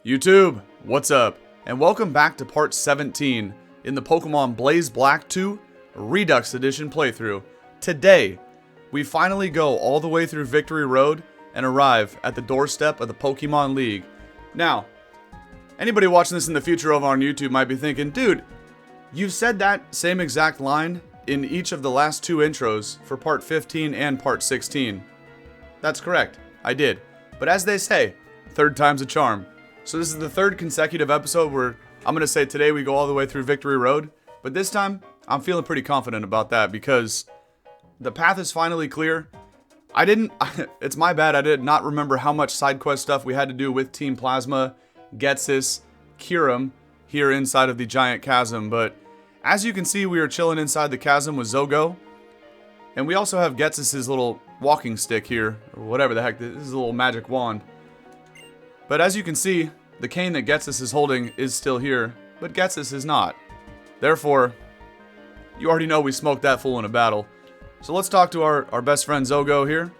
YouTube, what's up? And welcome back to part 17 in the Pokémon Blaze Black 2 Redux Edition playthrough. Today, we finally go all the way through Victory Road and arrive at the doorstep of the Pokémon League. Now, anybody watching this in the future over on YouTube might be thinking, dude, you've said that same exact line in each of the last two intros for part 15 and part 16. That's correct, I did. But as they say, third time's a charm. So this is the third consecutive episode where I'm going to say today we go all the way through Victory Road. But this time, I'm feeling pretty confident about that because the path is finally clear. It's my bad, I did not remember how much side quest stuff we had to do with Team Plasma, Ghetsis, Kyurem here inside of the Giant Chasm. But as you can see, we are chilling inside the chasm with Zogo. And we also have Ghetsis' little walking stick here, or whatever the heck, this is a little magic wand. But as you can see, the cane that Ghetsis is holding is still here, but Ghetsis is not. Therefore, you already know we smoked that fool in a battle. So let's talk to our best friend Zogo here,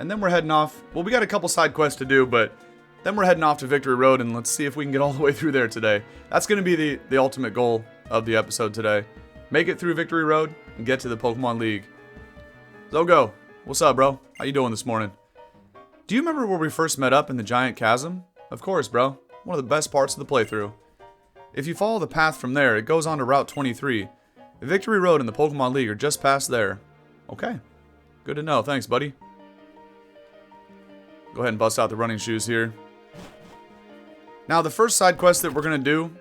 and then we're heading off. Well, we got a couple side quests to do, but then we're heading off to Victory Road, and let's see if we can get all the way through there today. That's going to be the ultimate goal of the episode today. Make it through Victory Road and get to the Pokémon League. Zogo, what's up, bro? How you doing this morning? Do you remember where we first met up in the Giant Chasm? Of course, bro. One of the best parts of the playthrough. If you follow the path from there, it goes on to Route 23. Victory Road and the Pokémon League are just past there. Okay. Good to know. Thanks, buddy. Go ahead and bust out the running shoes here. Now, the first side quest that we're going to do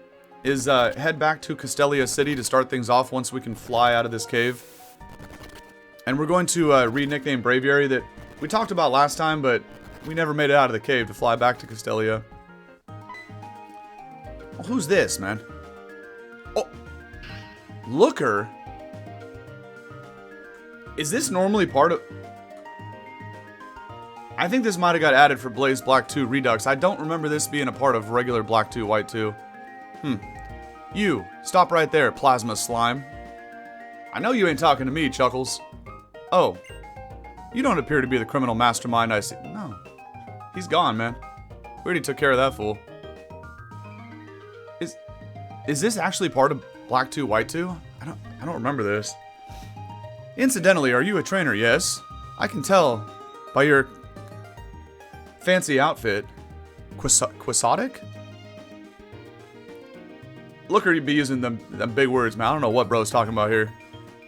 is head back to Castelia City to start things off once we can fly out of this cave. And we're going to re-nickname Braviary that we talked about last time, but we never made it out of the cave to fly back to Castelia. Oh, who's this, man? Oh, Looker? Is this normally part of... I think this might have got added for Blaze Black 2 Redux. I don't remember this being a part of regular Black 2 White 2. You, stop right there, Plasma Slime. I know you ain't talking to me, Chuckles. Oh, you don't appear to be the criminal mastermind I see. No. He's gone, man. We already took care of that fool. Is this actually part of Black 2, White 2? I don't remember this. Incidentally, are you a trainer? Yes. I can tell by your fancy outfit. Quixotic? Looker, you'd be using them big words, man. I don't know what bro's talking about here.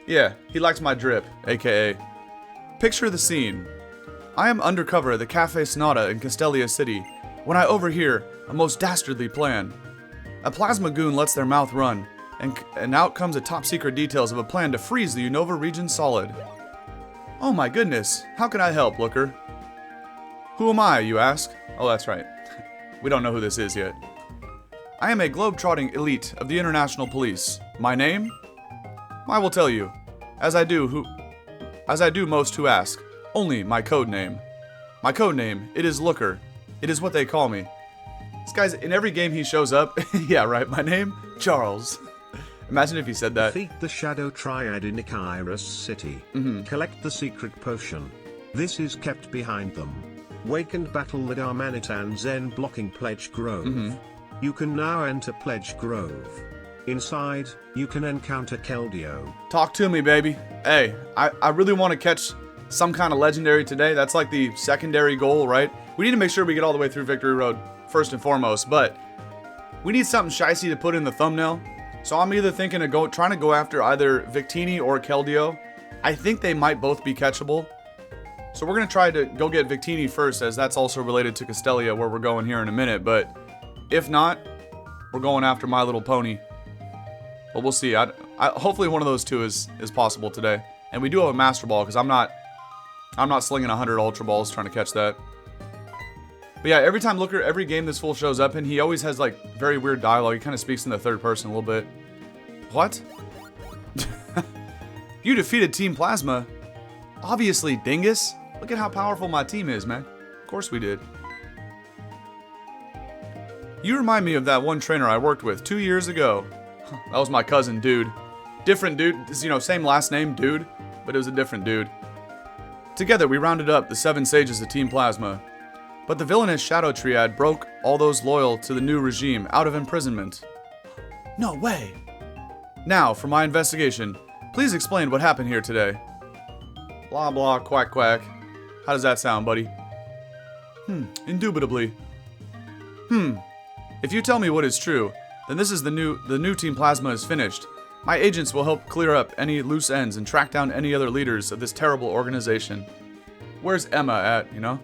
Yeah, he likes my drip, aka. Picture the scene. I am undercover at the Cafe Sonata in Castelia City when I overhear a most dastardly plan. A plasma goon lets their mouth run, and out comes the top secret details of a plan to freeze the Unova Region solid. Oh my goodness, how can I help, Looker? Who am I, you ask? Oh, that's right. We don't know who this is yet. I am a globe-trotting elite of the International Police. My name? I will tell you, as I do most who ask. Only my code name. My code name, it is Looker. It is what they call me. This guy's, in every game he shows up, yeah, right, my name, Charles. Imagine if he said that. Defeat the Shadow Triad in rarest City. Collect the secret potion. This is kept behind them. Wake and battle the Darmanitan Zen blocking Pledge Grove. You can now enter Pledge Grove. Inside, you can encounter Keldeo. Talk to me, baby. Hey, I really want to catch some kind of legendary today. That's like the secondary goal, right? We need to make sure we get all the way through Victory Road, first and foremost, but we need something shicey to put in the thumbnail. So I'm either thinking of trying to go after either Victini or Keldeo. I think they might both be catchable. So we're going to try to go get Victini first, as that's also related to Castelia, where we're going here in a minute. But if not, we're going after My Little Pony. But we'll see. Hopefully one of those two is possible today. And we do have a Master Ball, because I'm not slinging 100 Ultra Balls trying to catch that. But yeah, every game this fool shows up in, he always has like very weird dialogue. He kind of speaks in the third person a little bit. What? You defeated Team Plasma? Obviously, dingus. Look at how powerful my team is, man. Of course we did. You remind me of that one trainer I worked with 2 years ago. That was my cousin, Dude. Different dude, same last name, Dude, but it was a different dude. Together, we rounded up the 7 sages of Team Plasma. But the villainous Shadow Triad broke all those loyal to the new regime out of imprisonment. No way! Now, for my investigation, please explain what happened here today. Blah blah, quack quack. How does that sound, buddy? Indubitably. If you tell me what is true, then this is the new Team Plasma is finished. My agents will help clear up any loose ends and track down any other leaders of this terrible organization. Where's Emma at, you know?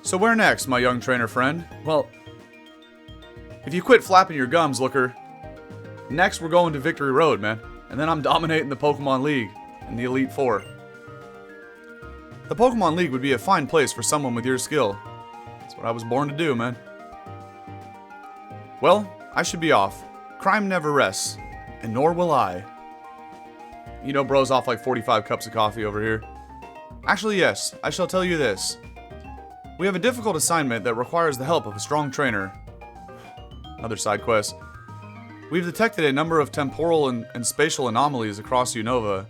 So where next, my young trainer friend? Well, if you quit flapping your gums, looker, next we're going to Victory Road, man. And then I'm dominating the Pokémon League and the Elite Four. The Pokémon League would be a fine place for someone with your skill. That's what I was born to do, man. Well, I should be off. Crime never rests, and nor will I. You know, bro's off like 45 cups of coffee over here. Actually, yes, I shall tell you this. We have a difficult assignment that requires the help of a strong trainer. Another side quest. We've detected a number of temporal and spatial anomalies across Unova.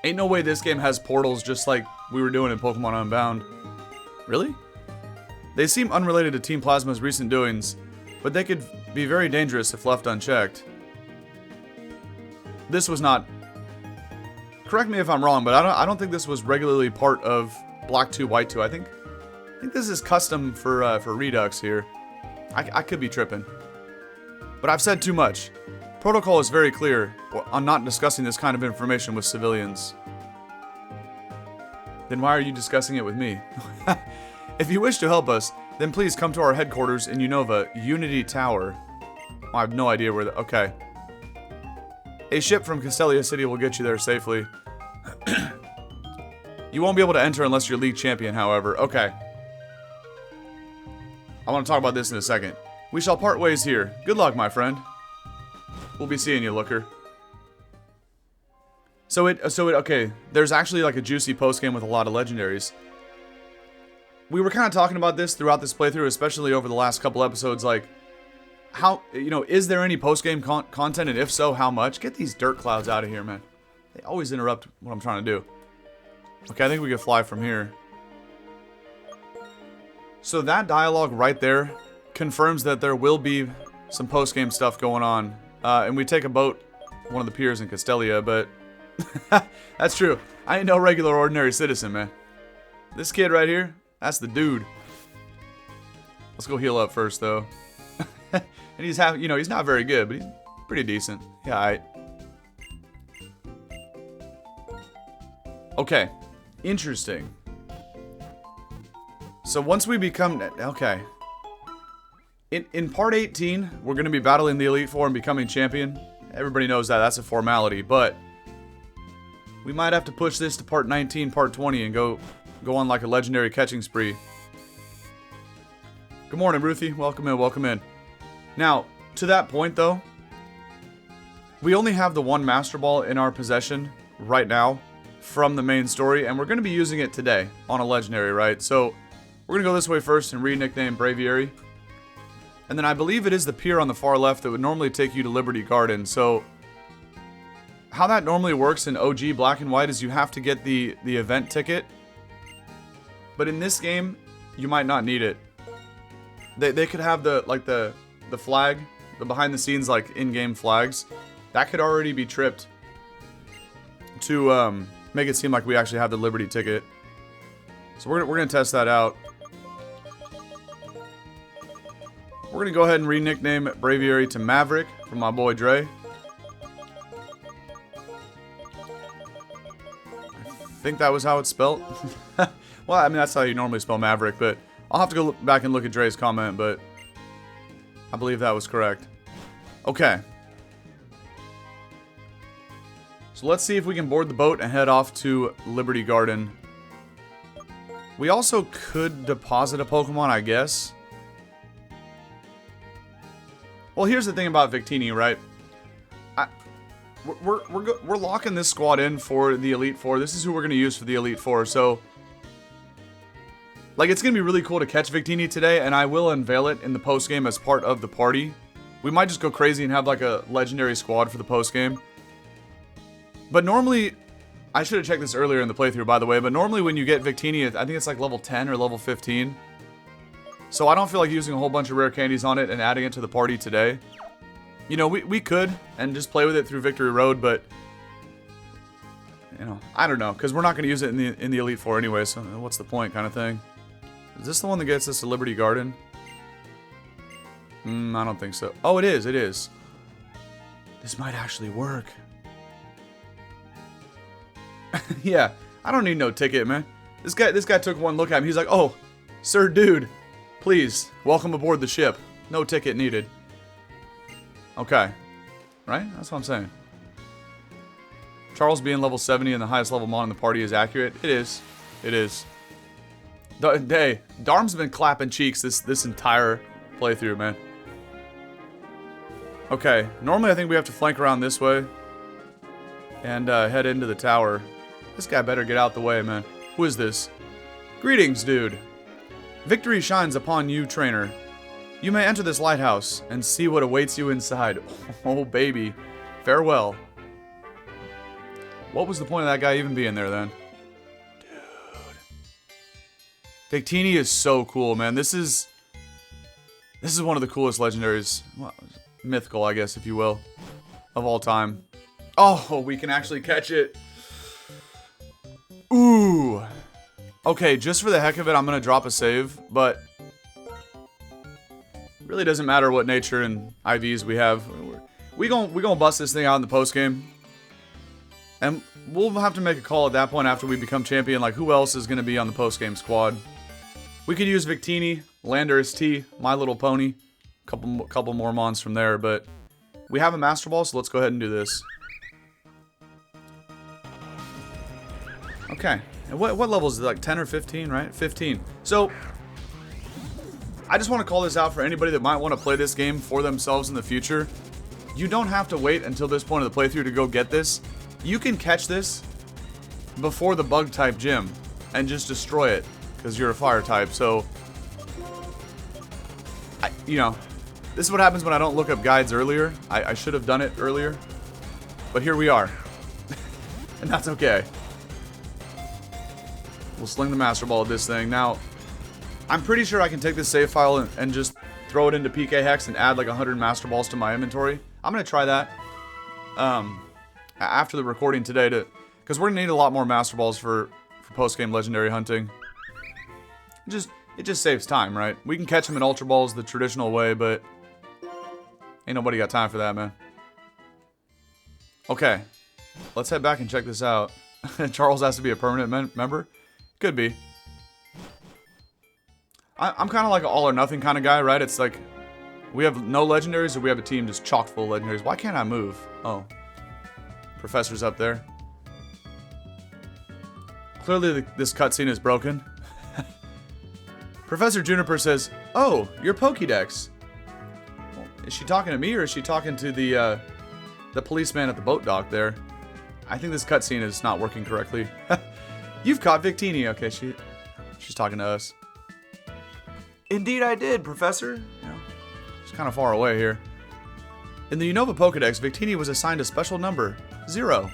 Ain't no way this game has portals just like we were doing in Pokemon Unbound. Really? They seem unrelated to Team Plasma's recent doings, but they could be very dangerous if left unchecked. This was not... Correct me if I'm wrong, but I don't think this was regularly part of Black 2, White 2. I think this is custom for Redux here. I could be tripping. But I've said too much. Protocol is very clear on not discussing this kind of information with civilians. Then why are you discussing it with me? If you wish to help us, then please come to our headquarters in Unova, Unity Tower. I have no idea where the... Okay. A ship from Castelia City will get you there safely. You won't be able to enter unless you're League Champion, however. Okay. I want to talk about this in a second. We shall part ways here. Good luck, my friend. We'll be seeing you, looker. Okay, there's actually like a juicy postgame with a lot of legendaries. We were kind of talking about this throughout this playthrough, especially over the last couple episodes, like, how, you know, is there any postgame content, and if so, how much? Get these dirt clouds out of here, man. They always interrupt what I'm trying to do. Okay, I think we can fly from here. So that dialogue right there confirms that there will be some postgame stuff going on. And we take a boat, one of the piers in Castelia, but that's true. I ain't no regular ordinary citizen, man. This kid right here, that's the dude. Let's go heal up first, though. And he's he's not very good, but he's pretty decent. Yeah, alright. Okay. Interesting. So once we become... Okay. In part 18, we're going to be battling the Elite Four and becoming champion. Everybody knows that. That's a formality. But we might have to push this to part 19, part 20, and go on like a legendary catching spree. Good morning, Ruthie. Welcome in, welcome in. Now, to that point, though, we only have the one Master Ball in our possession right now from the main story, and we're going to be using it today on a legendary, right? So we're going to go this way first and re-nickname Braviary. And then I believe it is the pier on the far left that would normally take you to Liberty Garden. So how that normally works in OG Black and White is you have to get the event ticket. But in this game, you might not need it. They could have the flag, the behind the scenes like in-game flags. That could already be tripped to make it seem like we actually have the Liberty ticket. So we're gonna test that out. We're gonna go ahead and re-nickname Braviary to Maverick from my boy Dre. I think that was how it's spelled. Well, I mean, that's how you normally spell Maverick, but I'll have to go back and look at Dre's comment, but I believe that was correct. Okay. So let's see if we can board the boat and head off to Liberty Garden. We also could deposit a Pokemon, I guess. Well, here's the thing about Victini, right? We're locking this squad in for the Elite Four. This is who we're going to use for the Elite Four, so... Like, it's going to be really cool to catch Victini today, and I will unveil it in the post-game as part of the party. We might just go crazy and have, like, a legendary squad for the post-game. But normally, I should have checked this earlier in the playthrough, by the way, but normally when you get Victini, I think it's like level 10 or level 15. So I don't feel like using a whole bunch of rare candies on it and adding it to the party today. You know, we could and just play with it through Victory Road, but you know, I don't know, because we're not going to use it in the Elite Four anyway, so what's the point kind of thing. Is this the one that gets us to Liberty Garden? I don't think so. Oh, it is, it is. This might actually work. Yeah, I don't need no ticket, man. This guy took one look at me. He's like, "Oh, sir, dude, please, welcome aboard the ship. No ticket needed." Okay. Right? That's what I'm saying. Charles being level 70 and the highest level mon in the party is accurate. It is. It is. Hey, Darm's been clapping cheeks this entire playthrough, man. Okay. Normally, I think we have to flank around this way and head into the tower. This guy better get out the way, man. Who is this? Greetings, dude. Victory shines upon you, trainer. You may enter this lighthouse and see what awaits you inside. Oh, baby. Farewell. What was the point of that guy even being there, then? Dude. Victini is so cool, man. This is one of the coolest legendaries. Well, mythical, I guess, if you will. Of all time. Oh, we can actually catch it. Ooh. Okay, just for the heck of it, I'm going to drop a save, but it really doesn't matter what nature and IVs we have. We gonna bust this thing out in the post game. And we'll have to make a call at that point after we become champion, like who else is going to be on the post game squad. We could use Victini, Landorus T, My Little Pony, couple more mons from there, but we have a Master Ball, so let's go ahead and do this. Okay, and what level is it, like 10 or 15, right? 15. So, I just want to call this out for anybody that might want to play this game for themselves in the future. You don't have to wait until this point of the playthrough to go get this. You can catch this before the bug type gym and just destroy it because you're a fire type. So, you know, this is what happens when I don't look up guides earlier. I should have done it earlier, but here we are. And that's okay. We'll sling the Master Ball at this thing. Now, I'm pretty sure I can take this save file and just throw it into PK Hex and add like 100 Master Balls to my inventory. I'm going to try that after the recording today, because we're going to need a lot more Master Balls for post-game legendary hunting. It just saves time, right? We can catch them in Ultra Balls the traditional way, but ain't nobody got time for that, man. Okay, let's head back and check this out. Charles has to be a permanent member? Could be. I'm kind of like an all or nothing kind of guy, right? It's like, we have no legendaries or we have a team just chock full of legendaries. Why can't I move? Oh. Professor's up there. Clearly this cutscene is broken. Professor Juniper says, "Oh, your Pokédex." Well, is she talking to me or is she talking to the policeman at the boat dock there? I think this cutscene is not working correctly. You've caught Victini. Okay, she's talking to us. Indeed I did, Professor. You know, she's kind of far away here. In the Unova Pokédex, Victini was assigned a special number, 0.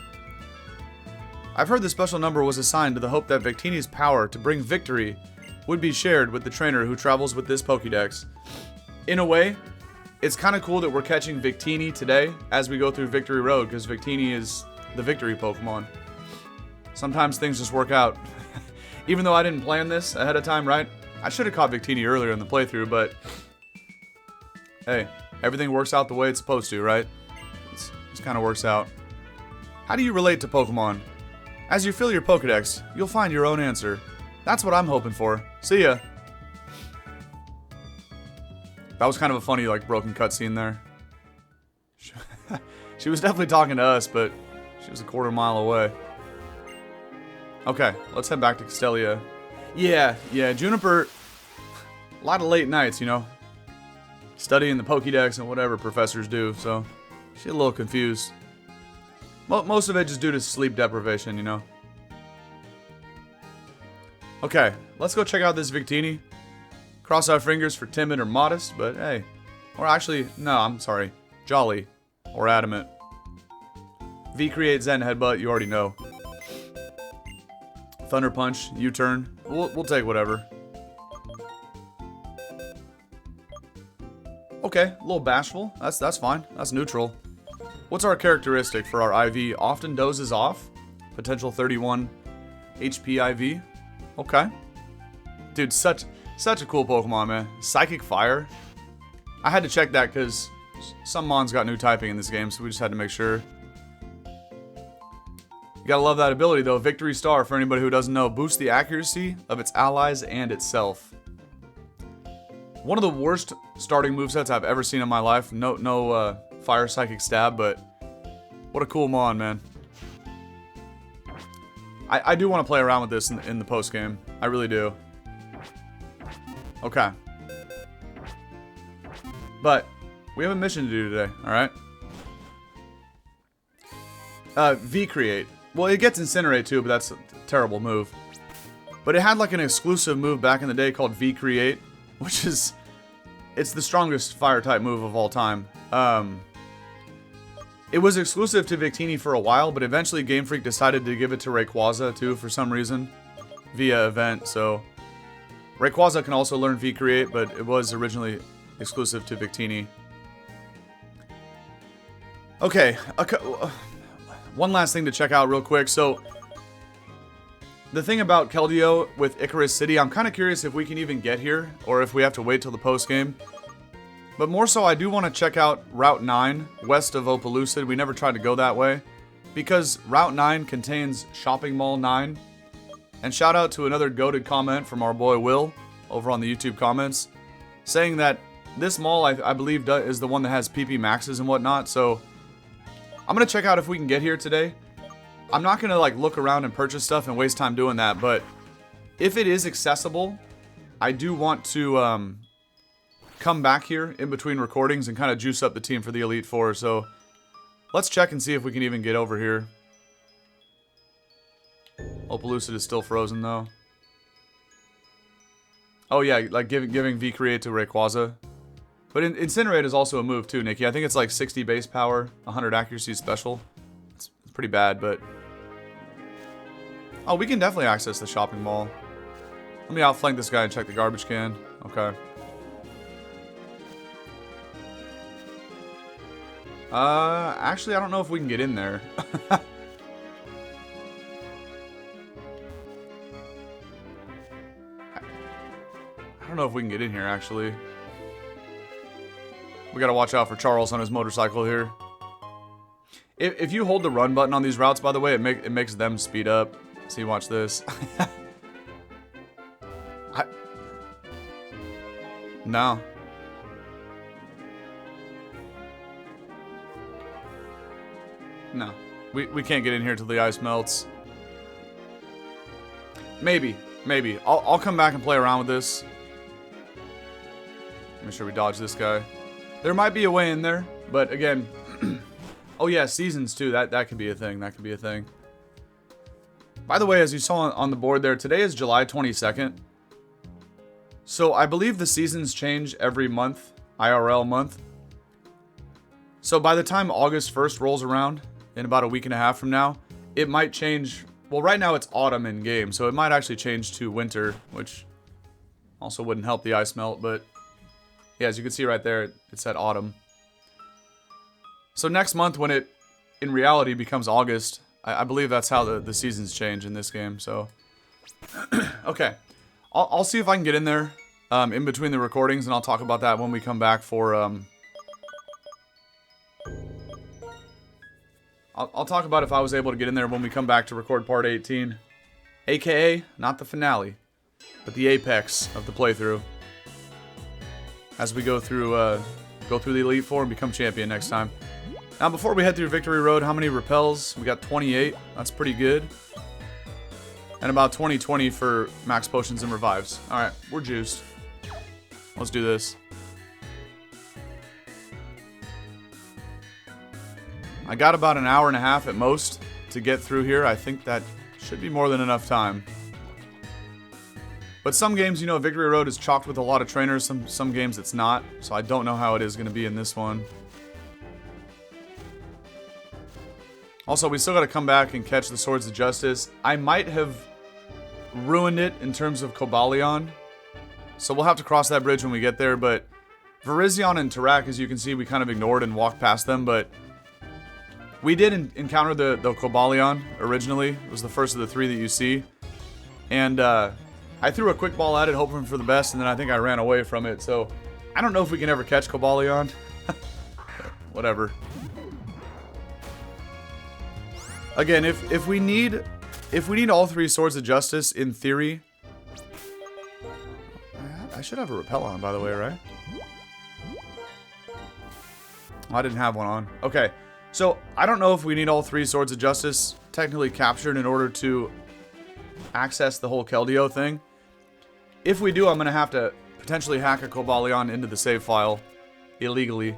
I've heard the special number was assigned to the hope that Victini's power to bring victory would be shared with the trainer who travels with this Pokédex. In a way, it's kind of cool that we're catching Victini today as we go through Victory Road, because Victini is the Victory Pokemon. Sometimes things just work out. Even though I didn't plan this ahead of time, right? I should have caught Victini earlier in the playthrough, but hey, everything works out the way it's supposed to, right? It kind of works out. How do you relate to Pokemon? As you fill your Pokédex, you'll find your own answer. That's what I'm hoping for. See ya. That was kind of a funny, like, broken cutscene there. She was definitely talking to us, but she was a quarter mile away. Okay, let's head back to Castelia. Yeah, Juniper, a lot of late nights, you know, studying the Pokédex and whatever professors do, so she's a little confused. Most of it just due to sleep deprivation, you know. Okay, let's go check out this Victini. Cross our fingers for timid or modest, but hey. Or actually, no, I'm sorry. Jolly or adamant. V create Zen headbutt, you already know. Thunder Punch, U-turn. We'll take whatever. Okay, a little bashful. That's fine. That's neutral. What's our characteristic for our IV? Often dozes off. Potential 31 HP IV. Okay. Dude, such a cool Pokemon, man. Psychic Fire. I had to check that because some Mons got new typing in this game, so we just had to make sure. You gotta love that ability, though. Victory Star, for anybody who doesn't know, boosts the accuracy of its allies and itself. One of the worst starting movesets I've ever seen in my life. No Fire Psychic Stab, but what a cool Mon, man. I do want to play around with this in the post game. I really do. Okay. But we have a mission to do today, alright? V-Create. Well, it gets Incinerate too, but that's a terrible move. But it had like an exclusive move back in the day called V-Create, which is... It's the strongest Fire-type move of all time. It was exclusive to Victini for a while, but eventually Game Freak decided to give it to Rayquaza too for some reason. Via event, so... Rayquaza can also learn V-Create, but it was originally exclusive to Victini. Okay, one last thing to check out real quick. So, the thing about Keldeo with Icarus City, I'm kind of curious if we can even get here, or if we have to wait till the post-game. But more so, I do want to check out Route 9, west of Opaloosa. We never tried to go that way, because Route 9 contains Shopping Mall 9. And shout out to another goated comment from our boy Will, over on the YouTube comments, saying that this mall, I believe, is the one that has PP Maxes and whatnot, so... I'm going to check out if we can get here today. I'm not going to like look around and purchase stuff and waste time doing that, but if it is accessible, I do want to come back here in between recordings and kind of juice up the team for the Elite Four. So let's check and see if we can even get over here. Opaloosa is still frozen though. Oh yeah, like giving V-Create to Rayquaza. But Incinerate is also a move too, Nikki. I think it's like 60 base power, 100 accuracy special. It's pretty bad, but... Oh, we can definitely access the shopping mall. Let me outflank this guy and check the garbage can. Okay. Actually, I don't know if we can get in there. I don't know if we can get in here, actually. We gotta watch out for Charles on his motorcycle here. If you hold the run button on these routes, by the way, it makes them speed up. See, watch this. No. No. We can't get in here till the ice melts. Maybe. I'll come back and play around with this. Make sure we dodge this guy. There might be a way in there, but again... Oh yeah, seasons too. That could be a thing. That could be a thing. By the way, as you saw on the board there, today is July 22nd. So I believe the seasons change every month, IRL month. So by the time August 1st rolls around, in about a week and a half from now, it might change. Well, right now it's autumn in game, so it might actually change to winter, which also wouldn't help the ice melt, but yeah, as you can see right there, it said autumn. So next month, when it in reality becomes August, I believe that's how the seasons change in this game, so. Okay. I'll see if I can get in there in between the recordings, and I'll talk about that when we come back for... I'll talk about if I was able to get in there when we come back to record part 18. AKA, not the finale, but the apex of the playthrough. As we go through the Elite Four and become champion next time. Now, before we head through Victory Road, how many repels? We got 28. That's pretty good. And about 20 for max potions and revives. Alright, we're juiced. Let's do this. I got about an hour and a half at most to get through here. I think that should be more than enough time. But some games, you know, Victory Road is chocked with a lot of trainers. Some games it's not. So I don't know how it is going to be in this one. Also, we still got to come back and catch the Swords of Justice. I might have ruined it in terms of Cobalion. So we'll have to cross that bridge when we get there, but Virizion and Tarak, as you can see, we kind of ignored and walked past them, but we did encounter the Cobalion originally. It was the first of the 3 that you see. And I threw a quick ball at it, hoping for the best, and then I think I ran away from it. So I don't know if we can ever catch Cobalion. Whatever. Again, if we need all 3 Swords of Justice, in theory, I should have a repel on, by the way, right? Oh, I didn't have one on. Okay, so I don't know if we need all 3 Swords of Justice technically captured in order to access the whole Keldeo thing. If we do, I'm going to have to potentially hack a Cobalion into the save file illegally.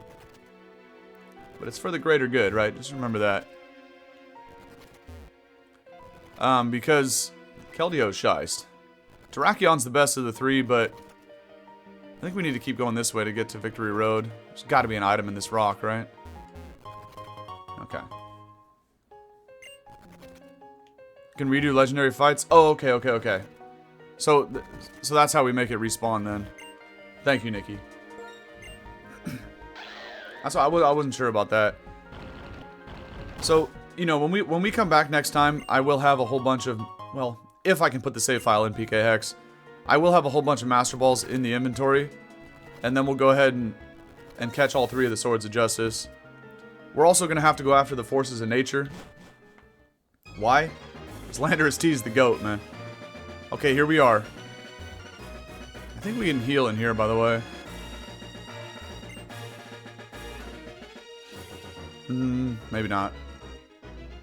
But it's for the greater good, right? Just remember that. Because Keldeo's shiced. Terrakion's the best of the 3, but I think we need to keep going this way to get to Victory Road. There's got to be an item in this rock, right? Okay. Can redo legendary fights? Oh, okay. So that's how we make it respawn then. Thank you, Nikki. That's why I wasn't sure about that. So, you know, when we come back next time, I will have a whole bunch of, well, if I can put the save file in PK Hex, I will have a whole bunch of Master Balls in the inventory, and then we'll go ahead and catch all 3 of the Swords of Justice. We're also going to have to go after the Forces of Nature. Why? Because Landorus T is the GOAT, man. Okay, here we are. I think we can heal in here, by the way. Maybe not.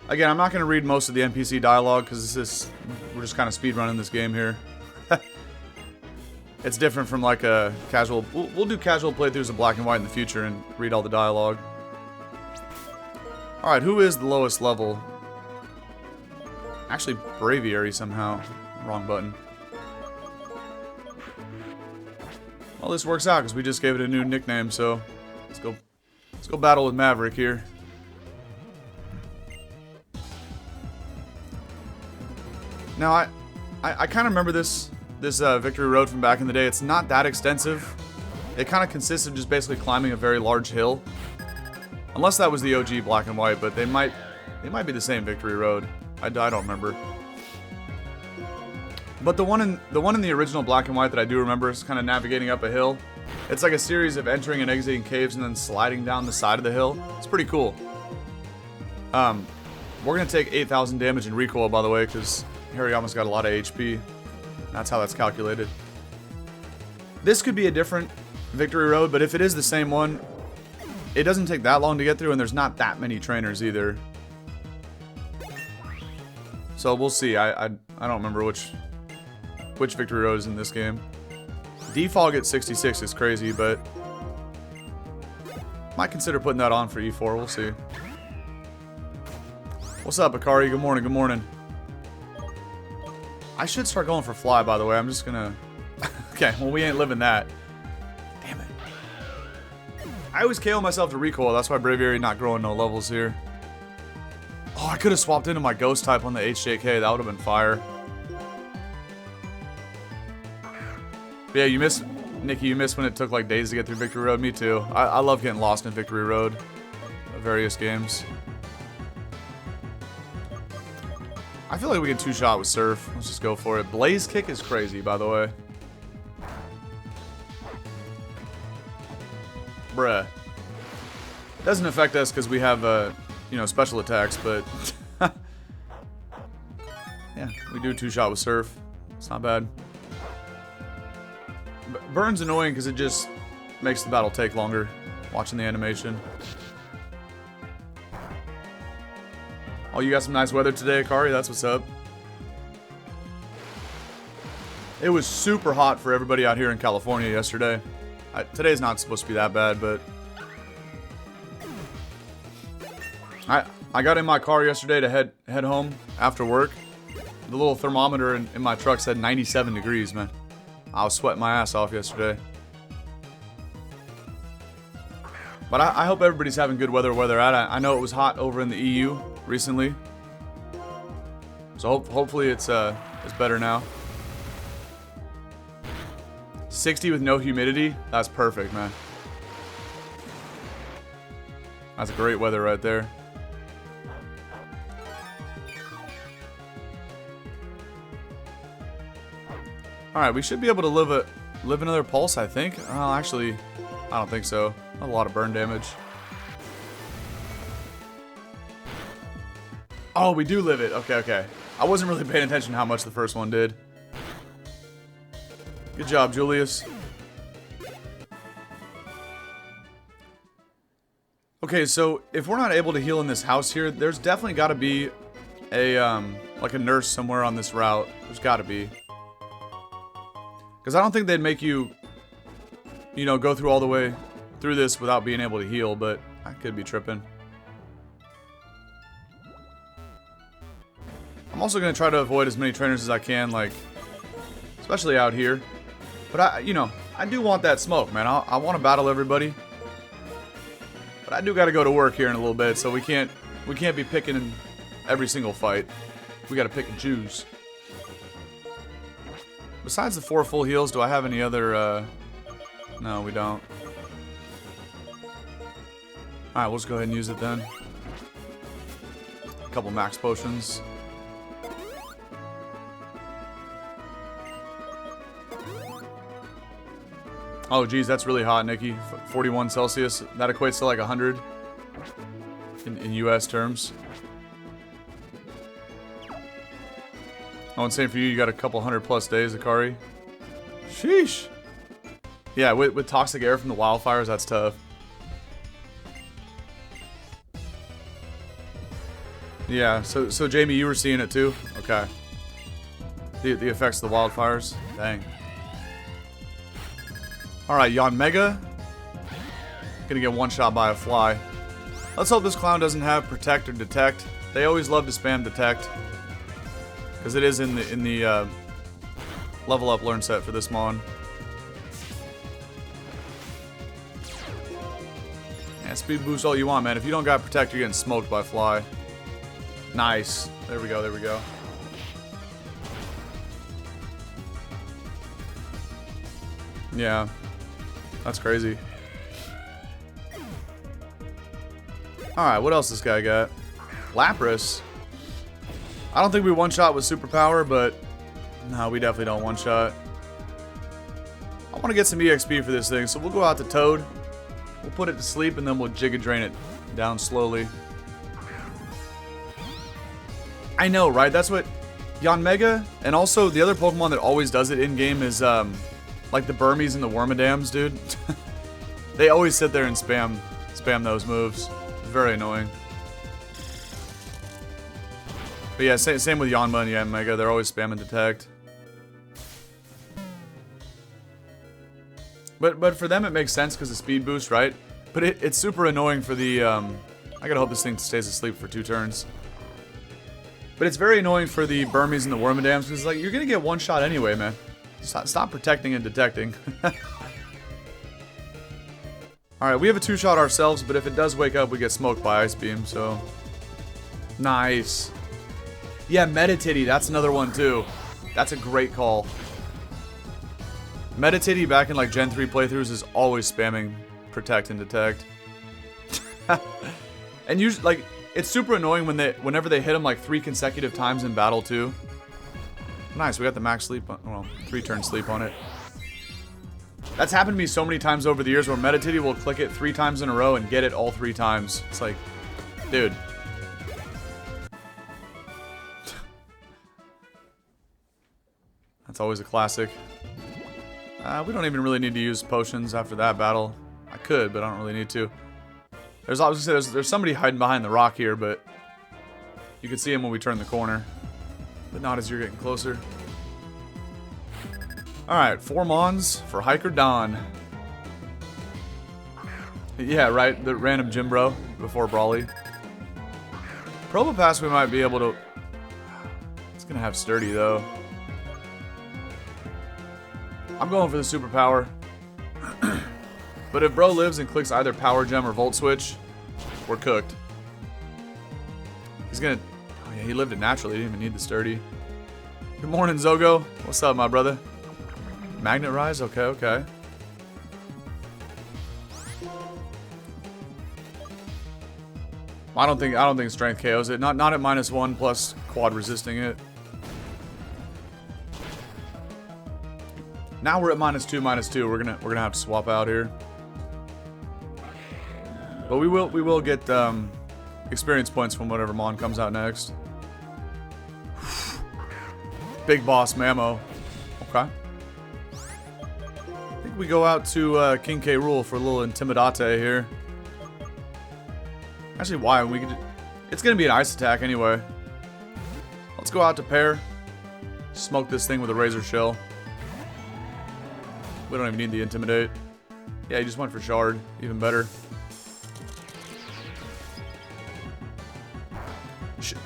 Again, I'm not going to read most of the NPC dialogue because we're just kind of speedrunning this game here. It's different from like a casual... We'll do casual playthroughs of Black and White in the future and read all the dialogue. Alright, who is the lowest level? Actually, Braviary somehow. Wrong button. Well, this works out because we just gave it a new nickname, so let's go battle with Maverick here. Now, I kind of remember this Victory Road from back in the day. It's not that extensive. It kind of consists of just basically climbing a very large hill. Unless that was the OG Black and White, but they might be the same Victory Road. I don't remember. But the one in the original Black and White that I do remember is kind of navigating up a hill. It's like a series of entering and exiting caves and then sliding down the side of the hill. It's pretty cool. We're gonna take 8,000 damage in recoil, by the way, because Hariyama's got a lot of HP. That's how that's calculated. This could be a different Victory Road, but if it is the same one, it doesn't take that long to get through, and there's not that many trainers either. So we'll see. I don't remember which Victory Road is in this game. Defog at 66 is crazy, but might consider putting that on for E4. We'll see. What's up, Akari? Good morning. Good morning. I should start going for fly, by the way. I'm just gonna... Okay, well, we ain't living that. Damn it. I always KO myself to recoil. That's why Braviary not growing no levels here. Oh, I could have swapped into my Ghost type on the HJK. That would have been fire. But yeah, you missed... Nikki, you missed when it took like days to get through Victory Road. Me too. I love getting lost in Victory Road. Various games. I feel like we can two-shot with Surf. Let's just go for it. Blaze Kick is crazy, by the way. Bruh. Doesn't affect us because we have, you know, special attacks, but... yeah, we do two-shot with Surf. It's not bad. Burn's annoying because it just makes the battle take longer. Watching the animation. Oh, you got some nice weather today, Akari? That's what's up. It was super hot for everybody out here in California yesterday. Today's not supposed to be that bad, but... I got in my car yesterday to head home after work. The little thermometer in my truck said 97 degrees, man. I was sweating my ass off yesterday. But I hope everybody's having good weather where they're at. I know it was hot over in the EU recently. So hopefully it's better now. 60 with no humidity. That's perfect, man. That's great weather right there. Alright, we should be able to live another pulse, I think. Well, actually, I don't think so. A lot of burn damage. Oh, we do live it. Okay, okay. I wasn't really paying attention to how much the first one did. Good job, Julius. Okay, so if we're not able to heal in this house here, there's definitely got to be a like a nurse somewhere on this route. There's got to be. Because I don't think they'd make you, you know, go through all the way through this without being able to heal, but I could be tripping. I'm also going to try to avoid as many trainers as I can, like, especially out here. But you know, I do want that smoke, man. I want to battle everybody. But I do got to go to work here in a little bit, so we can't be picking in every single fight. We got to pick and choose. Besides the 4 full heals, do I have any other, no, we don't. Alright, we'll just go ahead and use it then. A couple max potions. Oh, geez, that's really hot, Nikki. 41 Celsius. That equates to like 100 in US terms. Oh, and same for you. You got a couple 100+ days, Akari. Sheesh. Yeah, with toxic air from the wildfires, that's tough. Yeah, so Jamie, you were seeing it too? Okay. The effects of the wildfires? Dang. Alright, Yanmega. Gonna get one shot by a fly. Let's hope this clown doesn't have Protect or Detect. They always love to spam Detect. Because it is in the level up learn set for this mon. Yeah, speed boost all you want, man. If you don't got Protect, you're getting smoked by Fly. Nice. There we go, there we go. Yeah. That's crazy. Alright, what else this guy got? Lapras. I don't think we one-shot with superpower, but no, we definitely don't one-shot. I want to get some EXP for this thing, so we'll go out to Toad. We'll put it to sleep, and then we'll Giga Drain it down slowly. I know, right? That's what Yanmega, and also the other Pokemon that always does it in-game is, like the Burmies and the Wormadams, dude. They always sit there and spam those moves. It's very annoying. But yeah, same with Yanma and Yanmega. They're always spamming Detect. But for them it makes sense because of speed boost, right? But it's super annoying for the... I gotta hope this thing stays asleep for 2 turns. But it's very annoying for the Burmies and the Wormadams because like you're gonna get one shot anyway, man. Stop protecting and detecting. Alright, we have a 2-shot ourselves, but if it does wake up, we get smoked by Ice Beam, so... Nice. Yeah, Metatitty, that's another one too. That's a great call. Metatitty back in like Gen 3 playthroughs is always spamming Protect and Detect. And usually, like, it's super annoying whenever they hit them like 3 consecutive times in battle too. Nice, we got the max sleep, well, 3-turn sleep on it. That's happened to me so many times over the years where Metatitty will click it 3 times in a row and get it all 3 times. It's like, dude. That's always a classic. We don't even really need to use potions after that battle. I could, but I don't really need to. There's obviously there's somebody hiding behind the rock here, but you can see him when we turn the corner. But not as you're getting closer. Alright, 4 Mons for Hiker Don. Yeah, right, the random gym bro before Brawly. Probopass we might be able to... It's gonna have Sturdy though. I'm going for the superpower. But if bro lives and clicks either Power Gem or Volt Switch, we're cooked. He's gonna... Oh yeah, he lived it naturally. He didn't even need the Sturdy. Good morning, Zogo. What's up, my brother? Magnet Rise? Okay, okay. I don't think strength KOs it. Not at -1 plus quad resisting it. Now we're at -2. We're gonna have to swap out here. But we will get experience points from whatever Mon comes out next. Big boss Mamo. Okay. I think we go out to King K. Rool for a little Intimidate here. Actually, why? It's gonna be an ice attack anyway. Let's go out to Pear. Smoke this thing with a Razor Shell. We don't even need the Intimidate. Yeah, he just went for Shard. Even better.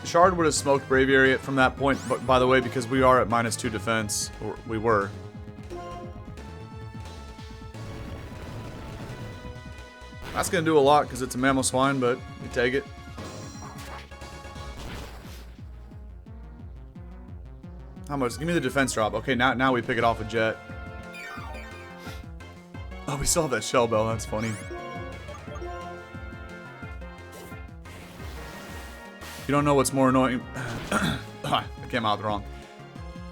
Shard would have smoked Braviary from that point, but by the way, because we are at -2 defense. Or we were. That's going to do a lot because it's a Mamoswine, but we take it. How much? Give me the defense drop. Okay, now we pick it off with Jet. Oh, we still have that Shell Bell. That's funny. You don't know what's more annoying. I came out wrong.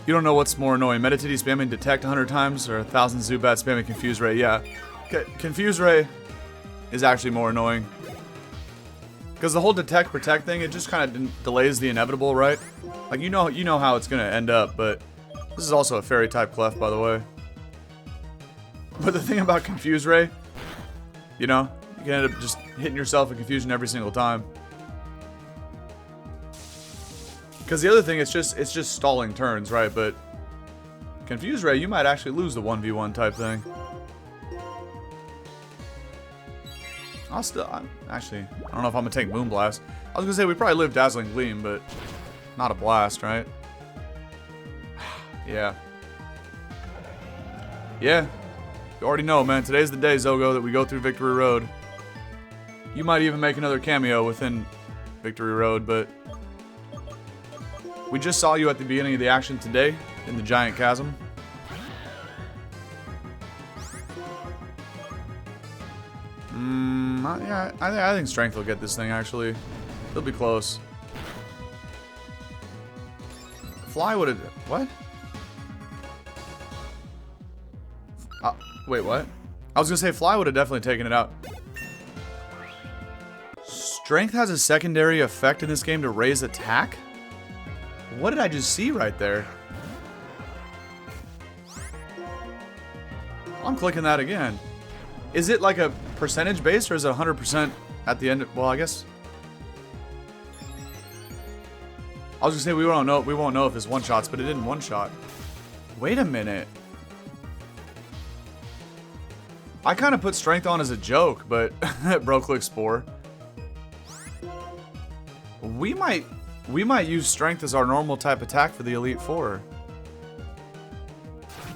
You don't know what's more annoying. Meditity spamming Detect 100 times or 1,000 Zubat spamming Confuse Ray. Yeah. Confuse Ray is actually more annoying. Because the whole Detect Protect thing, it just kind of delays the inevitable, right? Like, you know how it's going to end up, but this is also a Fairy type Clef, by the way. But the thing about Confuse Ray, you know, you can end up just hitting yourself in confusion every single time. Because the other thing, it's just stalling turns, right? But Confuse Ray, you might actually lose the 1v1 type thing. Actually, I don't know if I'm gonna take Moonblast. I was gonna say we probably live Dazzling Gleam, but not a blast, right? Yeah. Yeah. You already know, man. Today's the day, Zogo, that we go through Victory Road. You might even make another cameo within Victory Road, but we just saw you at the beginning of the action today in the Giant Chasm. Yeah, I think Strength will get this thing, actually. It'll be close. Fly would have... What? Wait, what? I was gonna say Fly would have definitely taken it out. Strength has a secondary effect in this game to raise attack? What did I just see right there? I'm clicking that again. Is it like a percentage based or is it 100% at the end? Well, I guess. I was gonna say we won't know if it's one shots, but it didn't one shot. Wait a minute. I kind of put Strength on as a joke, but Bro-Click Spore. We might use Strength as our normal type attack for the Elite Four.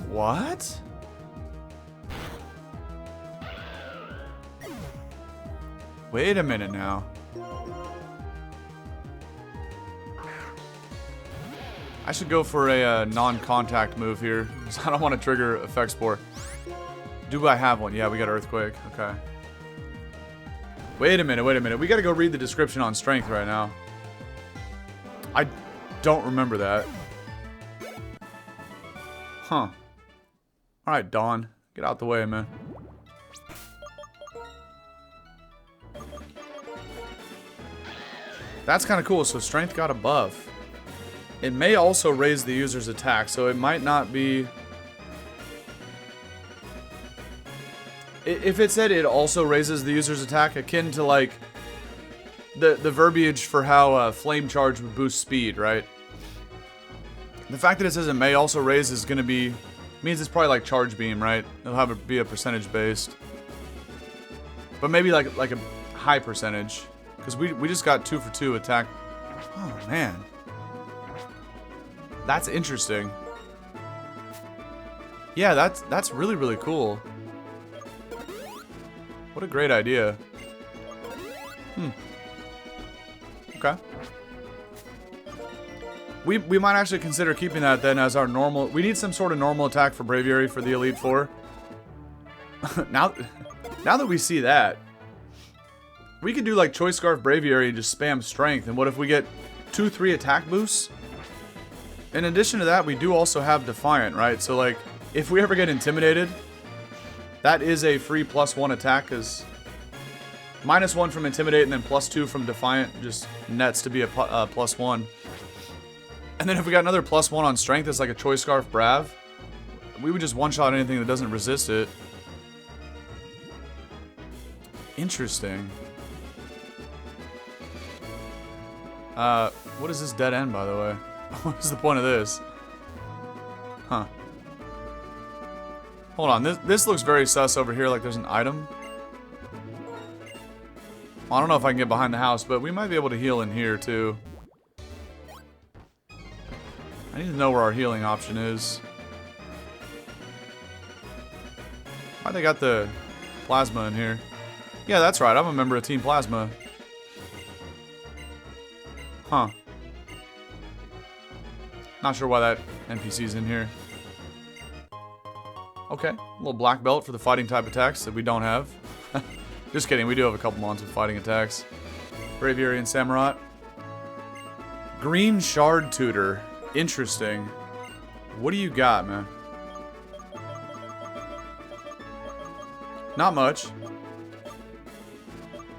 What? Wait a minute now. I should go for a non-contact move here, because I don't want to trigger Effect Spore. Do I have one? Yeah, we got Earthquake. Okay. Wait a minute. We gotta go read the description on Strength right now. I don't remember that. Huh. Alright, Dawn. Get out the way, man. That's kind of cool. So Strength got a buff. It may also raise the user's attack, so it might not be... If it said it also raises the user's attack, akin to like the verbiage for how Flame Charge would boost speed, right? The fact that it says it may also raise is going to be... means it's probably like Charge Beam, right? It'll have it be a percentage based. But maybe like a high percentage. Because we just got 2 for 2 attack. Oh, man. That's interesting. Yeah, that's really, really cool. What a great idea. Okay. We might actually consider keeping that then as our normal. We need some sort of normal attack for Braviary for the Elite Four. now that we see that, we could do like Choice Scarf Braviary and just spam Strength. And what if we get 2-3 attack boosts? In addition to that, we do also have Defiant, right? So like, if we ever get intimidated, that is a free +1 attack, because -1 from Intimidate and then +2 from Defiant just nets to be a +1. And then if we got another +1 on Strength as like a Choice Scarf Brav, we would just one-shot anything that doesn't resist it. Interesting. What is this dead end, by the way? What is the point of this? Huh. Hold on, this looks very sus over here, like there's an item. Well, I don't know if I can get behind the house, but we might be able to heal in here, too. I need to know where our healing option is. Why they got the Plasma in here? Yeah, that's right, I'm a member of Team Plasma. Huh. Not sure why that NPC's in here. Okay, a little black belt for the fighting type attacks that we don't have. Just kidding, we do have a couple mons with fighting attacks. Braviary and Samurott. Green Shard Tutor. Interesting. What do you got, man? Not much.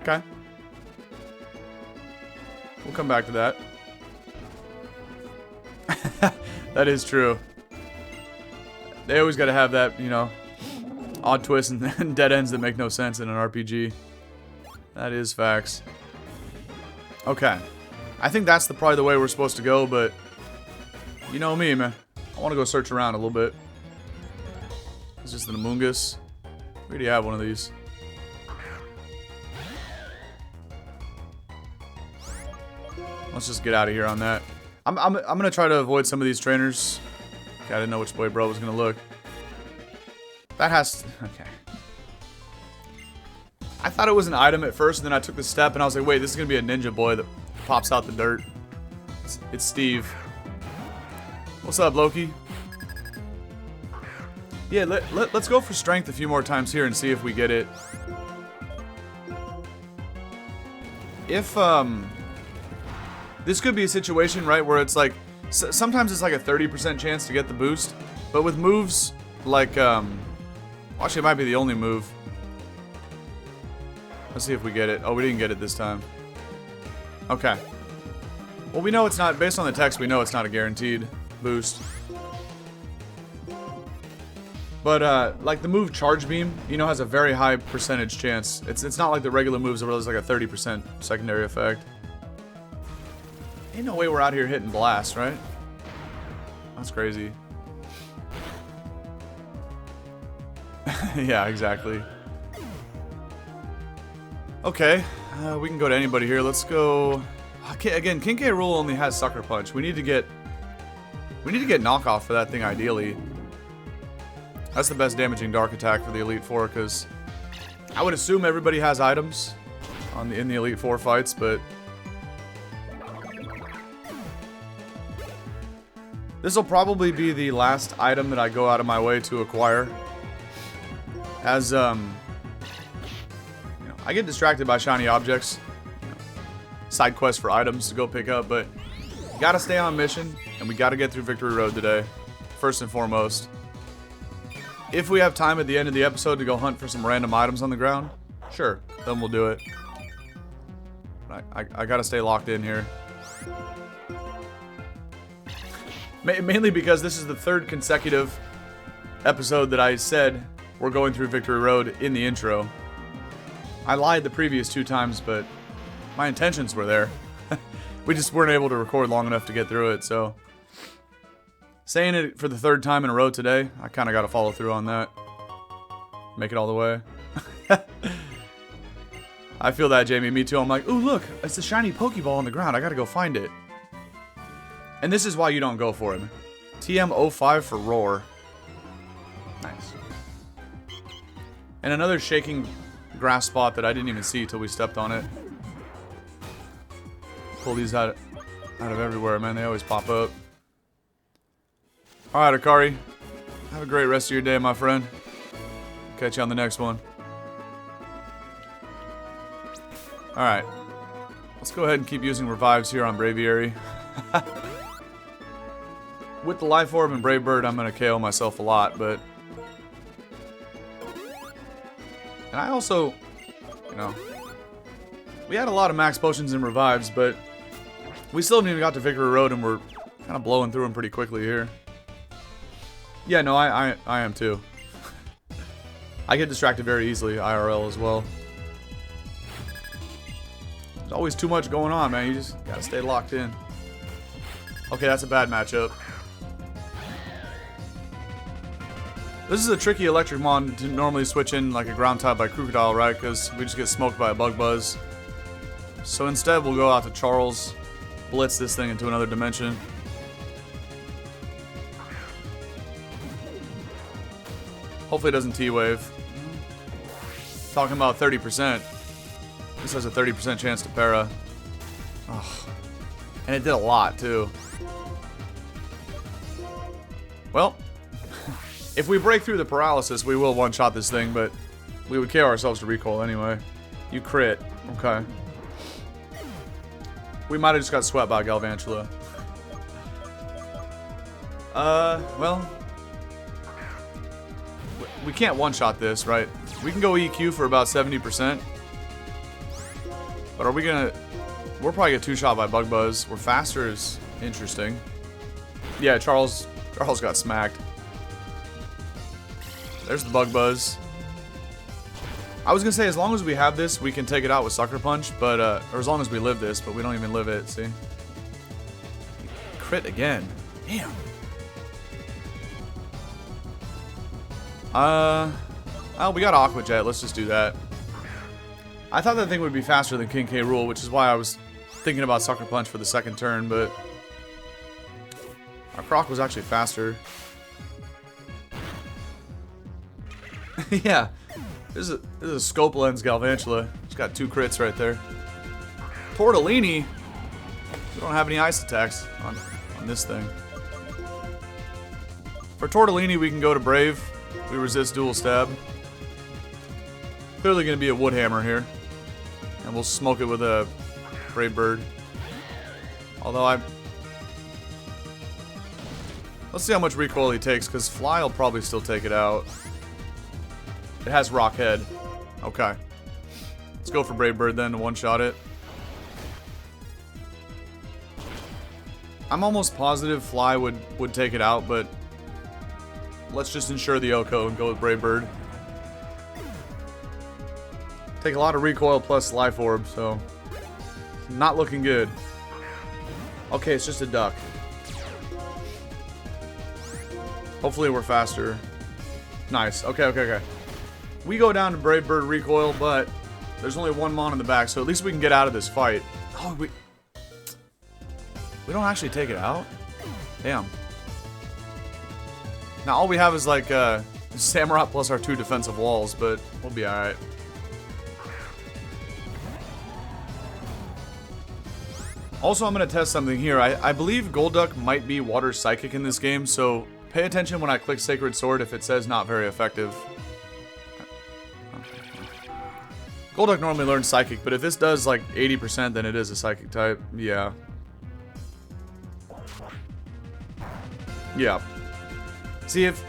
Okay. We'll come back to that. That is true. They always got to have that, you know, odd twists and dead ends that make no sense in an RPG. That is facts. Okay. I think that's probably the way we're supposed to go, but you know me, man. I want to go search around a little bit. It's just an Amoongus. We already have one of these. Let's just get out of here on that. I'm gonna try to avoid some of these trainers. Okay, I didn't know which way bro was gonna look. That has... Okay. I thought it was an item at first, and then I took the step, and I was like, wait, this is gonna be a ninja boy that pops out the dirt. It's Steve. What's up, Loki? Yeah, let's go for strength a few more times here and see if we get it. If, this could be a situation, right, where it's like, sometimes it's like a 30% chance to get the boost, but with moves like, actually it might be the only move. Let's see if we get it. Oh, we didn't get it this time. Okay. Well, we know it's not, based on the text, we know it's not a guaranteed boost. But, like the move Charge Beam, you know, has a very high percentage chance. It's not like the regular moves where there's like a 30% secondary effect. Ain't no way we're out here hitting blast, right? That's crazy. Yeah, exactly. Okay, we can go to anybody here. Let's go. Okay, again, King K. Rool only has Sucker Punch. We need to get knockoff for that thing ideally. That's the best damaging dark attack for the Elite Four, because I would assume everybody has items in the Elite Four fights, but this will probably be the last item that I go out of my way to acquire. As, you know, I get distracted by shiny objects. You know, side quests for items to go pick up, but you gotta stay on mission, and we gotta get through Victory Road today, first and foremost. If we have time at the end of the episode to go hunt for some random items on the ground, sure, then we'll do it. I gotta stay locked in here. Mainly because this is the third consecutive episode that I said we're going through Victory Road in the intro. I lied the previous 2 times, but my intentions were there. We just weren't able to record long enough to get through it, so saying it for the 3rd time in a row today, I kind of got to follow through on that. Make it all the way. I feel that, Jamie. Me too. I'm like, ooh, look, it's a shiny Pokeball on the ground. I got to go find it. And this is why you don't go for him. TM05 for Roar. Nice. And another shaking grass spot that I didn't even see till we stepped on it. Pull these out. out of everywhere, man. They always pop up. Alright, Akari. Have a great rest of your day, my friend. Catch you on the next one. Alright. Let's go ahead and keep using revives here on Braviary. With the Life Orb and Brave Bird, I'm going to KO myself a lot, but... And I also, you know... We had a lot of max potions and revives, but... We still haven't even got to Victory Road, and we're kind of blowing through them pretty quickly here. Yeah, no, I am too. I get distracted very easily, IRL as well. There's always too much going on, man. You just gotta stay locked in. Okay, that's a bad matchup. This is a tricky electric mon to normally switch in like a ground type by Crocodile, right? Because we just get smoked by a Bug Buzz. So instead, we'll go out to Charles, blitz this thing into another dimension. Hopefully it doesn't T-Wave. Talking about 30%. This has a 30% chance to para. Oh. And it did a lot, too. Well, if we break through the paralysis, we will one-shot this thing, but we would KO ourselves to recoil anyway. You crit. Okay. We might have just got swept by Galvantula. Well... We can't one-shot this, right? We can go EQ for about 70%. But are we gonna... We'll probably get two-shot by Bug Buzz. We're faster is interesting. Yeah, Charles got smacked. There's the Bug Buzz. I was gonna say, as long as we have this, we can take it out with Sucker Punch, but, or as long as we live this, but we don't even live it, see? Crit again. Damn. Oh, we got Aqua Jet. Let's just do that. I thought that thing would be faster than King K. Rool, which is why I was thinking about Sucker Punch for the second turn, but our Croc was actually faster. Yeah, this is a Scope Lens Galvantula. It's got 2 crits right there. Tortellini. We don't have any ice attacks on this thing. For Tortellini, we can go to Brave. We resist dual stab. Clearly going to be a Wood Hammer here. And we'll smoke it with a Brave Bird. Although let's see how much recoil he takes, because Fly will probably still take it out. It has Rock Head. Okay. Let's go for Brave Bird then to one-shot it. I'm almost positive Fly would take it out, but let's just ensure the Oko and go with Brave Bird. Take a lot of recoil plus Life Orb, so not looking good. Okay, it's just a duck. Hopefully we're faster. Nice. Okay. We go down to Brave Bird recoil, but there's only one mon in the back, so at least we can get out of this fight. Oh, we don't actually take it out? Damn. Now all we have is like Samurott plus our 2 defensive walls, but we'll be alright. Also, I'm going to test something here. I believe Golduck might be Water Psychic in this game, so pay attention when I click Sacred Sword if it says not very effective. Golduck normally learns Psychic, but if this does like 80%, then it is a Psychic type. Yeah. Yeah. See, if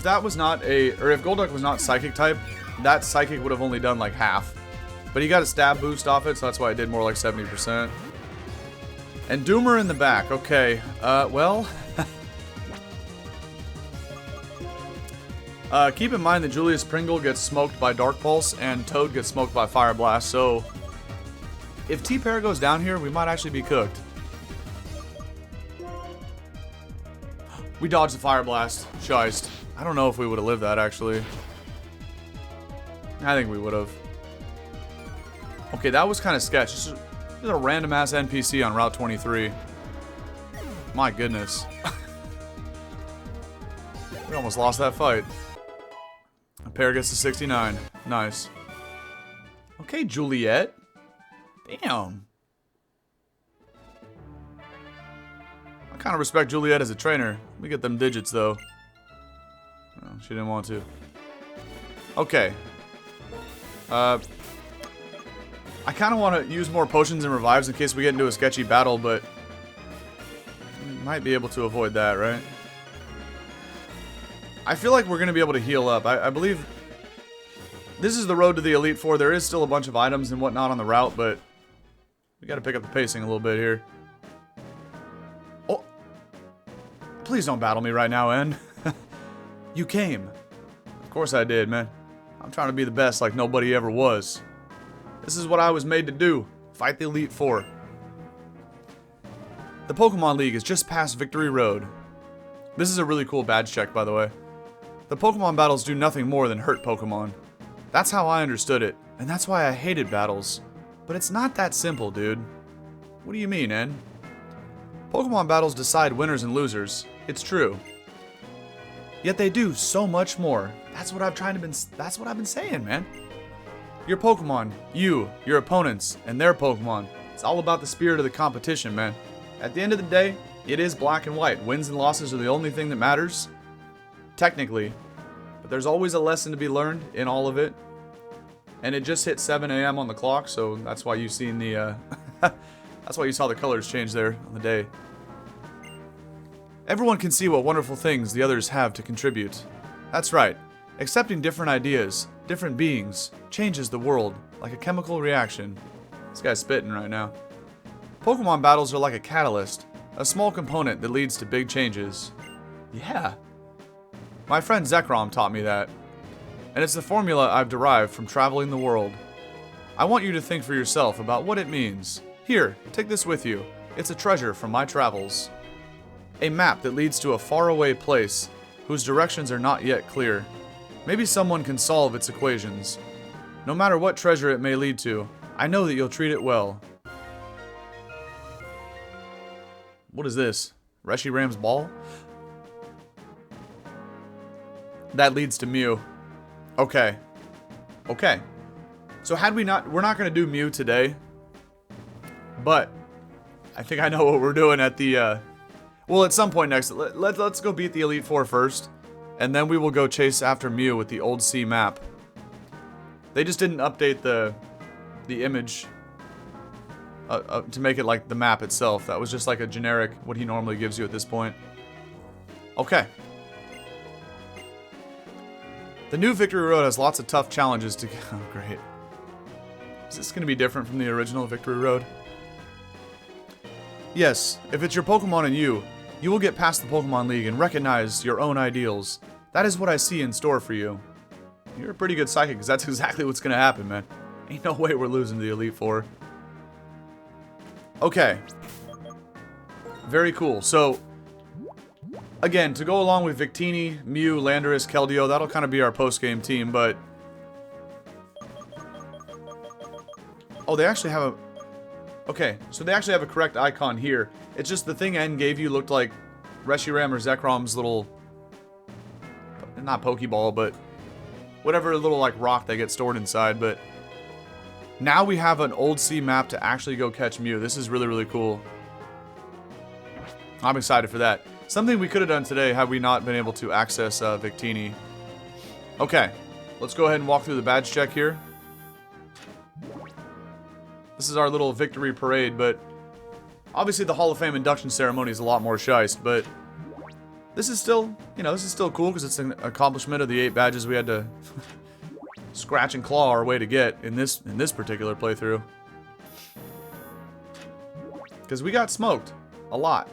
that was not or if Golduck was not Psychic type, that Psychic would have only done like half. But he got a stab boost off it, so that's why it did more like 70%. And Doomer in the back. Okay. Well. Keep in mind that Julius Pringle gets smoked by Dark Pulse and Toad gets smoked by Fire Blast, so if T-Pair goes down here, we might actually be cooked. We dodged the Fire Blast. Shiest. I don't know if we would have lived that, actually. I think we would have. Okay, that was kind of sketch. This is a random-ass NPC on Route 23. My goodness. We almost lost that fight. A pair gets to 69. Nice. Okay, Juliet. Damn. Kind of respect Juliet as a trainer. Let me get them digits, though. Oh, she didn't want to. Okay. I kind of want to use more potions and revives in case we get into a sketchy battle, but we might be able to avoid that, right? I feel like we're going to be able to heal up. I believe this is the road to the Elite Four. There is still a bunch of items and whatnot on the route, but we got to pick up the pacing a little bit here. Oh, please don't battle me right now, En. You came. Of course I did, man. I'm trying to be the best like nobody ever was. This is what I was made to do. Fight the Elite Four. The Pokémon League is just past Victory Road. This is a really cool badge check, by the way. The Pokemon battles do nothing more than hurt Pokemon. That's how I understood it, and that's why I hated battles. But it's not that simple, dude. What do you mean, En? Pokemon battles decide winners and losers. It's true. Yet they do so much more. That's what I've been saying, man. Your Pokemon, you, your opponents, and their Pokemon. It's all about the spirit of the competition, man. At the end of the day, it is black and white. Wins and losses are the only thing that matters. Technically. But there's always a lesson to be learned in all of it. And it just hit 7 a.m. on the clock, so that's why you've seen the, that's why you saw the colors change there on the day. Everyone can see what wonderful things the others have to contribute. That's right. Accepting different ideas, different beings, changes the world like a chemical reaction. This guy's spitting right now. Pokemon battles are like a catalyst, a small component that leads to big changes. Yeah. My friend Zekrom taught me that. And it's the formula I've derived from traveling the world. I want you to think for yourself about what it means. Here, take this with you. It's a treasure from my travels. A map that leads to a faraway place whose directions are not yet clear. Maybe someone can solve its equations. No matter what treasure it may lead to, I know that you'll treat it well. What is this? Reshiram's ball? That leads to Mew. Okay. Okay. So we're not going to do Mew today. But I think I know what we're doing at the, well, at some point next. Let's go beat the Elite Four first. And then we will go chase after Mew with the Old Sea map. They just didn't update the image to make it like the map itself. That was just like a generic, what he normally gives you at this point. Okay. The new Victory Road has lots of tough challenges to... Oh, great. Is this going to be different from the original Victory Road? Yes, if it's your Pokemon and you will get past the Pokemon League and recognize your own ideals. That is what I see in store for you. You're a pretty good psychic, because that's exactly what's going to happen, man. Ain't no way we're losing to the Elite Four. Okay. Very cool. So, again, to go along with Victini, Mew, Landorus, Keldeo, that'll kind of be our post-game team, but... Oh, they actually have a... Okay, so they actually have a correct icon here. It's just the thing En gave you looked like Reshiram or Zekrom's little... Not Pokeball, but... Whatever little, like, rock they get stored inside, but... Now we have an Old Sea map to actually go catch Mew. This is really, really cool. I'm excited for that. Something we could have done today had we not been able to access Victini. Okay, let's go ahead and walk through the badge check here. This is our little victory parade, but obviously the Hall of Fame induction ceremony is a lot more shiest, but this is still, you know, this is still cool because it's an accomplishment of the 8 badges we had to scratch and claw our way to get in this particular playthrough. Because we got smoked a lot.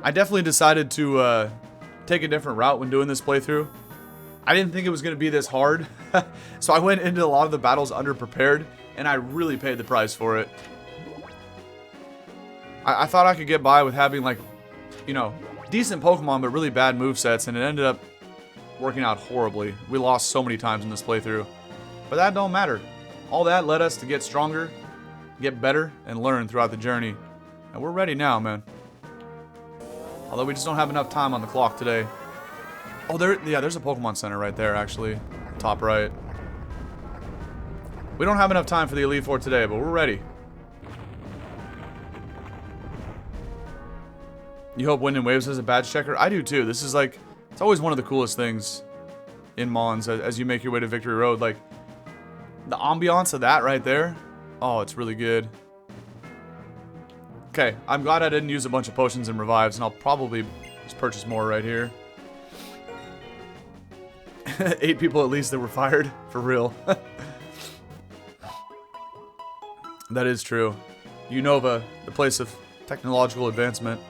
I definitely decided to take a different route when doing this playthrough. I didn't think it was going to be this hard, so I went into a lot of the battles underprepared, and I really paid the price for it. I thought I could get by with having, like, you know, decent Pokemon, but really bad movesets, and it ended up working out horribly. We lost so many times in this playthrough. But that don't matter. All that led us to get stronger, get better, and learn throughout the journey. And we're ready now, man. Although we just don't have enough time on the clock today. Oh, there's a Pokemon Center right there, actually. Top right. We don't have enough time for the Elite Four today, but we're ready. You hope Wind and Waves has a badge checker? I do too. This is like, it's always one of the coolest things in Mons as you make your way to Victory Road. Like, the ambiance of that right there, oh, it's really good. Okay, I'm glad I didn't use a bunch of potions and revives, and I'll probably just purchase more right here. 8 people at least that were fired, for real. That is true. Unova, the place of technological advancement.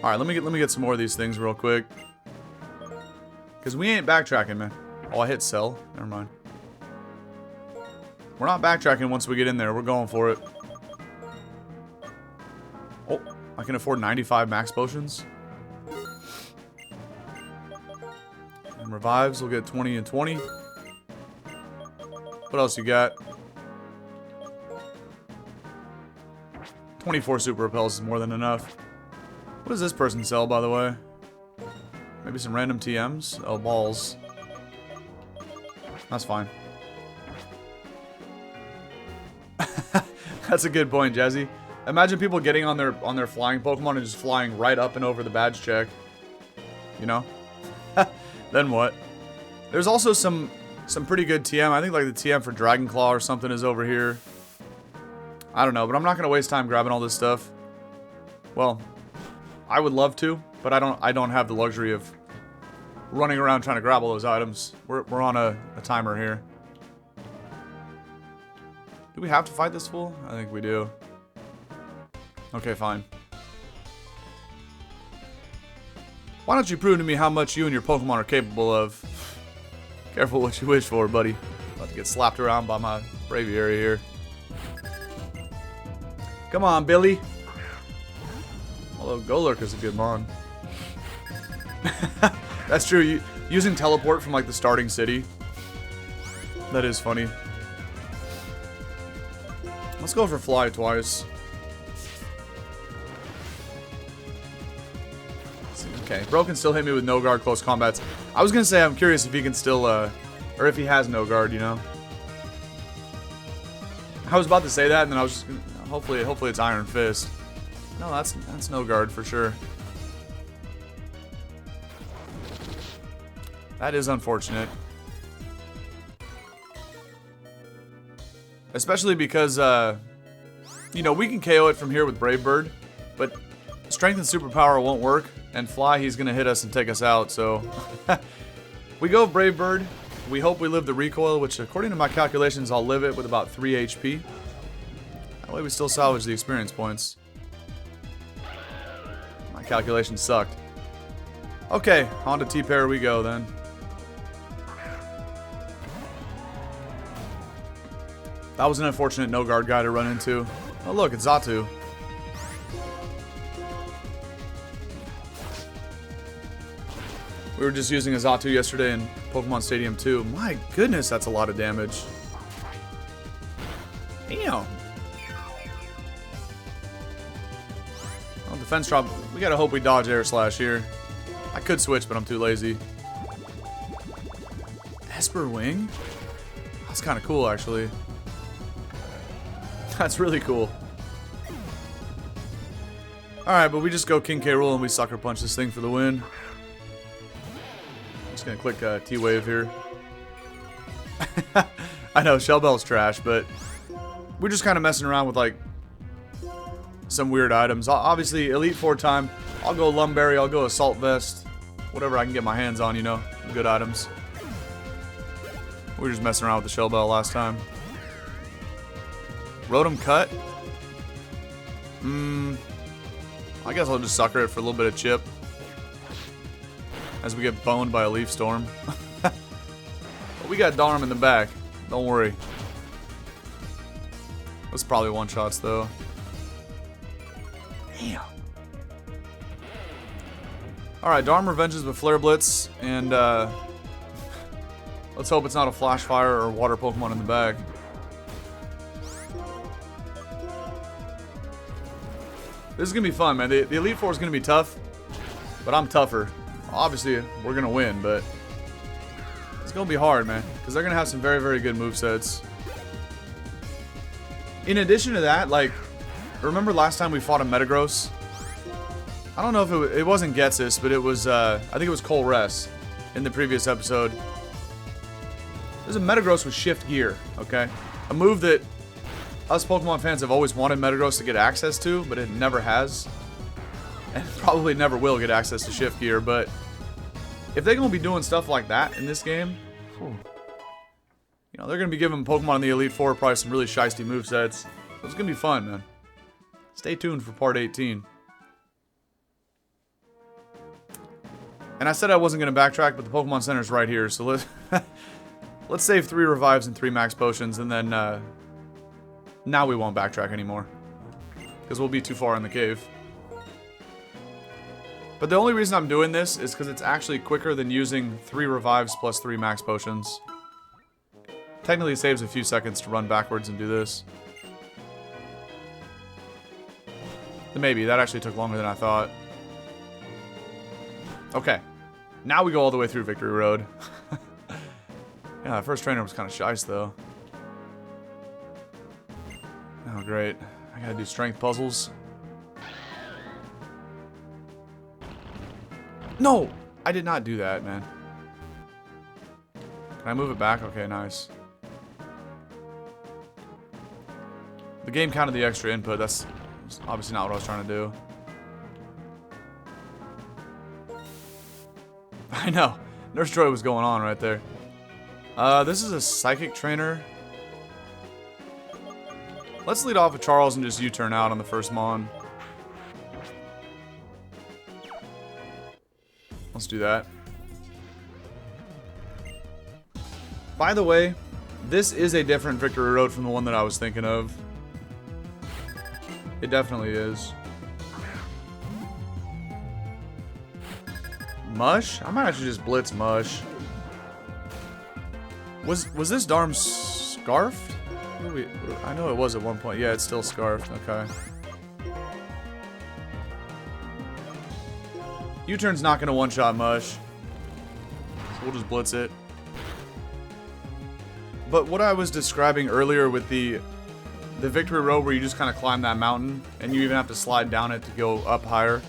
All right, let me get some more of these things real quick, because we ain't backtracking, man. Oh, I hit sell. Never mind. We're not backtracking once we get in there. We're going for it. Oh, I can afford 95 max potions. And revives, we'll get 20 and 20. What else you got? 24 super repels is more than enough. What does this person sell, by the way? Maybe some random TMs? Oh, balls. That's fine. That's a good point, Jazzy. Imagine people getting on their flying Pokemon and just flying right up and over the badge check. You know? Then what? There's also some pretty good TM. I think like the TM for Dragon Claw or something is over here. I don't know, but I'm not gonna waste time grabbing all this stuff. Well, I would love to, but I don't have the luxury of running around trying to grab all those items. We're on a timer here. Do we have to fight this fool? I think we do. Okay, fine. Why don't you prove to me how much you and your Pokemon are capable of? Careful what you wish for, buddy. About to get slapped around by my Braviary here. Come on, Billy. Although Golurk is a good mon. That's true. Using teleport from like the starting city. That is funny. Let's go for fly twice. Okay, Bro can still hit me with no guard close combats. I was gonna say I'm curious if he can still, or if he has no guard, you know. I was about to say that, and then I was just gonna, hopefully it's Iron Fist. No, that's no guard for sure. That is unfortunate. Especially because, you know, we can KO it from here with Brave Bird, but Strength and Superpower won't work, and Fly, he's going to hit us and take us out, so... We go Brave Bird. We hope we live the recoil, which according to my calculations, I'll live it with about 3 HP. That way we still salvage the experience points. My calculations sucked. Okay, on to T-Pair we go then. That was an unfortunate no-guard guy to run into. Oh look, it's Xatu. We were just using a Xatu yesterday in Pokemon Stadium 2. My goodness, that's a lot of damage. Damn. Well, defense drop. We gotta hope we dodge Air Slash here. I could switch, but I'm too lazy. Esper Wing? That's kind of cool, actually. That's really cool. Alright, but we just go King K. Rool and we sucker punch this thing for the win. Just gonna click T-Wave here. I know, Shell Bell's trash, but we're just kind of messing around with like some weird items. Obviously, Elite Four time, I'll go Lumberry, I'll go Assault Vest, whatever I can get my hands on, you know, good items. We were just messing around with the Shell Bell last time. Rotom Cut? I guess I'll just sucker it for a little bit of chip. As we get boned by a Leaf Storm. But we got Darm in the back. Don't worry. That's probably one-shots, though. Damn. Alright, Darm revenges with Flare Blitz, and let's hope it's not a Flash Fire or Water Pokemon in the back. This is going to be fun, man. The Elite Four is going to be tough, but I'm tougher. Obviously, we're going to win, but it's going to be hard, man, because they're going to have some very, very good movesets. In addition to that, like, remember last time we fought a Metagross? I don't know if it wasn't Ghetsis, but it was, I think it was rarest in the previous episode. There's a Metagross with Shift Gear, okay? A move that us Pokemon fans have always wanted Metagross to get access to, but it never has. And probably never will get access to Shift Gear, but if they're going to be doing stuff like that in this game, you know, they're going to be giving Pokemon in the Elite Four probably some really shiesty movesets. So it's going to be fun, man. Stay tuned for part 18. And I said I wasn't going to backtrack, but the Pokemon Center's right here, so let's save 3 revives and 3 max potions, and then now we won't backtrack anymore. Because we'll be too far in the cave. But the only reason I'm doing this is because it's actually quicker than using 3 revives plus 3 max potions. Technically it saves a few seconds to run backwards and do this. Maybe, that actually took longer than I thought. Okay. Now we go all the way through Victory Road. Yeah, that first trainer was kind of shice, though. Oh, great. I gotta do strength puzzles. No! I did not do that, man. Can I move it back? Okay, nice. The game counted the extra input. That's obviously not what I was trying to do. I know. Nurse Joy was going on right there. This is a psychic trainer. Let's lead off with Charles and just U-turn out on the first Mon. Let's do that. By the way, this is a different Victory Road from the one that I was thinking of. It definitely is. Mush? I might actually just blitz Mush. Was this Darm scarfed? I know it was at one point. Yeah, it's still scarfed. Okay. U-turn's not gonna one-shot Mush, so we'll just blitz it. But what I was describing earlier with the Victory Road where you just kind of climb that mountain and you even have to slide down it to go up higher,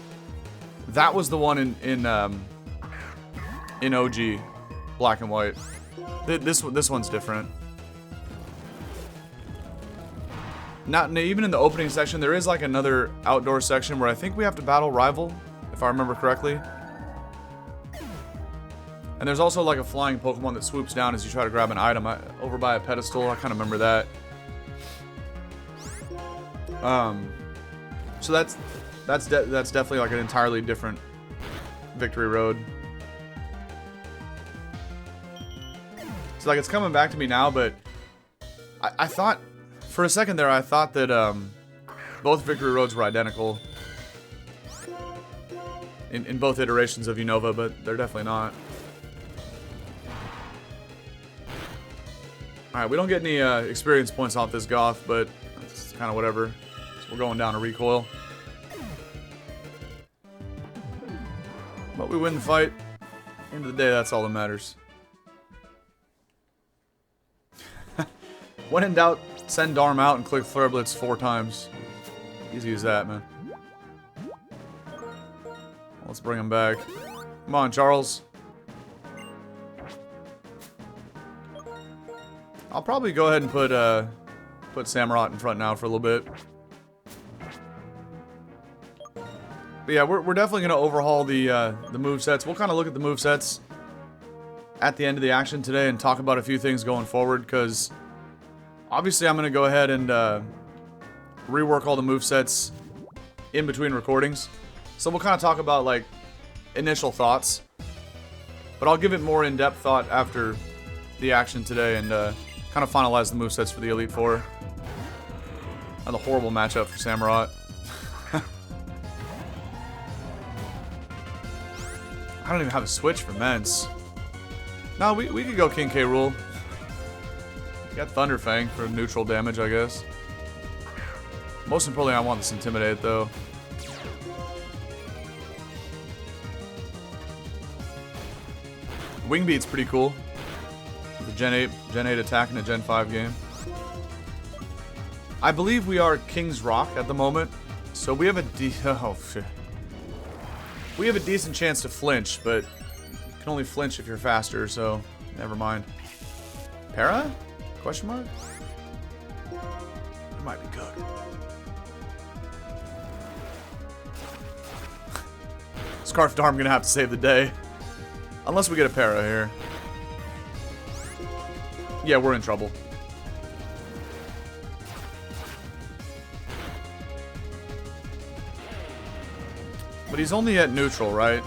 that was the one in OG Black and White. This one's different. Not even in the opening section, there is like another outdoor section where I think we have to battle Rival, if I remember correctly. And there's also like a flying Pokemon that swoops down as you try to grab an item over by a pedestal. I kind of remember that. So that's definitely like an entirely different Victory Road. So like it's coming back to me now, but I thought for a second there I thought that both Victory Roads were identical in both iterations of Unova, but they're definitely not. Alright, we don't get any experience points off this Goth, but it's kind of whatever. So we're going down to recoil. But we win the fight. End of the day, that's all that matters. When in doubt, send Darm out and click Flare Blitz 4 times. Easy as that, man. Let's bring him back. Come on, Charles. I'll probably go ahead and put Samurott in front now for a little bit. But yeah, we're definitely gonna overhaul the movesets. We'll kind of look at the movesets at the end of the action today and talk about a few things going forward, because obviously I'm gonna go ahead and rework all the movesets in between recordings. So we'll kind of talk about like initial thoughts, but I'll give it more in-depth thought after the action today and kind of finalize the movesets for the Elite Four. And the horrible matchup for Samurott. I don't even have a switch for Mence. No, we could go King K. Rool. Got Thunder Fang for neutral damage, I guess. Most importantly, I want this Intimidate, though. Wing Beat's pretty cool. The Gen 8 attack in a Gen 5 game. I believe we are King's Rock at the moment, so we have a we have a decent chance to flinch, but you can only flinch if you're faster, so never mind. Para? Question mark? It might be cooked. Scarf Darm gonna have to save the day. Unless we get a para here. Yeah, we're in trouble. But he's only at neutral, right?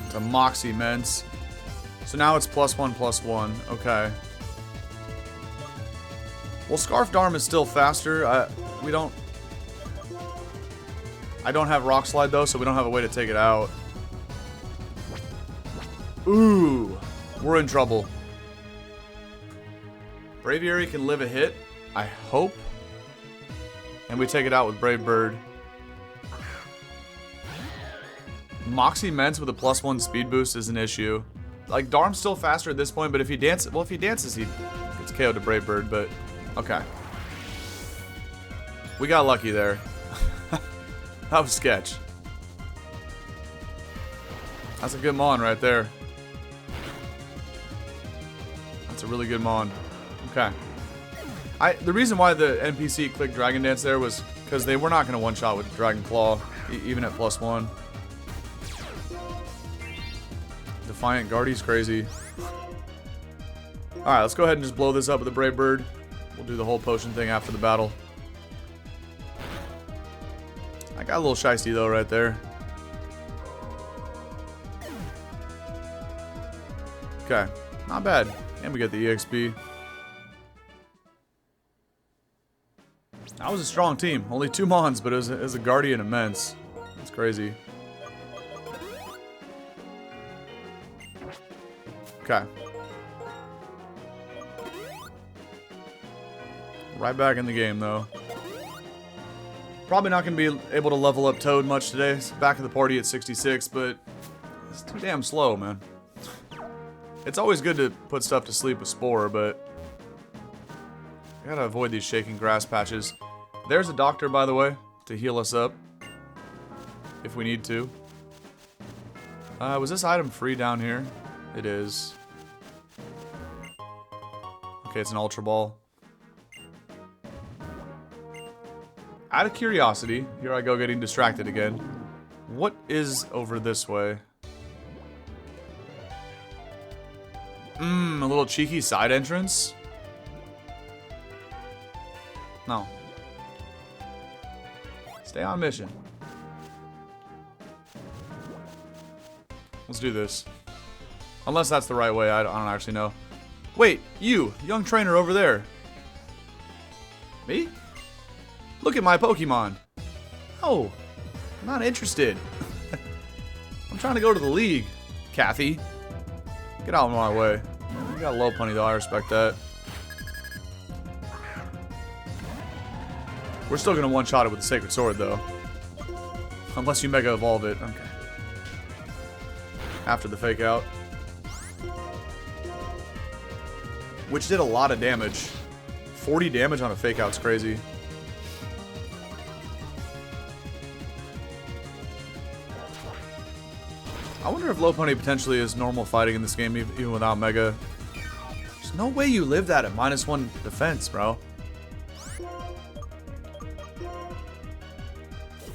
It's a Moxie Mence. So now it's +1/+1. Okay. Well, Scarf Darm is still faster. I don't have Rock Slide though, so we don't have a way to take it out. Ooh, we're in trouble. Braviary can live a hit, I hope. And we take it out with Brave Bird. Moxie Mence with a +1 speed boost is an issue. Like, Darm's still faster at this point, but if he dances, well, if he dances, he gets KO'd to Brave Bird, but okay. We got lucky there. That was sketch. That's a good Mon right there. That's a really good Mon. Okay. The reason why the NPC clicked Dragon Dance there was because they were not going to one-shot with Dragon Claw, even at +1. Defiant Guardy's crazy. Alright, let's go ahead and just blow this up with a Brave Bird. We'll do the whole potion thing after the battle. I got a little shiesty though right there. Okay, not bad. And we get the EXP. That was a strong team. Only 2 Mons, but it was a Guardian immense. That's crazy. Okay. Right back in the game, though. Probably not going to be able to level up Toad much today. It's back of the party at 66, but it's too damn slow, man. It's always good to put stuff to sleep with Spore, but I gotta avoid these shaking grass patches. There's a doctor, by the way, to heal us up if we need to. Was this item free down here? It is. Okay, it's an Ultra Ball. Out of curiosity, here I go getting distracted again. What is over this way? A little cheeky side entrance? No. Stay on mission. Let's do this. Unless that's the right way, I don't actually know. Wait, you, young trainer over there. Me? Look at my Pokemon. Oh, I'm not interested. I'm trying to go to the League, Kathy. Get out of my way. You got low punny though, I respect that. We're still going to one-shot it with the Sacred Sword though. Unless you Mega Evolve it. Okay. After the Fake Out. Which did a lot of damage. 40 damage on a Fake Out's crazy. I wonder if low pony potentially is normal fighting in this game even without Mega. There's no way you live that at -1 defense, bro.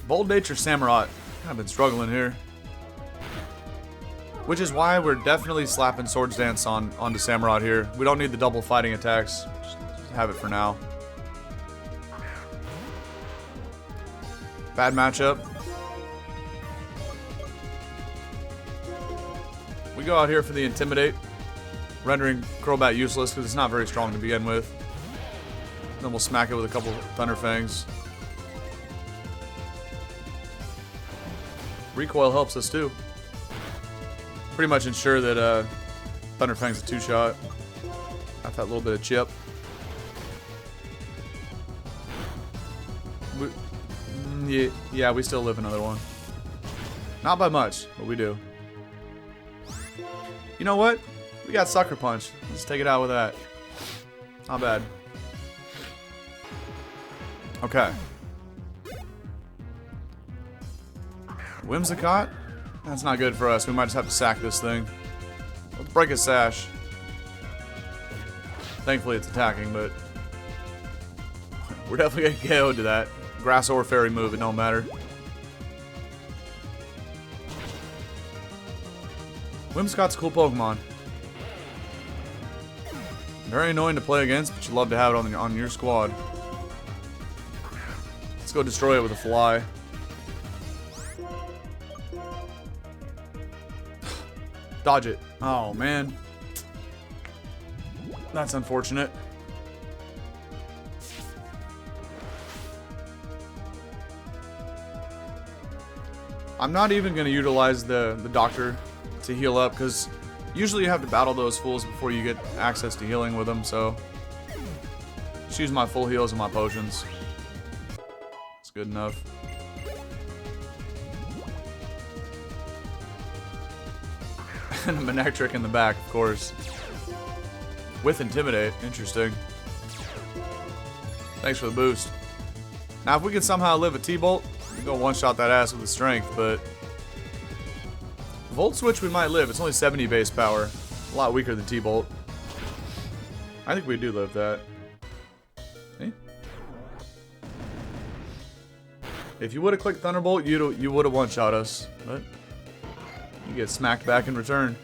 Bold Nature Samurott. I've been struggling here. Which is why we're definitely slapping Swords Dance onto Samurott here. We don't need the double fighting attacks. Just have it for now. Bad matchup. We go out here for the Intimidate, rendering Crobat useless because it's not very strong to begin with. Then we'll smack it with a couple Thunder Fangs. Recoil helps us too. Pretty much ensure that Thunder Fang's a 2-shot. Got that little bit of chip. Yeah, we still live another one. Not by much, but we do. You know what? We got Sucker Punch. Let's take it out with that. Not bad. Okay. Whimsicott? That's not good for us. We might just have to sack this thing. Let's break a sash. Thankfully it's attacking, but we're definitely getting KO'd to that. Grass or fairy move, it don't matter. Whimsicott's a cool Pokemon. Very annoying to play against, but you love to have it on your squad. Let's go destroy it with a fly. Dodge it. Oh, man. That's unfortunate. I'm not even going to utilize the doctor to heal up, because usually you have to battle those fools before you get access to healing with them, so just use my full heals and my potions. It's good enough. And a Manectric in the back, of course. With Intimidate. Interesting. Thanks for the boost. Now, if we can somehow live a T-Bolt, we can go one-shot that ass with the strength, but Volt Switch we might live. It's only 70 base power. A lot weaker than T-Bolt. I think we do live that. See? If you would have clicked Thunderbolt, you would have one-shot us, but you get smacked back in return.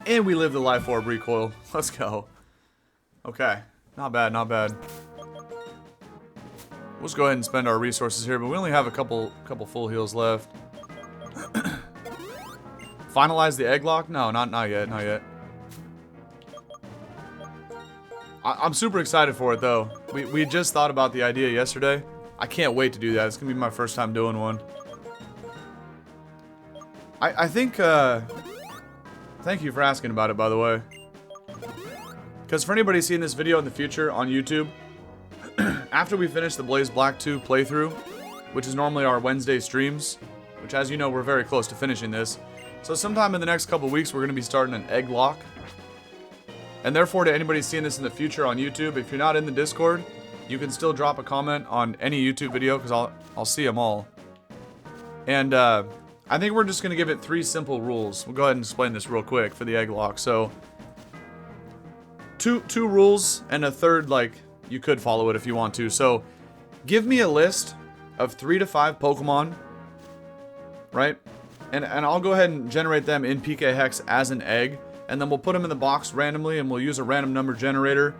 And we live the Life Orb recoil. Let's go. Okay. Not bad, not bad. We'll just go ahead and spend our resources here, but we only have a couple full heals left. Finalize the egg lock? No, not yet, not yet. I'm super excited for it, though. We just thought about the idea yesterday. I can't wait to do that. It's going to be my first time doing one. I think, thank you for asking about it, by the way. Because for anybody seeing this video in the future on YouTube, after we finish the Blaze Black 2 playthrough, which is normally our Wednesday streams, which, as you know, we're very close to finishing this. So sometime in the next couple weeks, we're going to be starting an egg lock. And therefore, to anybody seeing this in the future on YouTube, if you're not in the Discord, you can still drop a comment on any YouTube video, because I'll see them all. And I think we're just going to give it 3 simple rules. We'll go ahead and explain this real quick for the egg lock. So, two rules, and a third, like, you could follow it if you want to. So, give me a list of 3 to 5 Pokemon, right? And I'll go ahead and generate them in PK Hex as an egg, and then we'll put them in the box randomly, and we'll use a random number generator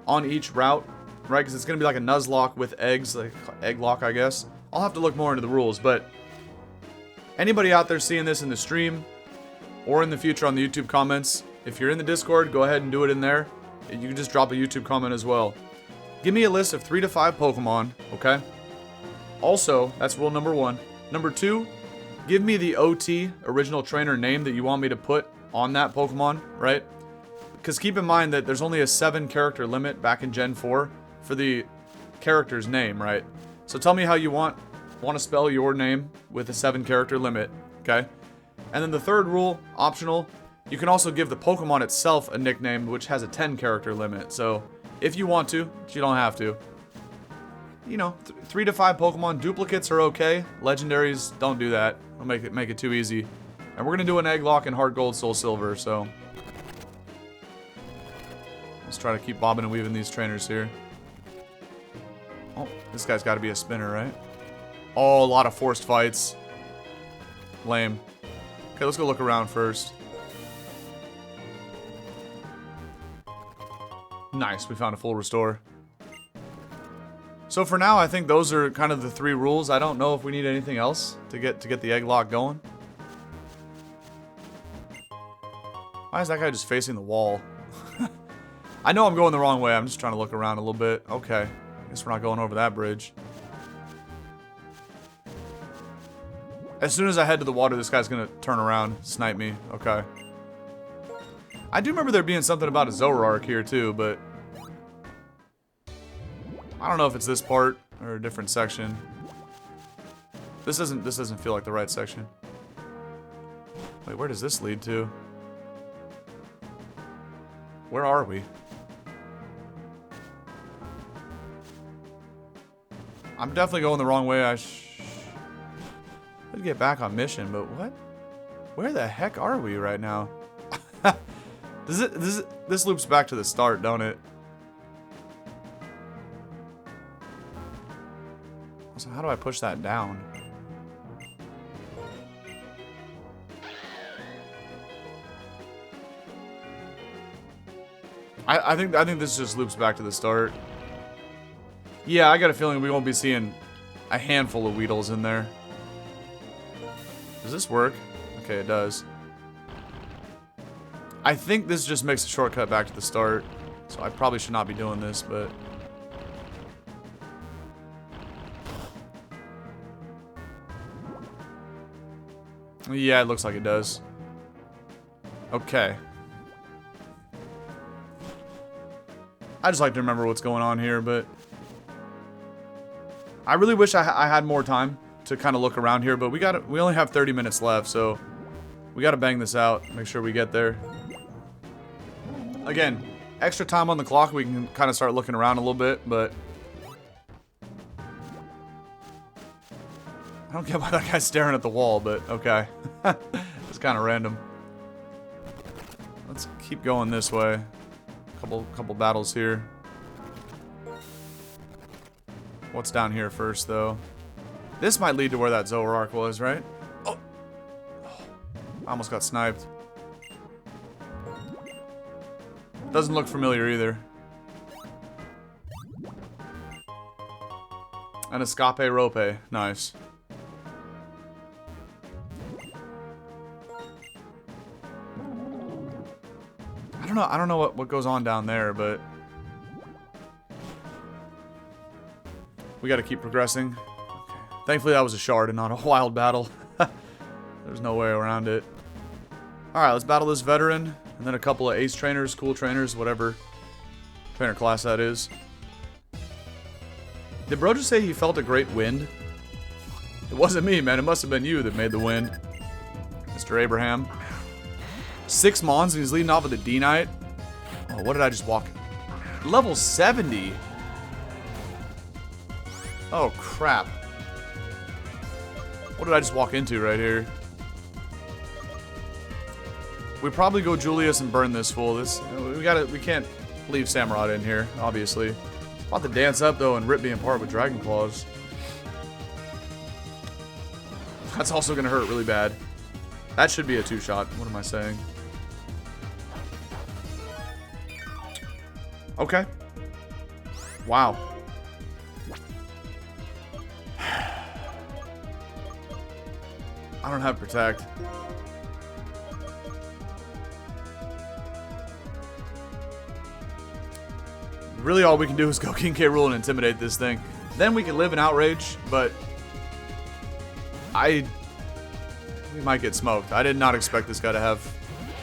on each route, right? Because it's going to be like a Nuzlocke with eggs, like egg lock, I guess. I'll have to look more into the rules, but anybody out there seeing this in the stream or in the future on the YouTube comments, if you're in the Discord, go ahead and do it in there. You can just drop a YouTube comment as well. Give me a list of 3 to 5 Pokemon, okay? Also, that's rule number 1. Number 2, give me the OT, original trainer name, that you want me to put on that Pokemon, right? Because keep in mind that there's only a 7 character limit back in Gen 4 for the character's name, right? So tell me how you want to spell your name with a 7 character limit, okay? And then the third rule, optional, you can also give the Pokemon itself a nickname which has a 10 character limit. So if you want to, but you don't have to. You know, 3 to 5 Pokemon. Duplicates are okay. Legendaries, don't do that. I'll make it too easy. And we're gonna do an egg lock in Heart Gold, Soul Silver, so let's try to keep bobbing and weaving these trainers here. Oh, this guy's got to be a spinner, right? Oh, a lot of forced fights. Lame. Okay, let's go look around first. Nice, we found a full restore. So for now, I think those are kind of the 3 rules. I don't know if we need anything else to get the egg lock going. Why is that guy just facing the wall? I know I'm going the wrong way. I'm just trying to look around a little bit. Okay, guess we're not going over that bridge. As soon as I head to the water, this guy's gonna turn around, snipe me. Okay. I do remember there being something about a Zoroark here too, but I don't know if it's this part or a different section. This doesn't feel like the right section. Wait, where does this lead to? Where are we? I'm definitely going the wrong way. I should get back on mission, but what? Where the heck are we right now? This loops back to the start, don't it? So how do I push that down? I think this just loops back to the start. Yeah, I got a feeling we won't be seeing a handful of Weedles in there. Does this work? Okay, it does. I think this just makes a shortcut back to the start. So I probably should not be doing this, but... yeah, it looks like it does. Okay. I just like to remember what's going on here, but... I really wish I had more time to kind of look around here, but we only have 30 minutes left, so... we gotta bang this out, make sure we get there. Again, extra time on the clock, we can kind of start looking around a little bit, but... I don't get why that guy's staring at the wall, but okay. It's kind of random. Let's keep going this way. Couple battles here. What's down here first, though? This might lead to where that Zoroark was, right? Oh! I almost got sniped. Doesn't look familiar either. An Escape Rope. Nice. I don't know what goes on down there, but we got to keep progressing. Okay. Thankfully, that was a shard and not a wild battle. There's no way around it. All right, let's battle this veteran, and then a couple of ace trainers, cool trainers, whatever trainer class that is. Did bro just say he felt a great wind? It wasn't me, man. It must have been you that made the wind, Mr. Abraham. 6 Mons and he's leading off with a D-Knight. Oh, what did I just walk? Level 70. Oh, crap. What did I just walk into right here? We probably go Julius and burn this fool. We can't leave Samurott in here, obviously. It's about to dance up though and rip me apart with Dragon Claws. That's also gonna hurt really bad. That should be a 2-shot. What am I saying? Okay. Wow. I don't have Protect. Really all we can do is go King K. Rool and intimidate this thing. Then we can live in Outrage, but... we might get smoked. I did not expect this guy to have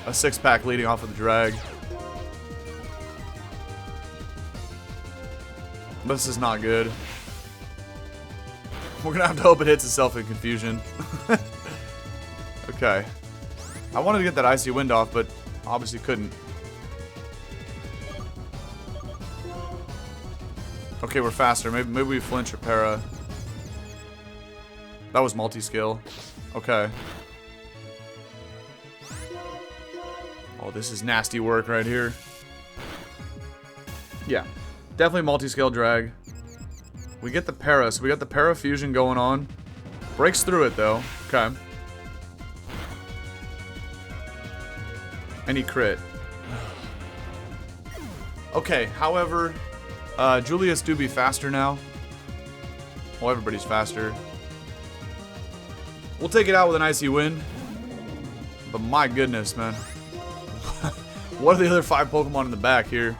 a 6-pack leading off of the drag. This is not good. We're gonna have to hope it hits itself in confusion. Okay. I wanted to get that Icy Wind off, but obviously couldn't. Okay, we're faster. Maybe we flinch or para. That was multi-skill. Okay. Oh, this is nasty work right here. Yeah. Definitely multi-scale drag. We get the para, so we got the para fusion going on. Breaks through it though. Okay. Any crit. Okay, however, Julius do be faster now. Well, everybody's faster. We'll take it out with an Icy Wind. But my goodness, man. What are the other 5 Pokemon in the back here?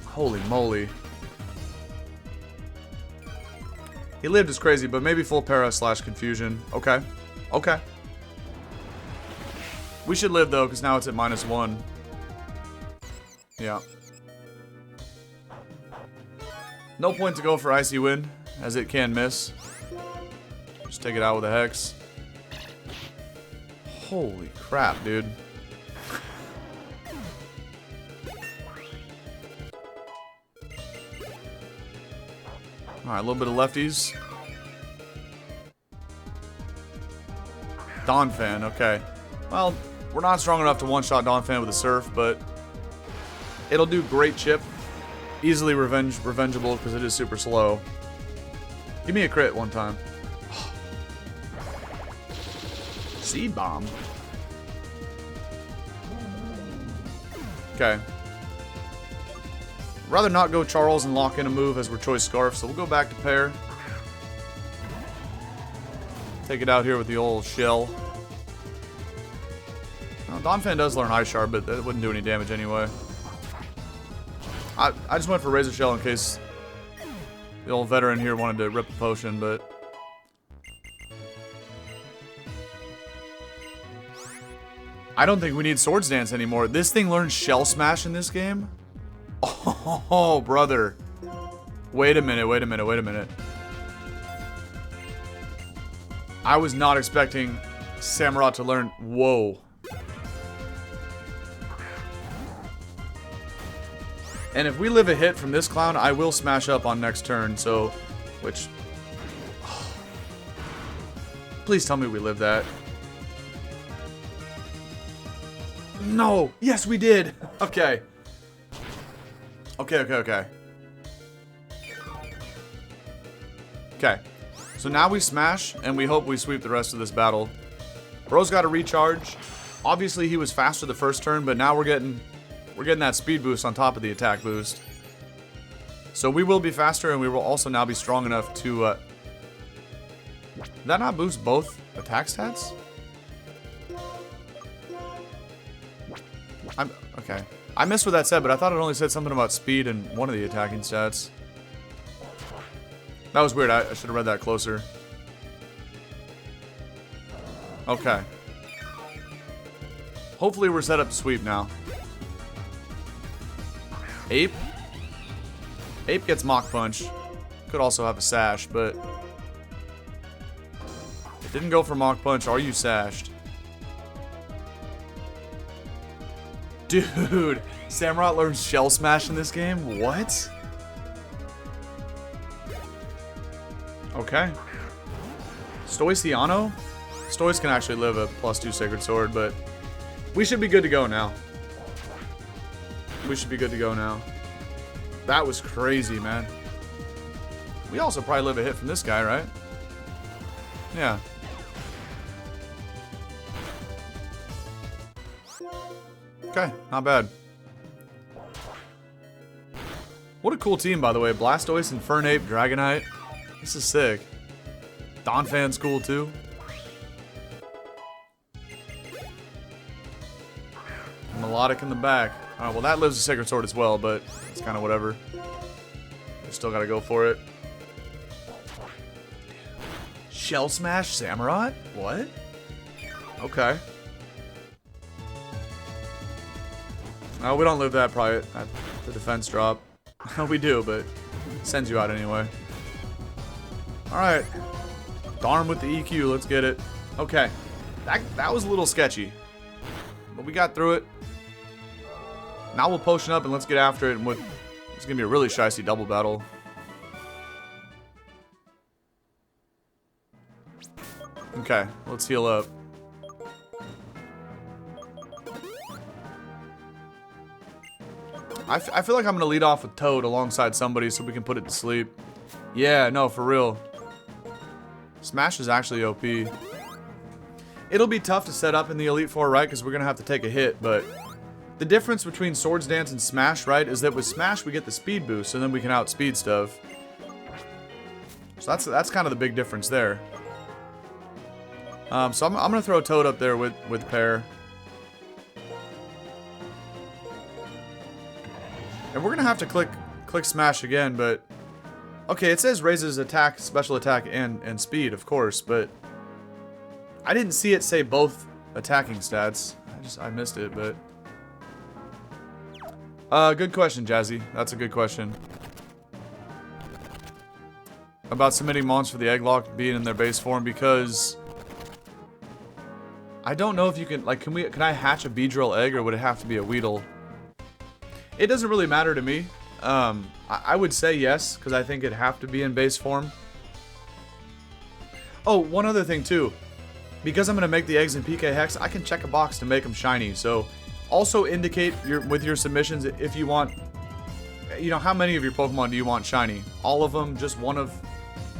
Holy moly. He lived as crazy, but maybe full para / confusion. Okay. Okay. We should live, though, because now it's at -1. Yeah. No point to go for Icy Wind, as it can miss. Just take it out with a Hex. Holy crap, dude. Alright, a little bit of lefties. Donphan, okay. Well, we're not strong enough to one-shot Donphan with a Surf, but it'll do great chip. Easily revengeable because it is super slow. Give me a crit one time. Seed Bomb. Okay. Rather not go Charles and lock in a move as we're Choice Scarf, so we'll go back to pair. Take it out here with the old shell. Well, Donphan does learn Ice Shard, but that wouldn't do any damage anyway. I just went for Razor Shell in case the old veteran here wanted to rip a potion, but... I don't think we need Swords Dance anymore. This thing learns Shell Smash in this game? Oh, brother. Wait a minute, wait a minute, wait a minute. I was not expecting Samurott to learn... Whoa. And if we live a hit from this clown, I will smash up on next turn, so... Which... Please tell me we live that. No! Yes, we did! Okay. Okay. Okay. So now we smash, and we hope we sweep the rest of this battle. Bro's got a recharge. Obviously, he was faster the first turn, but now we're getting that speed boost on top of the attack boost. So we will be faster, and we will also now be strong enough to... Did that not boost both attack stats? Okay. I missed what that said, but I thought it only said something about speed and one of the attacking stats. That was weird. I should have read that closer. Okay. Hopefully we're set up to sweep now. Ape? Ape gets Mach Punch. Could also have a Sash, but... It didn't go for Mach Punch. Are you sashed? Dude, Samurott learns Shell Smash in this game? What? Okay. Stoiciano? Stoice can actually live a +2 Sacred Sword, but we should be good to go now. We should be good to go now. That was crazy, man. We also probably live a hit from this guy, right? Yeah. Okay, not bad. What a cool team, by the way. Blastoise, Infernape, Dragonite. This is sick. Donphan's cool, too. Melodic in the back. Alright, well, that lives a Sacred Sword as well, but it's kind of whatever. We still gotta go for it. Shell Smash Samurott? What? Okay. We don't live that probably at the defense drop. We do, but it sends you out anyway. Alright. Darn with the EQ, let's get it. Okay. That was a little sketchy. But we got through it. Now we'll potion up and let's get after it. And it's going to be a really shicey double battle. Okay, let's heal up. I feel like I'm going to lead off with Toad alongside somebody so we can put it to sleep. Yeah, no, for real. Smash is actually OP. It'll be tough to set up in the Elite Four, right? Because we're going to have to take a hit, but... The difference between Swords Dance and Smash, right, is that with Smash we get the speed boost, and then we can outspeed stuff. So that's kind of the big difference there. So I'm going to throw Toad up there with Pear. And we're going to have to click Smash again, but... Okay, it says raises attack, special attack, and speed, of course, but... I didn't see it say both attacking stats. I missed it, but... Good question, Jazzy. That's a good question. About submitting mons for the Egglock being in their base form, because... I don't know if you can... Like, can I hatch a Beedrill egg, or would it have to be a Weedle? It doesn't really matter to me. I would say yes, because I think it'd have to be in base form. Oh, one other thing too. Because I'm going to make the eggs in PK Hex, I can check a box to make them shiny. So also indicate with your submissions if you want, you know, how many of your Pokemon do you want shiny? All of them? Just one of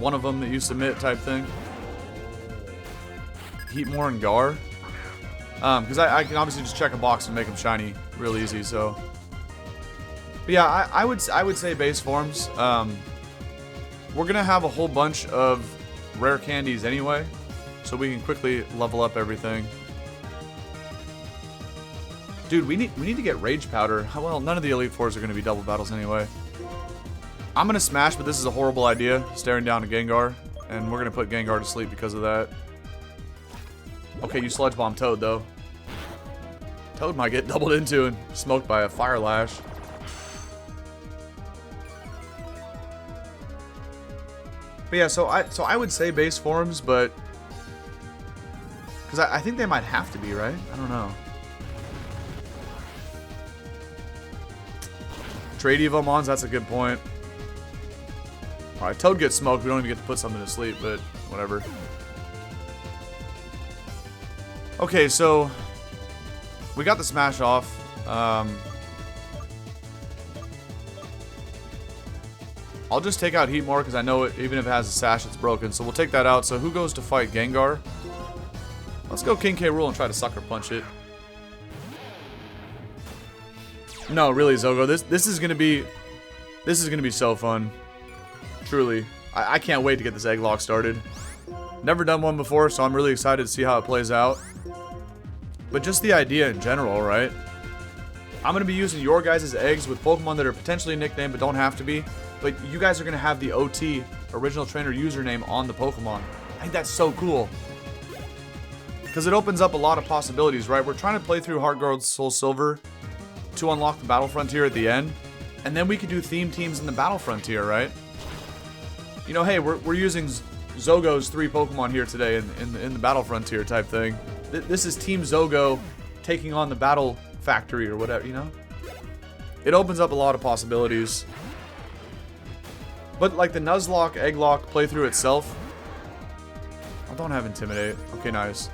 them that you submit type thing? Heatmore and Gar? Because I can obviously just check a box and make them shiny real easy, so. But yeah, I would say base forms. We're going to have a whole bunch of rare candies anyway, so we can quickly level up everything. Dude, we need to get Rage Powder. Well, none of the Elite Fours are going to be double battles anyway. I'm going to smash, but this is a horrible idea, staring down a Gengar, and we're going to put Gengar to sleep because of that. Okay, you Sludge Bomb Toad, though. Toad might get doubled into and smoked by a Fire Lash. But yeah, so I would say base forms, but because I think they might have to be, right? I don't know. Trade Evo Mons, that's a good point. Alright, Toad gets smoked. We don't even get to put something to sleep, but whatever. Okay, so we got the smash off. I'll just take out Heatmore because I know it, even if it has a sash, it's broken. So we'll take that out. So who goes to fight Gengar? Let's go King K. Rool and try to sucker punch it. No, really, Zogo. This is gonna be so fun. Truly, I can't wait to get this egg lock started. Never done one before, so I'm really excited to see how it plays out. But just the idea in general, right? I'm gonna be using your guys' eggs with Pokemon that are potentially nicknamed but don't have to be. But you guys are going to have the OT, Original Trainer username, on the Pokemon. I think that's so cool. Because it opens up a lot of possibilities, right? We're trying to play through Heart Gold Soul Silver to unlock the Battle Frontier at the end. And then we could do theme teams in the Battle Frontier, right? You know, hey, we're using Zogo's 3 Pokemon here today in the Battle Frontier type thing. This is Team Zogo taking on the Battle Factory or whatever, you know? It opens up a lot of possibilities. But like the Nuzlocke, Egglock playthrough itself, I don't have Intimidate. Okay, nice.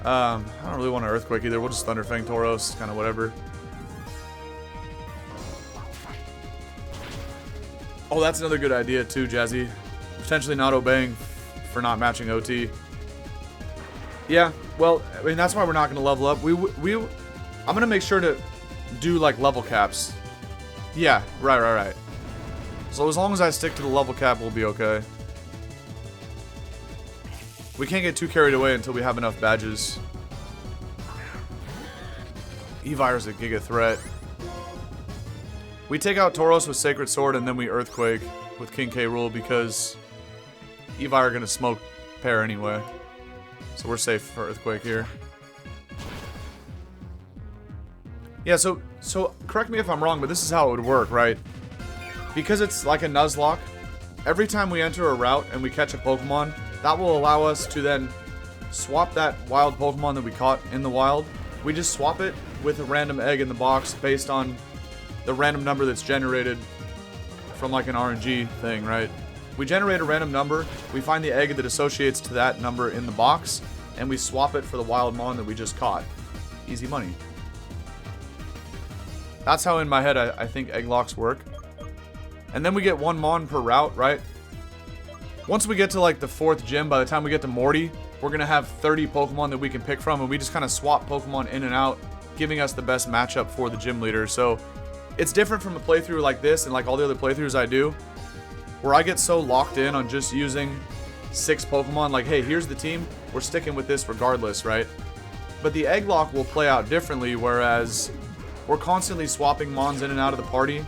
I don't really want an Earthquake either. We'll just Thunderfang Tauros, kind of whatever. Oh, that's another good idea too, Jazzy. Potentially not obeying for not matching OT. Yeah, well, I mean that's why we're not going to level up. I'm going to make sure to do like level caps. Yeah, right. So as long as I stick to the level cap, we'll be okay. We can't get too carried away until we have enough badges. Evire's a giga threat. We take out Tauros with Sacred Sword and then we Earthquake with King K. Rool because Evire are going to smoke pair anyway. So we're safe for Earthquake here. Yeah, so correct me if I'm wrong, but this is how it would work, right? Because it's like a Nuzlocke, every time we enter a route and we catch a Pokemon, that will allow us to then swap that wild Pokemon that we caught in the wild. We just swap it with a random egg in the box based on the random number that's generated from like an RNG thing, right? We generate a random number, we find the egg that associates to that number in the box, and we swap it for the wild Mon that we just caught. Easy money. That's how in my head I think egg locks work. And then we get 1 Mon per route, right? Once we get to like the 4th gym, by the time we get to Morty, we're going to have 30 Pokemon that we can pick from, and we just kind of swap Pokemon in and out, giving us the best matchup for the gym leader. So it's different from a playthrough like this and like all the other playthroughs I do, where I get so locked in on just using 6 Pokemon, like, hey, here's the team, we're sticking with this regardless, right? But the egg lock will play out differently, whereas we're constantly swapping Mons in and out of the party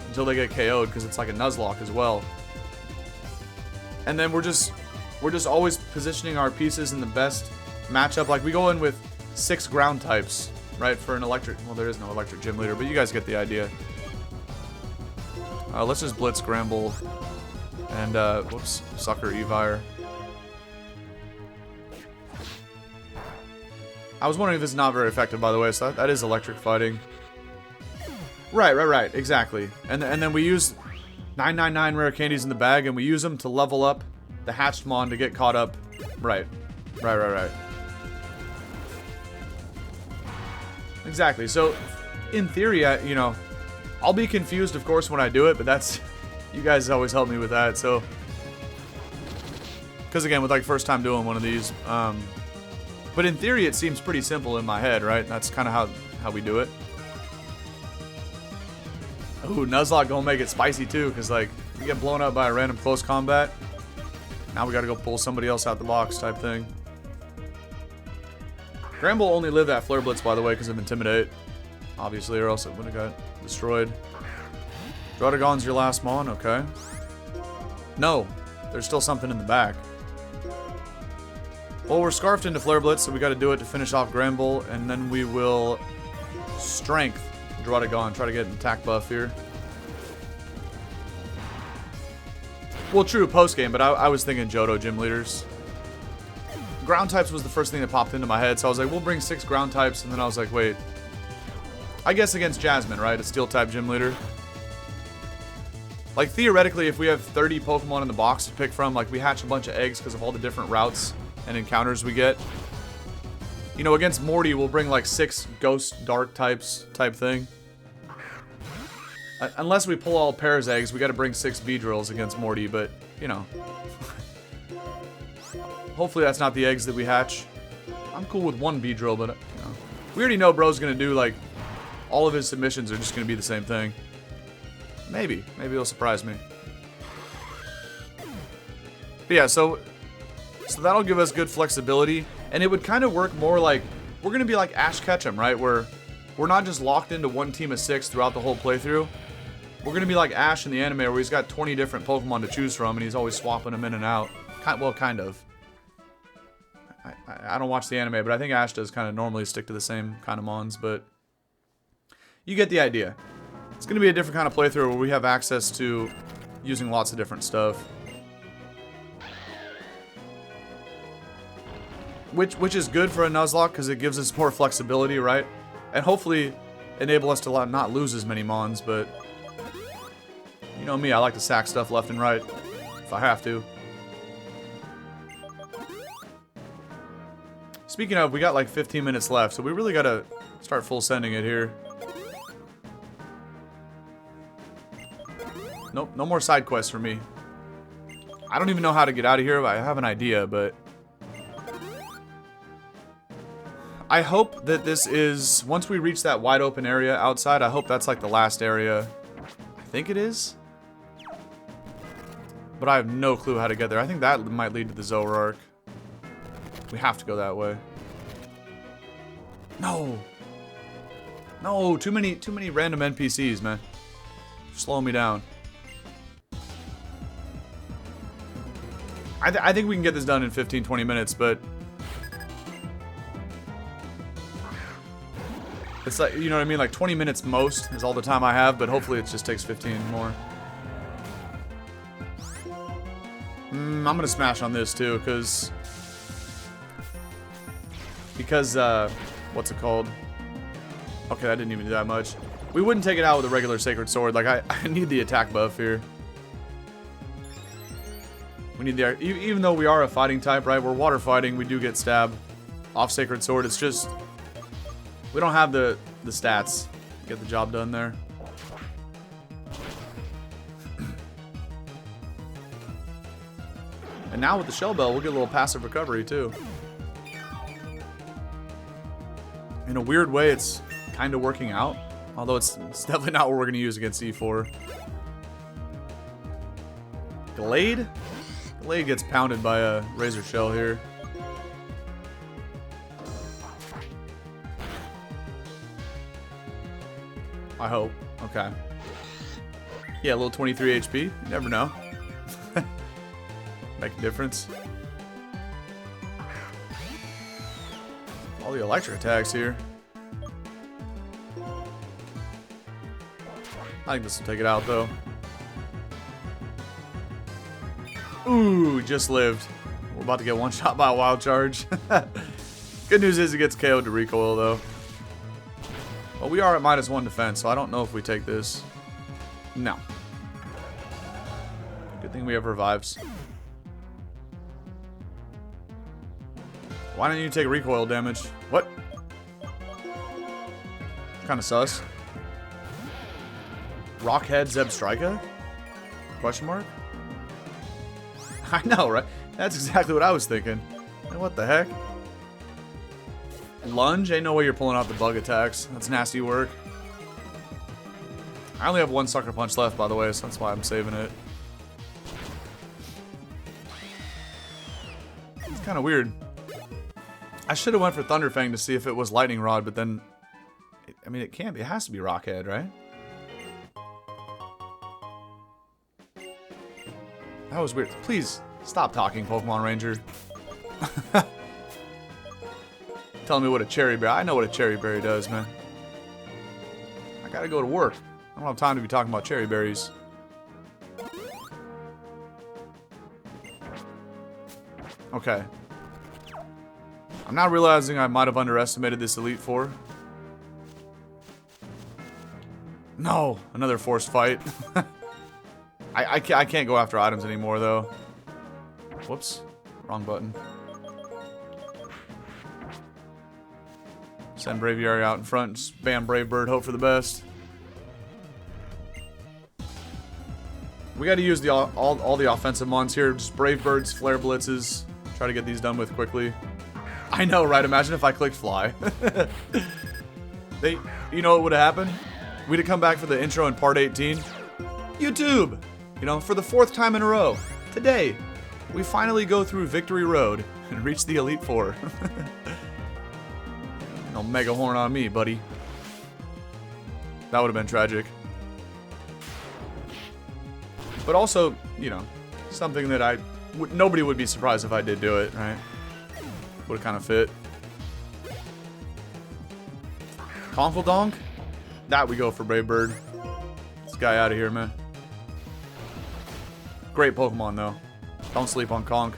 until they get KO'd, because it's like a Nuzlocke as well. And then we're just always positioning our pieces in the best matchup. Like, we go in with 6 ground types, right, for an electric... Well, there is no electric gym leader, but you guys get the idea. Let's just Blitz Scramble and, whoops, Sucker Evire. I was wondering if this is not very effective, by the way, so that is electric fighting. Right. Exactly. And then we use 999 rare candies in the bag, and we use them to level up the hatched mon to get caught up. Right. Exactly. So, in theory, you know, I'll be confused, of course, when I do it, but that's... You guys always help me with that, so... Because, again, with, like, first time doing one of these, but in theory, it seems pretty simple in my head, right? That's kind of how we do it. Ooh, Nuzlocke gonna make it spicy, too, because, like, we get blown up by a random close combat. Now we gotta go pull somebody else out the box type thing. Gramble only lived that Flare Blitz, by the way, because of Intimidate. Obviously, or else it would have got destroyed. Drotagon's your last mon, okay. No, there's still something in the back. Well, we're scarfed into Flare Blitz, so we got to do it to finish off Gramble, and then we will Strength Drotagon, try to get an attack buff here. Well, true, post-game, but I was thinking Johto gym leaders. Ground types was the first thing that popped into my head, so I was like, we'll bring 6 ground types, and then I was like, wait. I guess against Jasmine, right? A steel type gym leader. Like, theoretically, if we have 30 Pokemon in the box to pick from, like, we hatch a bunch of eggs because of all the different routes and encounters we get. You know, against Morty, we'll bring, like, 6 Ghost Dark types type thing. Unless we pull all Pear's eggs, we got to bring 6 Beedrills against Morty, but, you know. Hopefully that's not the eggs that we hatch. I'm cool with 1 Beedrill, but, you know. We already know bro's going to do, like, all of his submissions are just going to be the same thing. Maybe he'll surprise me. But yeah, so that'll give us good flexibility, and it would kind of work more like we're gonna be like Ash Ketchum, right? Where we're not just locked into one team of 6 throughout the whole playthrough. We're gonna be like Ash in the anime, where he's got 20 different Pokemon to choose from, and he's always swapping them in and out. Well, kind of. I don't watch the anime, but I think Ash does kind of normally stick to the same kind of mons, but you get the idea. It's going to be a different kind of playthrough where we have access to using lots of different stuff. Which is good for a Nuzlocke because it gives us more flexibility, right? And hopefully enable us to not lose as many mons, but... You know me, I like to sack stuff left and right if I have to. Speaking of, we got like 15 minutes left, so we really got to start full sending it here. Nope, no more side quests for me. I don't even know how to get out of here, but I have an idea, but... I hope that this is... Once we reach that wide open area outside, I hope that's like the last area. I think it is. But I have no clue how to get there. I think that might lead to the Zoroark. We have to go that way. No! No, too many random NPCs, man. You're slowing me down. I think we can get this done in 15-20 minutes, but... It's like, you know what I mean? Like 20 minutes most is all the time I have, but hopefully it just takes 15 more. I'm gonna smash on this too, because, what's it called? Okay, that didn't even do that much. We wouldn't take it out with a regular Sacred Sword. Like, I need the attack buff here. We need the, even though we are a fighting type, right? We're water fighting, we do get stab off Sacred Sword. It's just, we don't have the stats to get the job done there. And now with the Shell Bell, we'll get a little passive recovery too. In a weird way, it's kind of working out. Although it's definitely not what we're going to use against E4. Glade? Glade gets pounded by a Razor Shell here. I hope. Okay. Yeah, a little 23 HP. You never know. Make a difference. All the electric attacks here. I think this will take it out, though. Ooh, just lived. We're about to get one shot by a wild charge. Good news is it gets KO'd to recoil, though. Well, we are at -1 defense, so I don't know if we take this. No. Good thing we have revives. Why don't you take recoil damage? What? Kind of sus. Rockhead Zebstrika? Question mark? I know, right? That's exactly what I was thinking. And what the heck? Lunge? Ain't no way you're pulling out the bug attacks. That's nasty work. I only have 1 Sucker Punch left, by the way, so that's why I'm saving it. It's kind of weird. I should have went for Thunderfang to see if it was Lightning Rod, but then... I mean, it can't be. It has to be Rockhead, right? That was weird. Please, stop talking, Pokemon Ranger. Telling me what a cherry berry. I know what a cherry berry does, man. I gotta go to work. I don't have time to be talking about cherry berries. Okay. I'm now realizing I might have underestimated this Elite Four. No! Another forced fight. I can't go after items anymore, though. Whoops. Wrong button. Send Braviary out in front. Spam Brave Bird. Hope for the best. We got to use the all the offensive mons here. Just Brave Birds, Flare Blitzes. Try to get these done with quickly. I know, right? Imagine if I clicked Fly. You know what would have happened? We'd have come back for the intro in part 18. YouTube! You know, for the 4th time in a row. Today, we finally go through Victory Road and reach the Elite Four. No Mega Horn on me, buddy. That would have been tragic. But also, you know, something that nobody would be surprised if I did do it, right? Would have kind of fit. Conkeldonk? That we go for Brave Bird. This guy out of here, man. Great Pokemon, though. Don't sleep on Conk.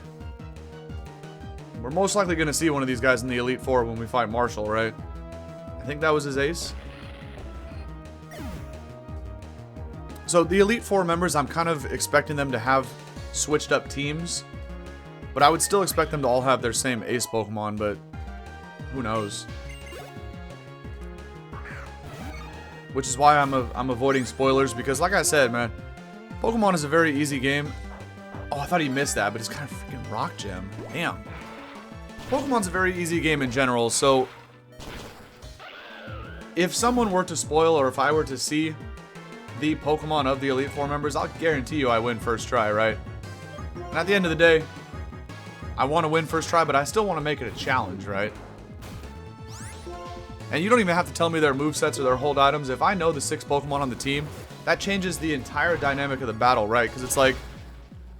We're most likely going to see one of these guys in the Elite Four when we fight Marshall, right? I think that was his ace. So the Elite Four members, I'm kind of expecting them to have switched up teams. But I would still expect them to all have their same ace Pokemon, but who knows? Which is why I'm avoiding spoilers, because like I said, man, Pokemon is a very easy game. Oh, I thought he missed that, but it's kind of freaking Rock Gem. Damn. Pokemon's a very easy game in general, so if someone were to spoil, or if I were to see the Pokemon of the Elite Four members, I'll guarantee you I win first try, right? And at the end of the day, I want to win first try, but I still want to make it a challenge, right? And you don't even have to tell me their movesets or their hold items. If I know the 6 Pokemon on the team, that changes the entire dynamic of the battle, right? Because it's like,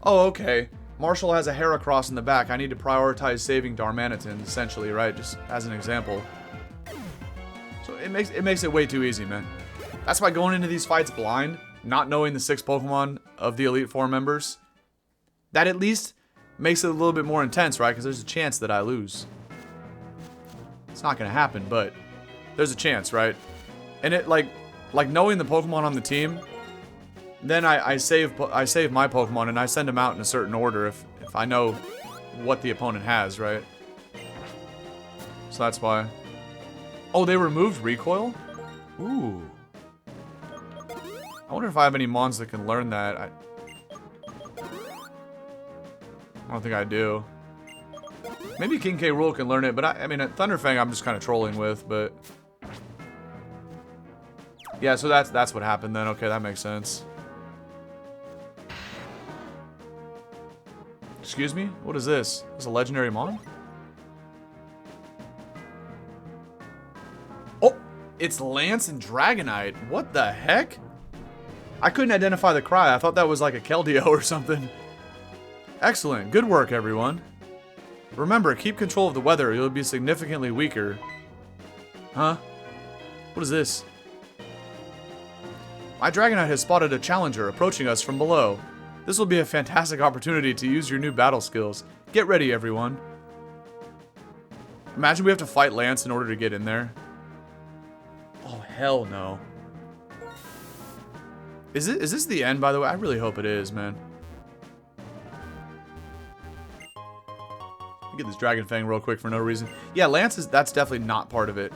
oh, okay, Marshall has a Heracross in the back. I need to prioritize saving Darmanitan, essentially, right? Just as an example. So it makes it way too easy, man. That's why going into these fights blind, not knowing the 6 Pokemon of the Elite Four members, that at least makes it a little bit more intense, right? Because there's a chance that I lose. It's not going to happen, but there's a chance, right? And it, like knowing the Pokemon on the team, then I save my Pokemon and I send them out in a certain order if I know what the opponent has, right? So that's why. Oh, they removed recoil? Ooh. I wonder if I have any mons that can learn that. I don't think I do. Maybe King K. Rool can learn it, but I mean, Thunderfang I'm just kind of trolling with, but... Yeah, so that's what happened then. Okay, that makes sense. Excuse me? What is this? Is a legendary mon? Oh! It's Lance and Dragonite. What the heck? I couldn't identify the cry. I thought that was like a Keldeo or something. Excellent. Good work, everyone. Remember, keep control of the weather. You'll be significantly weaker. Huh? What is this? My Dragonite has spotted a challenger approaching us from below. This will be a fantastic opportunity to use your new battle skills. Get ready, everyone. Imagine we have to fight Lance in order to get in there. Oh, hell no. Is this the end, by the way? I really hope it is, man. Get this Dragon Fang real quick for no reason. Yeah, Lance that's definitely not part of it.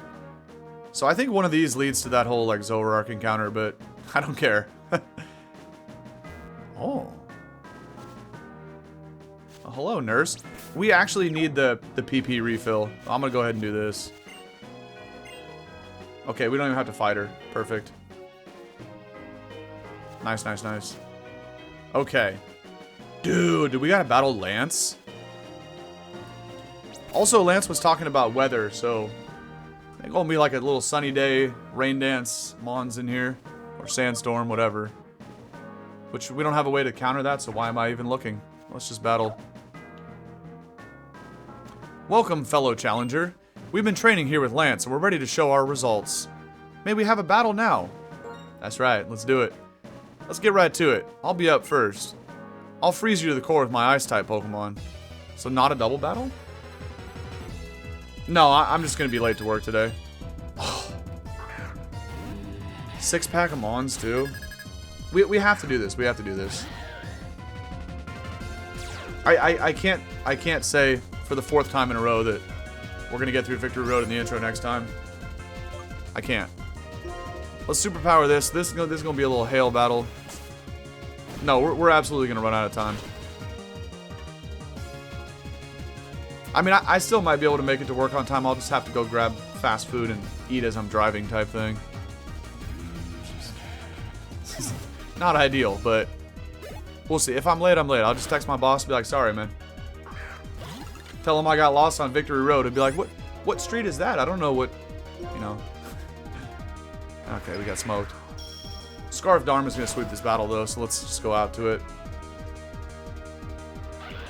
So I think one of these leads to that whole like Zoroark encounter, but I don't care. Oh. Oh, hello, nurse. We actually need the PP refill. I'm gonna go ahead and do this. Okay, we don't even have to fight her. Perfect. Nice, nice, nice. Okay. Dude, we gotta battle Lance? Also, Lance was talking about weather, so I think it'll be like a little sunny day, rain dance, Mons in here, or sandstorm, whatever. Which we don't have a way to counter that, so why am I even looking? Let's just battle. Welcome, fellow challenger. We've been training here with Lance, and we're ready to show our results. May we have a battle now? That's right, let's do it. Let's get right to it. I'll be up first. I'll freeze you to the core with my Ice-type Pokemon. So not a double battle? No, I'm just going to be late to work today. Oh. 6-pack of Mons, too. We have to do this. We have to do this. I can't say for the 4th time in a row that we're going to get through Victory Road in the intro next time. I can't. Let's superpower this. This is going to be a little hail battle. No, we're absolutely going to run out of time. I mean, I still might be able to make it to work on time. I'll just have to go grab fast food and eat as I'm driving type thing. Not ideal, but we'll see. If I'm late, I'm late. I'll just text my boss and be like, sorry, man. Tell him I got lost on Victory Road and be like, what street is that? I don't know what, you know. Okay, we got smoked. Scarf Dharma's going to sweep this battle, though, so let's just go out to it.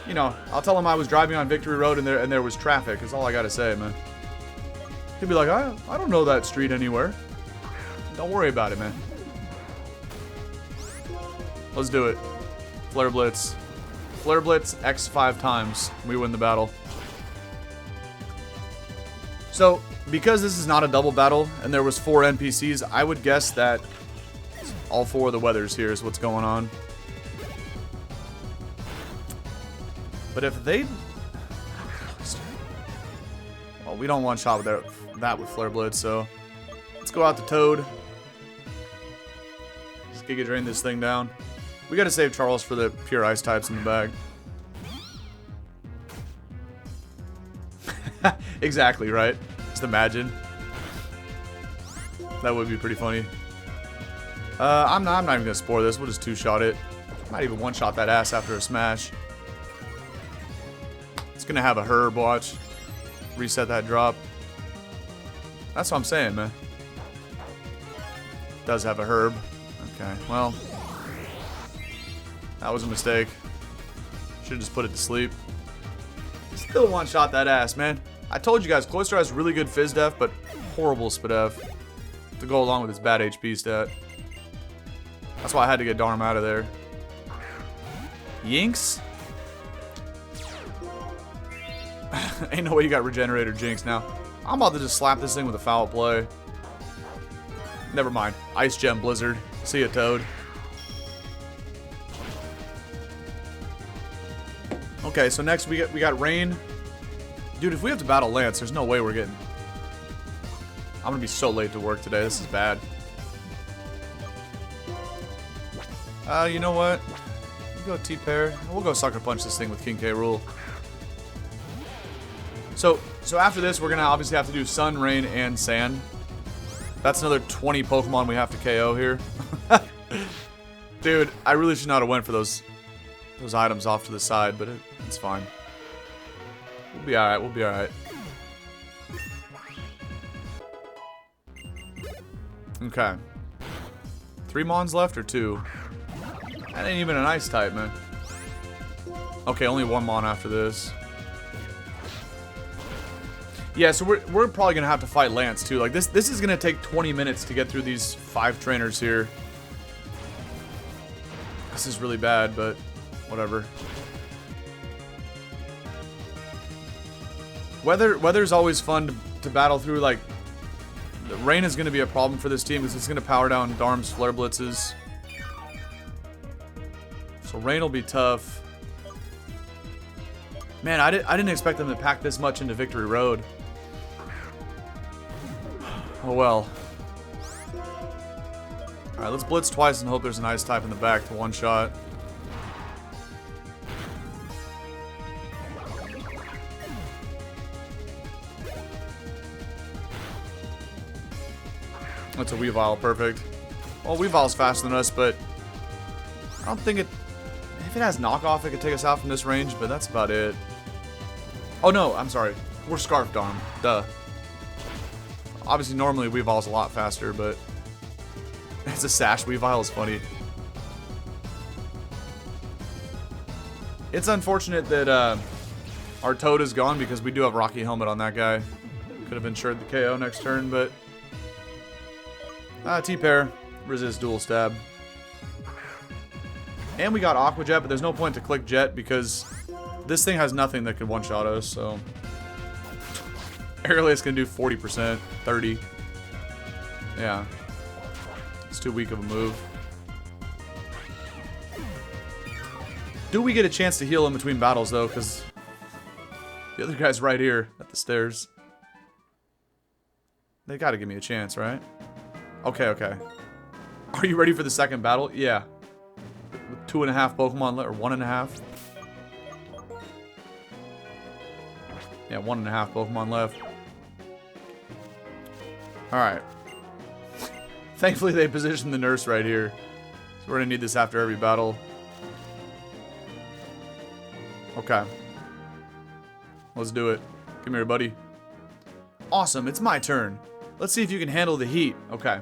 You know, I'll tell him I was driving on Victory Road and there was traffic. That's all I gotta say, man. He'll be like, I don't know that street anywhere. Don't worry about it, man. Let's do it. Flare Blitz. Flare Blitz X 5 times. We win the battle. So, because this is not a double battle and there was 4 NPCs, I would guess that all 4 of the weathers here is what's going on. But if they... Well, we don't one-shot with that with Flare Blitz, so... Let's go out to Toad. Let's Giga Drain this thing down. We gotta save Charles for the pure ice types in the bag. Exactly, right? Just imagine. That would be pretty funny. I'm not even gonna spore this. We'll just 2-shot it. Might even one-shot that ass after a smash. It's gonna have a herb, watch. Reset that drop. That's what I'm saying, man. Does have a herb. Okay, well. That was a mistake. Should've just put it to sleep. Still one-shot that ass, man. I told you guys, Cloyster has really good Phys Def, but horrible Spadef. To go along with its bad HP stat. That's why I had to get Dharma out of there. Yinks? Ain't no way you got Regenerator Jinx now. I'm about to just slap this thing with a foul play. Never mind. Ice Gem Blizzard. See ya, Toad. Okay, so next we got Rain. Dude, if we have to battle Lance, there's no way we're getting... I'm gonna be so late to work today. This is bad. You know what? We'll go T-Pair. We'll go Sucker Punch this thing with King K. Rool. So after this, we're gonna obviously have to do Sun, Rain, and Sand. That's another 20 Pokemon we have to KO here. Dude, I really should not have went for those items off to the side, but it's fine. We'll be alright, we'll be alright. Okay. 3 Mons left or 2? That ain't even an Ice type, man. Okay, only 1 Mon after this. Yeah, so we're probably gonna have to fight Lance too. Like this is gonna take 20 minutes to get through these 5 trainers here. This is really bad, but whatever. Weather's always fun to battle through. Like The rain is going to be a problem for this team because it's going to power down Darm's Flare Blitzes. So rain will be tough. Man, I didn't expect them to pack this much into Victory Road. Oh well. Alright, let's blitz twice and hope there's an ice type in the back to one shot. That's a Weavile, perfect. Well, Weavile's faster than us, but I don't think it... If it has knockoff, it could take us out from this range, but that's about it. Oh no, I'm sorry. We're Scarfed Arm. Duh. Obviously, normally Weavile's a lot faster, but... It's a Sash Weavile is funny. It's unfortunate that our Toad is gone because we do have Rocky Helmet on that guy. Could have ensured the KO next turn, but... T-Pair. Resist Dual Stab. And we got Aqua Jet, but there's no point to click Jet because this thing has nothing that could one-shot us, so... Aerial Ace can do 40%, 30%. Yeah. It's too weak of a move. Do we get a chance to heal in between battles, though? Because the other guy's right here at the stairs. They gotta give me a chance, right? Okay, okay. Are you ready for the second battle? Yeah. With 2.5 Pokemon left, or 1.5. Yeah, 1.5 Pokemon left. Alright. Thankfully, they positioned the nurse right here. So we're gonna need this after every battle. Okay. Let's do it. Come here, buddy. Awesome, it's my turn. Let's see if you can handle the heat. Okay.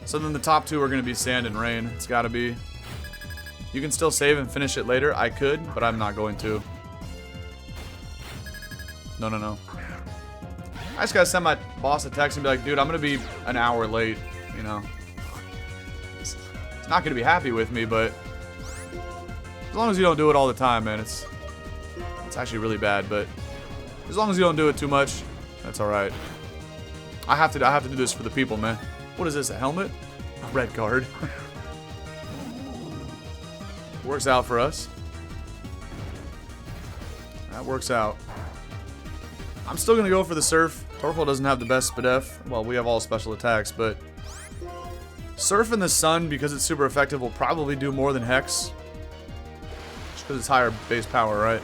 So then the top two are going to be Sand and Rain. It's got to be. You can still save and finish it later. I could, but I'm not going to. No, no, no. I just got to send my boss a text and be like, dude, I'm going to be an hour late, you know. It's not going to be happy with me, but as long as you don't do it all the time, man, it's actually really bad, but as long as you don't do it too much, that's all right. I have to do this for the people, man. What is this, a helmet? A red card. Works out for us. That works out. I'm still going to go for the Surf. Torkoal doesn't have the best SPDF. Well, we have all special attacks, but Surf in the Sun, because it's super effective, will probably do more than Hex. Just because it's higher base power, right?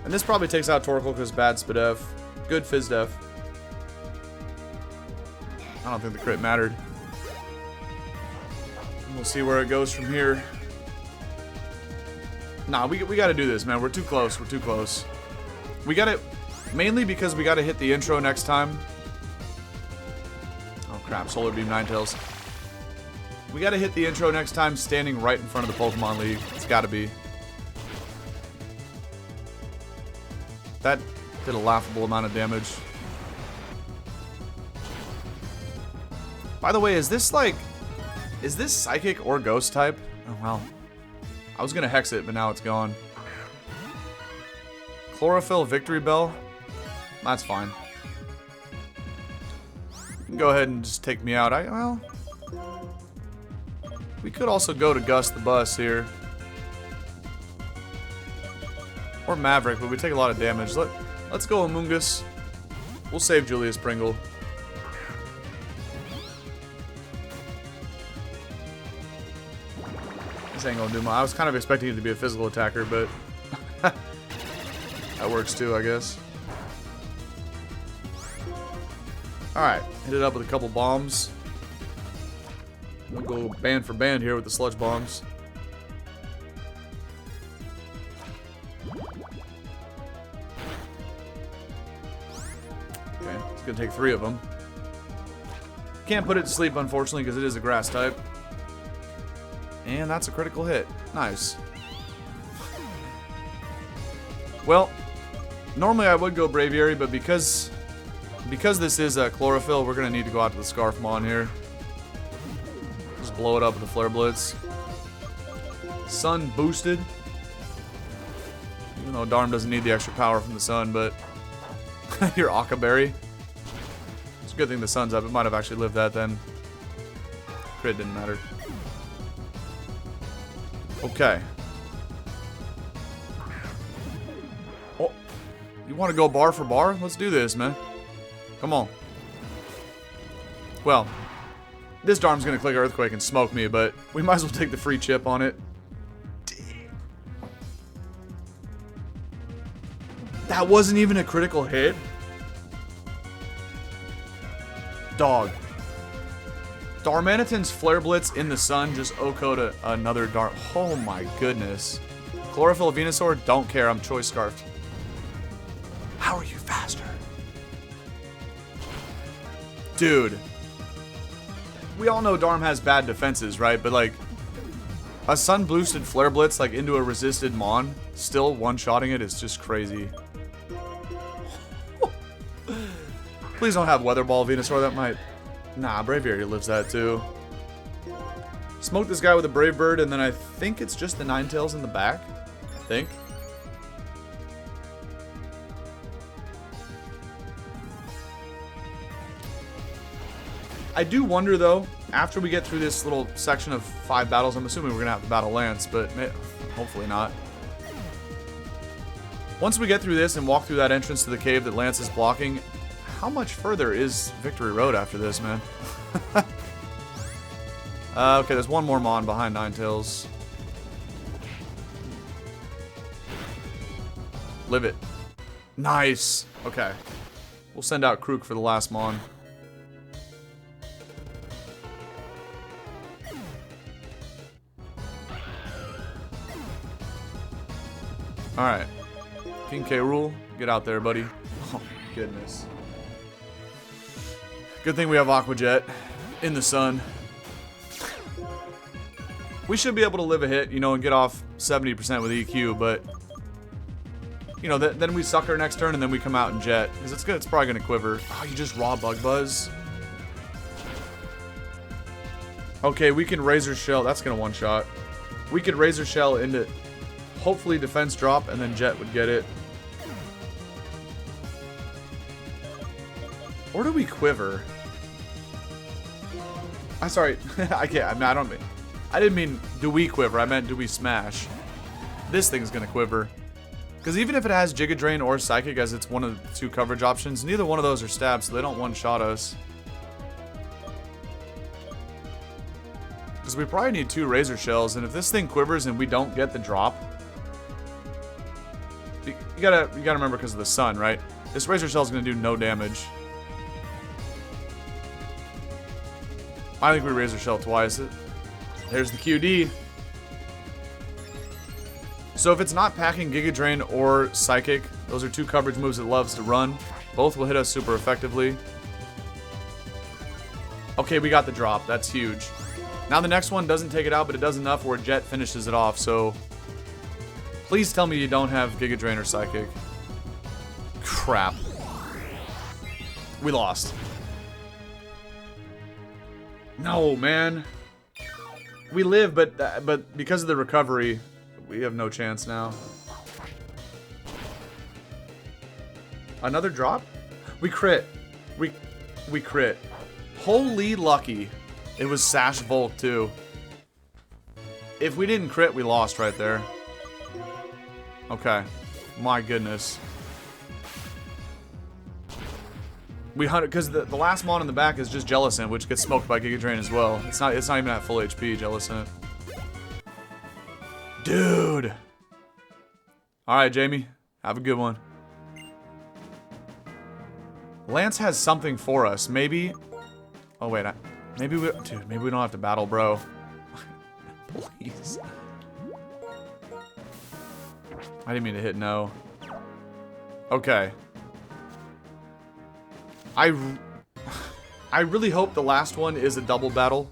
And this probably takes out Torkoal because bad SPDF. Good FizzDef. I don't think the crit mattered. We'll see where it goes from here. Nah, we got to do this, man. We're too close. We're too close. We got to... Mainly because we got to hit the intro next time. Oh, crap. Solar Beam Ninetales. We got to hit the intro next time standing right in front of the Pokemon League. It's got to be. That did a laughable amount of damage. By the way, is this like... Is this Psychic or Ghost type? Oh, well. I was going to Hex it, but now it's gone. Chlorophyll Victory Bell? That's fine. You can go ahead and just take me out. Well... We could also go to Gus the Bus here. Or Maverick, but we take a lot of damage. Let's go Amoongus. We'll save Julius Pringle. This ain't gonna do much. I was kind of expecting it to be a physical attacker, but that works too, I guess. Alright, hit it up with a couple bombs. We'll go band for band here with the Sludge Bombs. Okay, it's gonna take 3 of them. Can't put it to sleep, unfortunately, because it is a grass type. And that's a critical hit. Nice. Well, normally I would go Braviary, but because this is a Chlorophyll, we're gonna need to go out to the Scarfmon here. Just blow it up with the Flare Blitz. Sun boosted. Even though Darm doesn't need the extra power from the sun, but your Akaberry. a good thing the sun's up. It might have actually lived that then. Crit didn't matter. Okay. Oh, you want to go bar for bar? Let's do this, man. Come on. Well, this Darm's going to click Earthquake and smoke me, but we might as well take the free chip on it. That wasn't even a critical hit? Dog. Darmanitan's Flare Blitz in the sun just OHKO'd another Darm. Oh my goodness. Chlorophyll Venusaur, don't care, I'm Choice Scarfed. How are you faster? Dude. We all know Darm has bad defenses, right? But like, a sun boosted Flare Blitz like into a resisted Mon, still one-shotting it is just crazy. Please don't have Weather Ball Venusaur, that might... Nah, Braviary lives that too. Smoke this guy with a Brave Bird, and then I think it's just the Ninetales in the back. I think. I do wonder, though, after we get through this little section of 5 battles, I'm assuming we're going to have to battle Lance, but hopefully not. Once we get through this and walk through that entrance to the cave that Lance is blocking, how much further is Victory Road after this, man? Okay, there's one more Mon behind Ninetales. Live it. Nice. Okay. We'll send out Krook for the last Mon. Alright. King K. Rool, get out there, buddy. Oh, goodness. Good thing we have Aqua Jet in the sun. We should be able to live a hit, you know, and get off 70% with EQ, but... You know, then we suck our next turn and then we come out and Jet. Because it's good, it's probably going to quiver. Oh, you just raw Bug Buzz? Okay, we can Razor Shell. That's going to one-shot. We could Razor Shell into... Hopefully defense drop, and then Jet would get it. Or do we quiver? I'm sorry. I can't. I mean, I didn't mean do we quiver. I meant do we smash. This thing's gonna quiver. Because even if it has Giga Drain or Psychic as it's one of the 2 coverage options, neither one of those are stabs, so they don't one-shot us. Because we probably need 2 Razor Shells, and if this thing quivers and we don't get the drop... You gotta remember because of the sun, right? This Razor Shell is gonna do no damage. I think we Razor Shell twice. There's the QD. So if it's not packing Giga Drain or Psychic, those are 2 coverage moves it loves to run. Both will hit us super effectively. Okay, we got the drop. That's huge. Now the next one doesn't take it out, but it does enough where Jet finishes it off, so... Please tell me you don't have Giga Drain or Psychic. Crap. We lost. No, man. We live, but because of the recovery, we have no chance now. Another drop? We crit. We crit. Holy lucky. It was Sash Volk, too. If we didn't crit, we lost right there. Okay. My goodness. We hunted because the last Mon in the back is just Jellicent, which gets smoked by Giga Drain as well. It's not even at full HP, Jellicent. Dude. Alright, Jamie. Have a good one. Lance has something for us. Maybe. Oh wait, maybe we don't have to battle, bro. Please. I didn't mean to hit no. Okay. I really hope the last one is a double battle.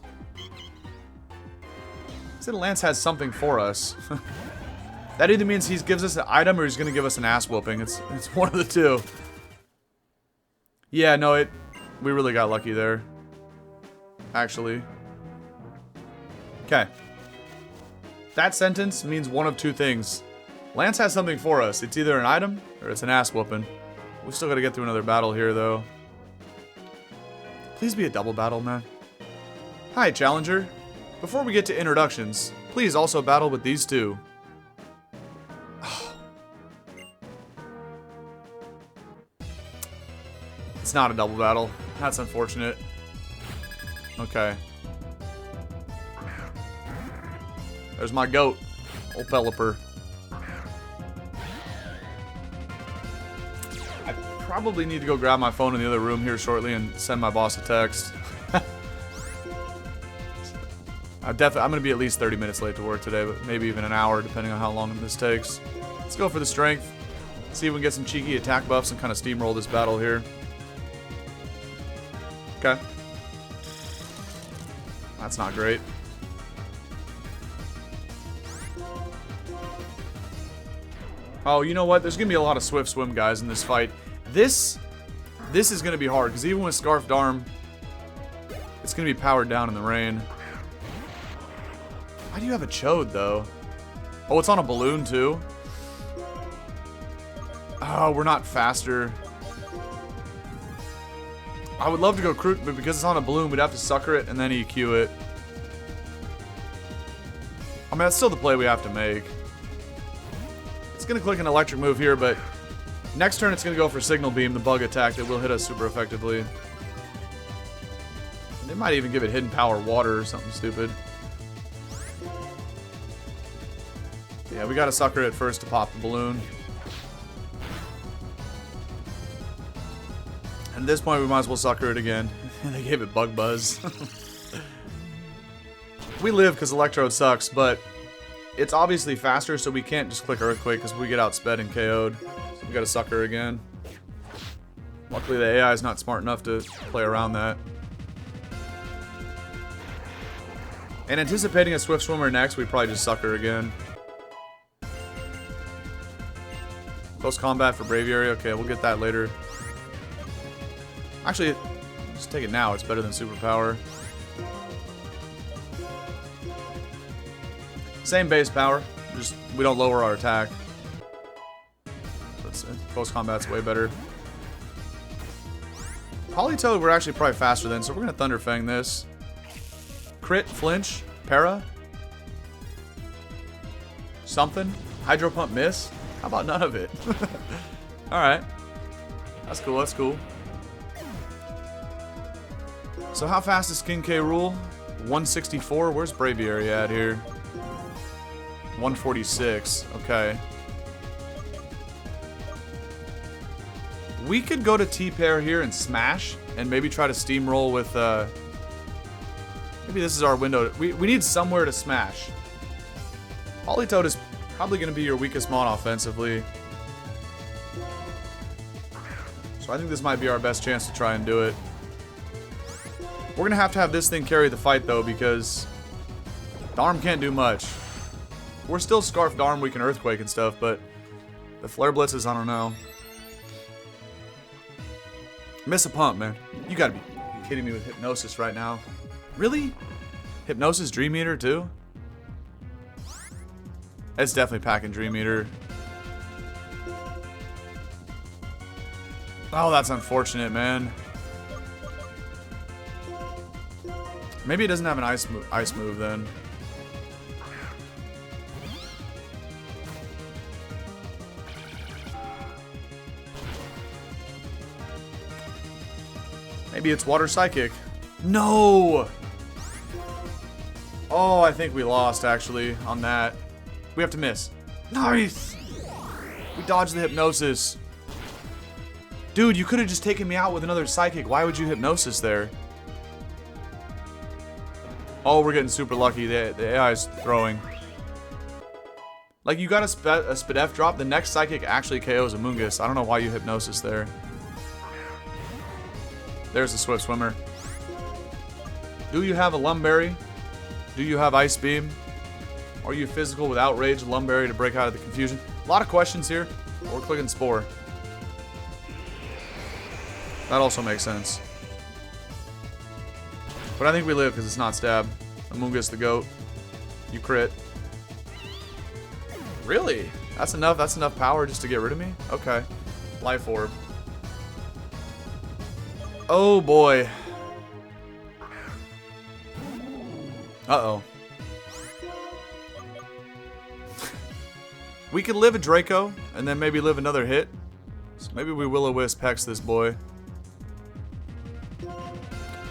Said Lance has something for us. That either means he gives us an item or he's gonna give us an ass whooping. It's one of the 2. Yeah, no, we really got lucky there. Actually. Okay. That sentence means one of 2 things. Lance has something for us. It's either an item or it's an ass whooping. We still gotta get through another battle here, though. Please be a double battle, man. Hi, Challenger. Before we get to introductions, please also battle with these two. It's not a double battle. That's unfortunate. Okay. There's my goat. Old Pelipper. I probably need to go grab my phone in the other room here shortly and send my boss a text. I'm gonna be at least 30 minutes late to work today, but maybe even an hour depending on how long this takes. Let's go for the strength. See if we can get some cheeky attack buffs and kind of steamroll this battle here. Okay. That's not great. Oh, you know what? There's gonna be a lot of Swift Swim guys in this fight. This is gonna be hard, because even with Scarfed Arm, it's gonna be powered down in the rain. Why do you have a Chode, though? Oh, it's on a balloon, too? Oh, we're not faster. I would love to go Kroot, but because it's on a balloon, we'd have to sucker it and then EQ it. I mean, that's still the play we have to make. It's going to click an electric move here, but next turn it's going to go for Signal Beam, the bug attack that will hit us super effectively. They might even give it Hidden Power Water or something stupid. Yeah, we got to sucker it first to pop the balloon. At this point, we might as well sucker it again. They gave it Bug Buzz. We live because Electrode sucks, but it's obviously faster, so we can't just click Earthquake because we get outsped and KO'd. So we gotta sucker again. Luckily, the AI is not smart enough to play around that. And anticipating a Swift Swimmer next, we probably just sucker again. Close combat for Braviary. Okay, we'll get that later. Actually, just take it now. It's better than Superpower. Same base power, just we don't lower our attack. Close combat's way better. Politoed, we're actually probably faster than, so we're gonna Thunder Fang this. Crit, flinch, para. Something. Hydro Pump miss. How about none of it? Alright. That's cool, that's cool. So how fast is King K. Rool? 164. Where's Braviary at here? 146. Okay. We could go to T-Pair here and smash, and maybe try to steamroll with, maybe this is our window. We need somewhere to smash. Politoed is probably going to be your weakest mon offensively. So I think this might be our best chance to try and do it. We're going to have this thing carry the fight, though, because Darm can't do much. We're still Scarfed Arm, we can Earthquake and stuff, but the Flare Blitzes, I don't know. Miss a pump, man. You gotta be kidding me with Hypnosis right now. Really? Hypnosis Dream Eater, too? It's definitely packing Dream Eater. Oh, that's unfortunate, man. Maybe it doesn't have an ice move then. Maybe it's Water Psychic. No! Oh, I think we lost, actually, on that. We have to miss. Nice! We dodged the Hypnosis. Dude, you could have just taken me out with another Psychic. Why would you Hypnosis there? Oh, we're getting super lucky. The AI is throwing. Like, you got a Spadef drop. The next Psychic actually KOs Amoonguss. I don't know why you Hypnosis there. There's the Swift Swimmer. Do you have a Lumberry? Do you have Ice Beam? Are you physical with Outrage, Lumberry to break out of the confusion? A lot of questions here. We're clicking Spore. That also makes sense. But I think we live because it's not Stab. Amoonguss the goat. You crit. Really? That's enough? That's enough power just to get rid of me? Okay. Life Orb. Oh boy. Uh-oh. We could live a Draco, and then maybe live another hit. So maybe we Will-O-Wisp Hex this boy.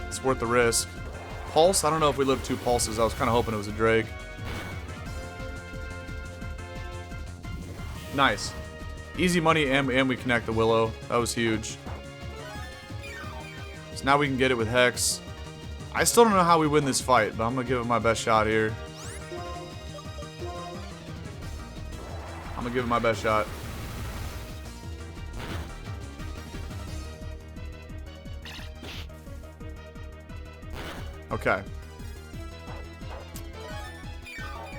It's worth the risk. Pulse? I don't know if we live 2 pulses. I was kind of hoping it was a Drake. Nice. Easy money, and we connect the Willow. That was huge. So now we can get it with Hex. I still don't know how we win this fight, but I'm going to give it my best shot here. I'm going to give it my best shot. Okay.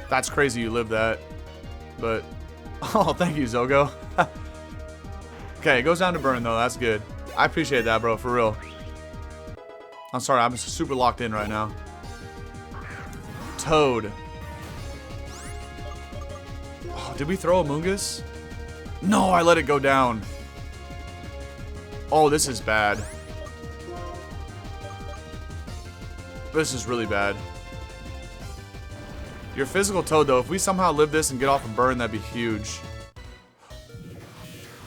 That's crazy you lived that. But, oh, thank you, Zogo. Okay, it goes down to burn, though. That's good. I appreciate that, bro, for real. I'm sorry, I'm super locked in right now. Toad. Oh, did we throw a Mungus? No, I let it go down. Oh, this is bad. This is really bad. Your physical Toad, though, if we somehow live this and get off a burn, that'd be huge.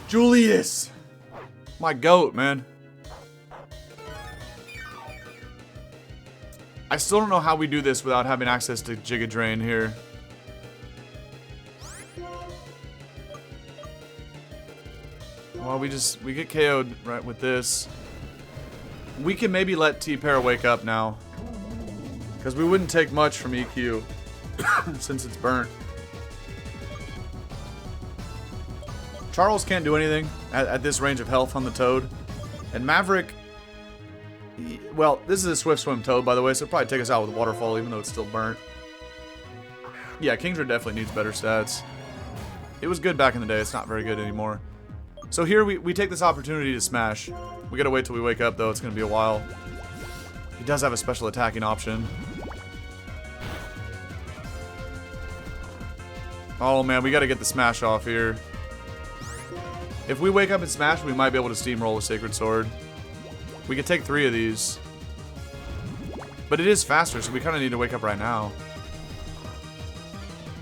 Julius! My goat, man. I still don't know how we do this without having access to Giga Drain here. Well, we get KO'd right with this. We can maybe let T-Pair wake up now. Because we wouldn't take much from EQ since it's burnt. Charles can't do anything at this range of health on the Toad. And Maverick, well, this is a Swift Swim Toad, by the way, so it'll probably take us out with Waterfall, even though it's still burnt. Yeah, Kingdra definitely needs better stats. It was good back in the day. It's not very good anymore. So here we take this opportunity to smash. We gotta wait till we wake up, though. It's gonna be a while. He does have a special attacking option. Oh, man, we gotta get the smash off here. If we wake up and smash, we might be able to steamroll with Sacred Sword. We could take 3 of these. But it is faster, so we kind of need to wake up right now.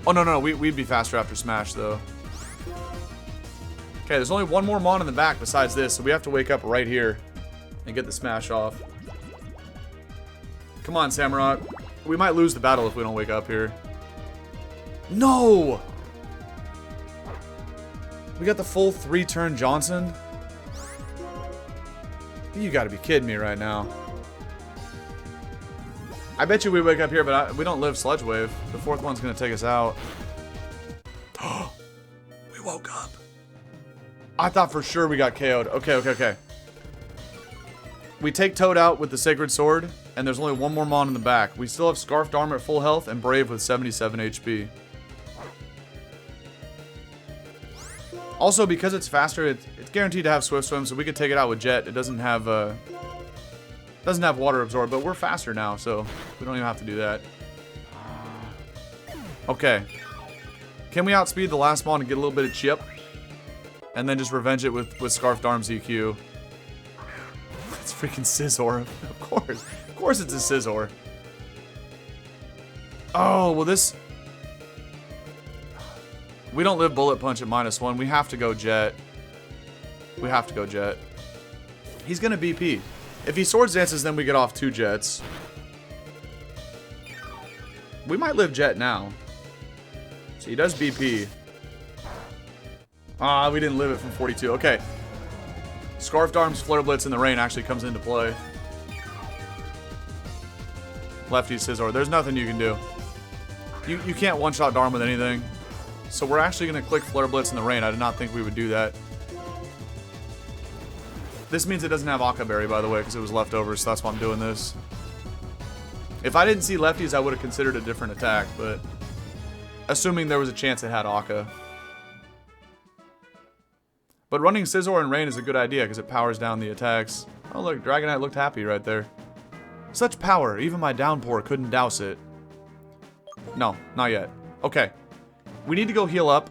Oh, no, we'd be faster after smash, though. Okay, there's only one more Mon in the back besides this, so we have to wake up right here and get the smash off. Come on, Samurott. We might lose the battle if we don't wake up here. No! We got the full 3-turn Johnson? You gotta be kidding me right now. I bet you we wake up here, but we don't live Sludge Wave. The 4th one's gonna take us out. We woke up. I thought for sure we got KO'd. Okay. We take Toad out with the Sacred Sword, and there's only one more Mon in the back. We still have Scarfed Armor at full health and Brave with 77 HP. Also, because it's faster, it's guaranteed to have Swift Swim, so we could take it out with Jet. It doesn't have Water Absorb, but we're faster now, so we don't even have to do that. Okay. Can we outspeed the last Mon and get a little bit of chip? And then just revenge it with Scarfed Arms EQ. It's freaking Scizor. Of course. Of course it's a Scizor. Oh, well this... We don't live Bullet Punch at -1. We have to go Jet. We have to go Jet. He's going to BP. If he Swords Dances, then we get off 2 Jets. We might live Jet now. So he does BP. Ah, we didn't live it from 42. Okay. Scarfed Arms Flare Blitz in the rain actually comes into play. Lefty Scizor. There's nothing you can do. You can't one-shot Darm with anything. So we're actually going to click Flare Blitz in the rain. I did not think we would do that. This means it doesn't have Akka Berry, by the way, because it was leftover, so that's why I'm doing this. If I didn't see lefties, I would have considered a different attack, but... Assuming there was a chance it had Akka. But running Scizor in rain is a good idea, because it powers down the attacks. Oh look, Dragonite looked happy right there. Such power, even my Downpour couldn't douse it. No, not yet. Okay. We need to go heal up,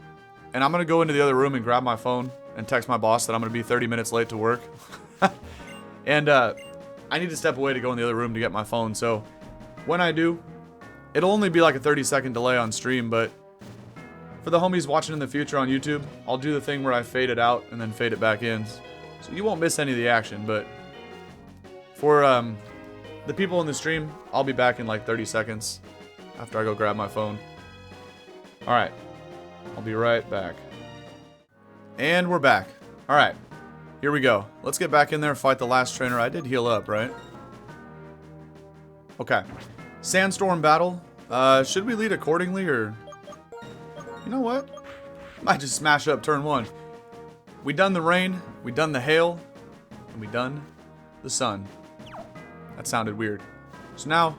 and I'm going to go into the other room and grab my phone and text my boss that I'm going to be 30 minutes late to work. And I need to step away to go in the other room to get my phone, so when I do, It'll only be like a 30-second delay on stream, but for the homies watching in the future on YouTube, I'll do the thing where I fade it out and then fade it back in. So you won't miss any of the action, but for the people in the stream, I'll be back in like 30 seconds after I go grab my phone. Alright, I'll be right back. And we're back. Alright, here we go. Let's get back in there and fight the last trainer. I did heal up, right? Okay. Sandstorm battle. Should we lead accordingly, or... You know what? Might just smash up turn 1. We done the rain, we done the hail, and we done the sun. That sounded weird. So now,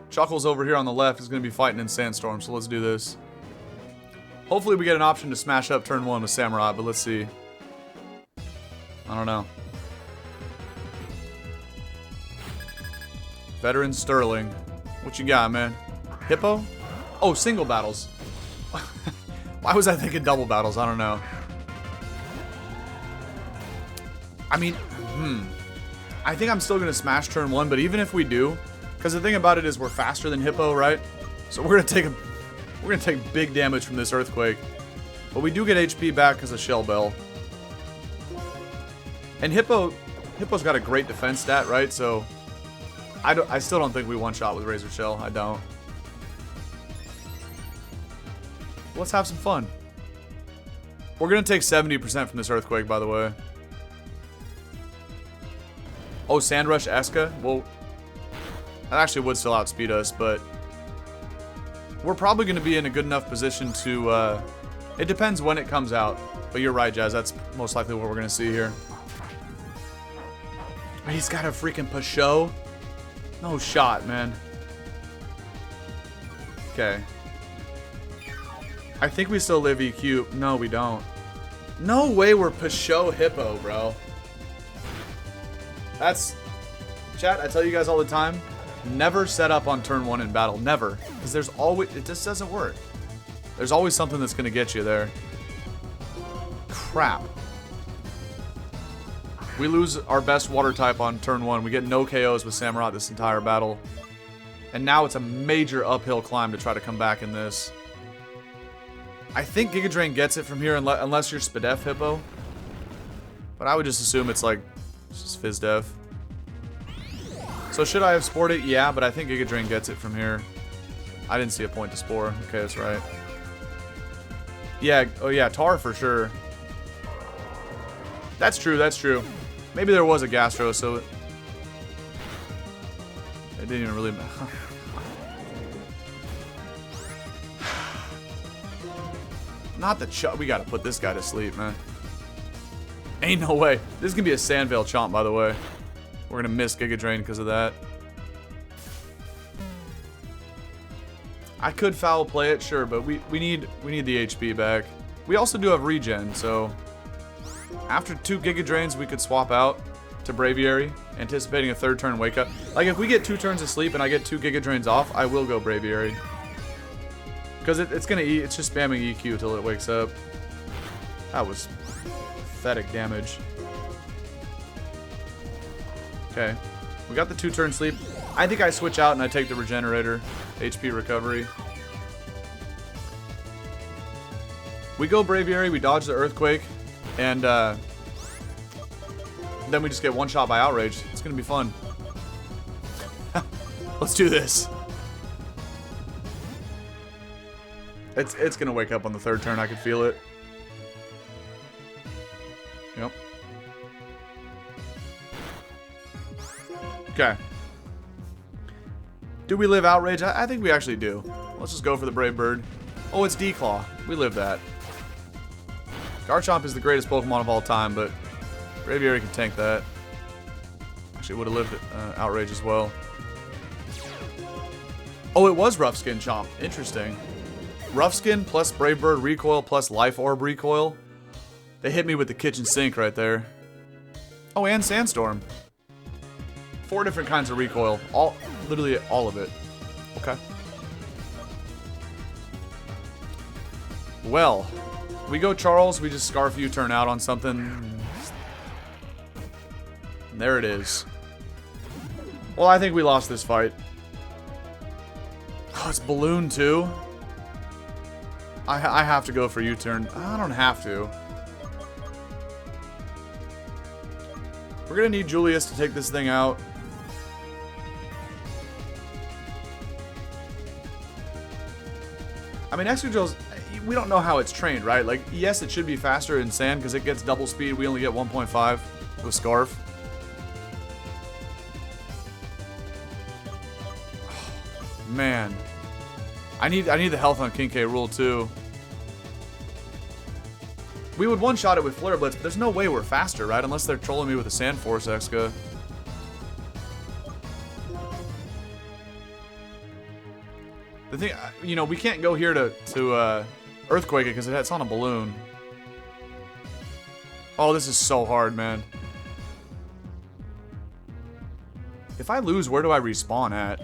Chuckles over here on the left is going to be fighting in Sandstorm, so let's do this. Hopefully we get an option to smash up turn 1 with Samurai, but let's see. I don't know. Veteran Sterling. What you got, man? Hippo? Oh, single battles. Why was I thinking double battles? I don't know. I mean, I think I'm still going to smash turn 1, but even if we do, because the thing about it is we're faster than Hippo, right? So we're going to take big damage from this earthquake. But we do get HP back because of Shell Bell. And Hippo's got a great defense stat, right? So I still don't think we one-shot with Razor Shell. I don't. Let's have some fun. We're going to take 70% from this earthquake, by the way. Oh, Sandrush Eska? Well, that actually would still outspeed us, but we're probably going to be in a good enough position to... it depends when it comes out. But you're right, Jazz. That's most likely what we're going to see here. He's got a freaking Pachot? No shot, man. Okay. I think we still live EQ. No, we don't. No way we're Pachot Hippo, bro. That's... Chat, I tell you guys all the time, never set up on turn 1 in battle. Never. Because there's always... It just doesn't work. There's always something that's going to get you there. Crap. We lose our best water type on turn 1. We get no KOs with Samurott this entire battle. And now it's a major uphill climb to try to come back in this. I think Giga Drain gets it from here unless you're Spadef Hippo. But I would just assume it's like just Fizdef. So should I have spored it? Yeah, but I think Giga Drain gets it from here. I didn't see a point to spore. Okay, that's right. Yeah, oh yeah, Tar for sure. That's true, that's true. Maybe there was a Gastro, so it didn't even really matter. Not the we gotta put this guy to sleep, man. Ain't no way. This is gonna be a Sandvale Chomp, by the way. We're gonna miss Giga Drain because of that. I could foul play it, sure, but we need the HP back. We also do have regen, so after 2 Giga Drains, we could swap out to Braviary, anticipating a 3rd turn wake up. Like if we get 2 turns of sleep and I get 2 Giga Drains off, I will go Braviary. Because it's gonna eat, it's just spamming EQ until it wakes up. That was pathetic damage. Okay, we got the 2 turn sleep. I think I switch out and I take the regenerator, HP recovery. We go Braviary, we dodge the earthquake, and then we just get one shot by Outrage. It's gonna be fun. Let's do this. It's gonna wake up on the 3rd turn. I can feel it. Yep. Okay. Do we live Outrage? I think we actually do. Let's just go for the Brave Bird. Oh, it's D-Claw. We live that. Garchomp is the greatest Pokemon of all time, but Braviary can tank that. Actually, would have lived Outrage as well. Oh, it was Rough Skin Chomp. Interesting. Rough Skin plus Brave Bird recoil plus Life Orb recoil. They hit me with the kitchen sink right there. Oh, and Sandstorm. 4 different kinds of recoil. Literally all of it. Okay. Well, we go Charles. We just Scarf U-turn out on something. And there it is. Well, I think we lost this fight. Oh, it's balloon too. I have to go for U-turn. I don't have to. We're gonna need Julius to take this thing out. I mean, Excadrill's, we don't know how it's trained, right? Like, yes, it should be faster in sand because it gets double speed. We only get 1.5 with Scarf. Oh, man. I need the health on King K. Rool too. We would one-shot it with Flare Blitz, but there's no way we're faster, right? Unless they're trolling me with a Sand Force Exca. The thing, you know, we can't go here to Earthquake it because it's on a balloon. Oh, this is so hard, man. If I lose, where do I respawn at?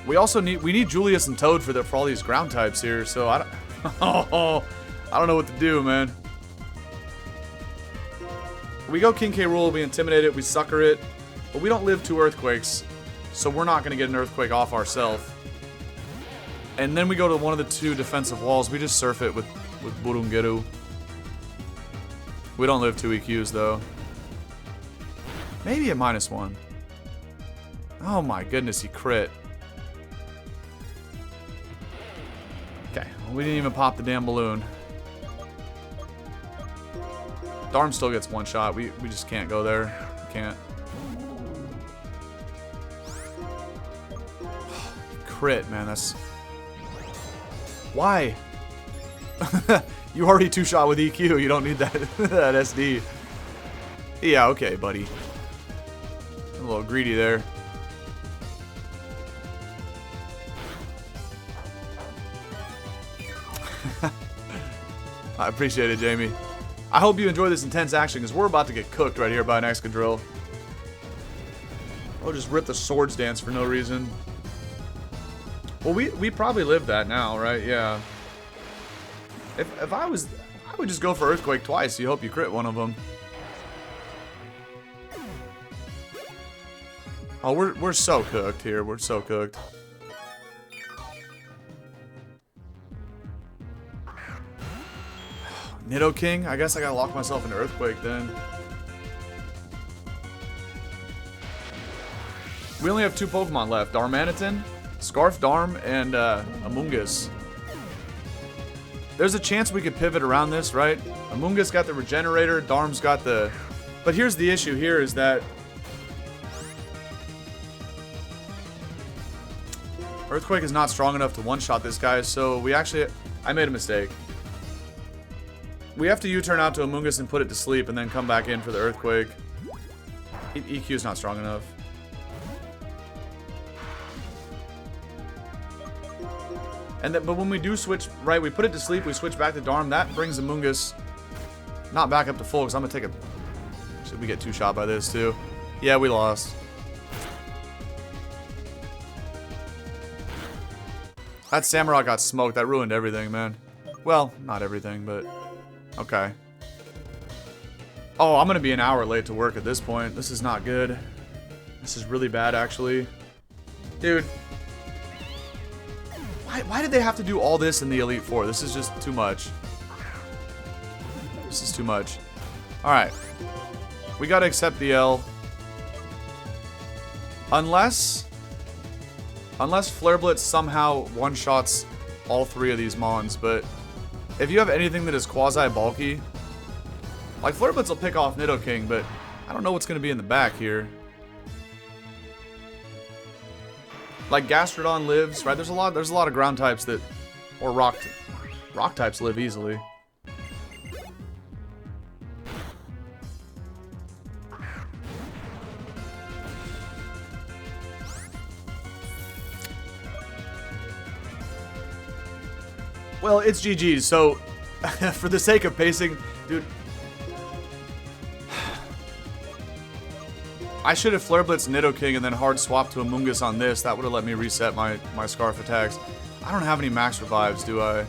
We also need Julius and Toad for all these ground types here, so I don't I don't know what to do, man. We go King K. Rool, we intimidate it, we sucker it, but we don't live 2 Earthquakes, so we're not gonna get an Earthquake off ourselves. And then we go to one of the 2 defensive walls. We just surf it with Burungeru. We don't live 2 EQs though. Maybe a -1. Oh my goodness, he crit. Okay, well, we didn't even pop the damn balloon. Darm still gets 1 shot. We just can't go there. We can't. Crit, man. That's... Why? You already 2-shot with EQ. You don't need that, that SD. Yeah, okay, buddy. A little greedy there. I appreciate it, Jamie. I hope you enjoy this intense action, because we're about to get cooked right here by an Excadrill. Oh, just rip the Swords Dance for no reason. Well, we probably live that now, right? Yeah. If I was... I would just go for Earthquake twice. You hope you crit one of them. Oh, we're so cooked here. We're so cooked. Nidoking? I guess I gotta lock myself into Earthquake then. We only have 2 Pokemon left. Darmanitan, Scarf Darm, and Amoonguss. There's a chance we could pivot around this, right? Amoonguss got the Regenerator, Darm's got the... But here's the issue here is that... Earthquake is not strong enough to one-shot this guy, so we actually... I made a mistake. We have to U-turn out to Amoonguss and put it to sleep and then come back in for the Earthquake. EQ is not strong enough. And but when we do switch, right, we put it to sleep, we switch back to Darm, that brings Amoonguss not back up to full, because I'm going to take a... Should we get 2-shot by this, too? Yeah, we lost. That Samurai got smoked. That ruined everything, man. Well, not everything, but... Okay. Oh, I'm going to be an hour late to work at this point. This is not good. This is really bad, actually. Dude. Why did they have to do all this in the Elite Four? This is just too much. This is too much. Alright. We got to accept the L. Unless Flare Blitz somehow one-shots all 3 of these Mons, but... If you have anything that is quasi-bulky, like Flare Blitz will pick off Nidoking, but I don't know what's going to be in the back here. Like Gastrodon lives, right? There's a lot of ground types that, or rock types live easily. Well, it's GG's, so for the sake of pacing, dude, I should have Flare Blitz Nidoking and then hard swap to Amoonguss on this. That would have let me reset my Scarf attacks. I don't have any max revives, do I?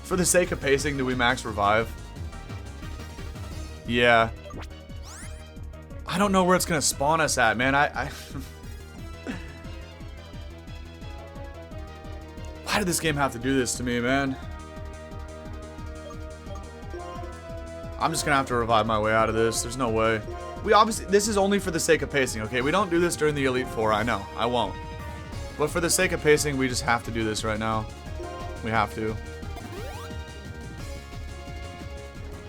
For the sake of pacing, do we max revive? Yeah. I don't know where it's going to spawn us at, man. Why did this game have to do this to me, man? I'm just gonna have to revive my way out of this. There's no way. We obviously, this is only for the sake of pacing, okay? We don't do this during the Elite Four, I know. I won't. But for the sake of pacing, we just have to do this right now. We have to.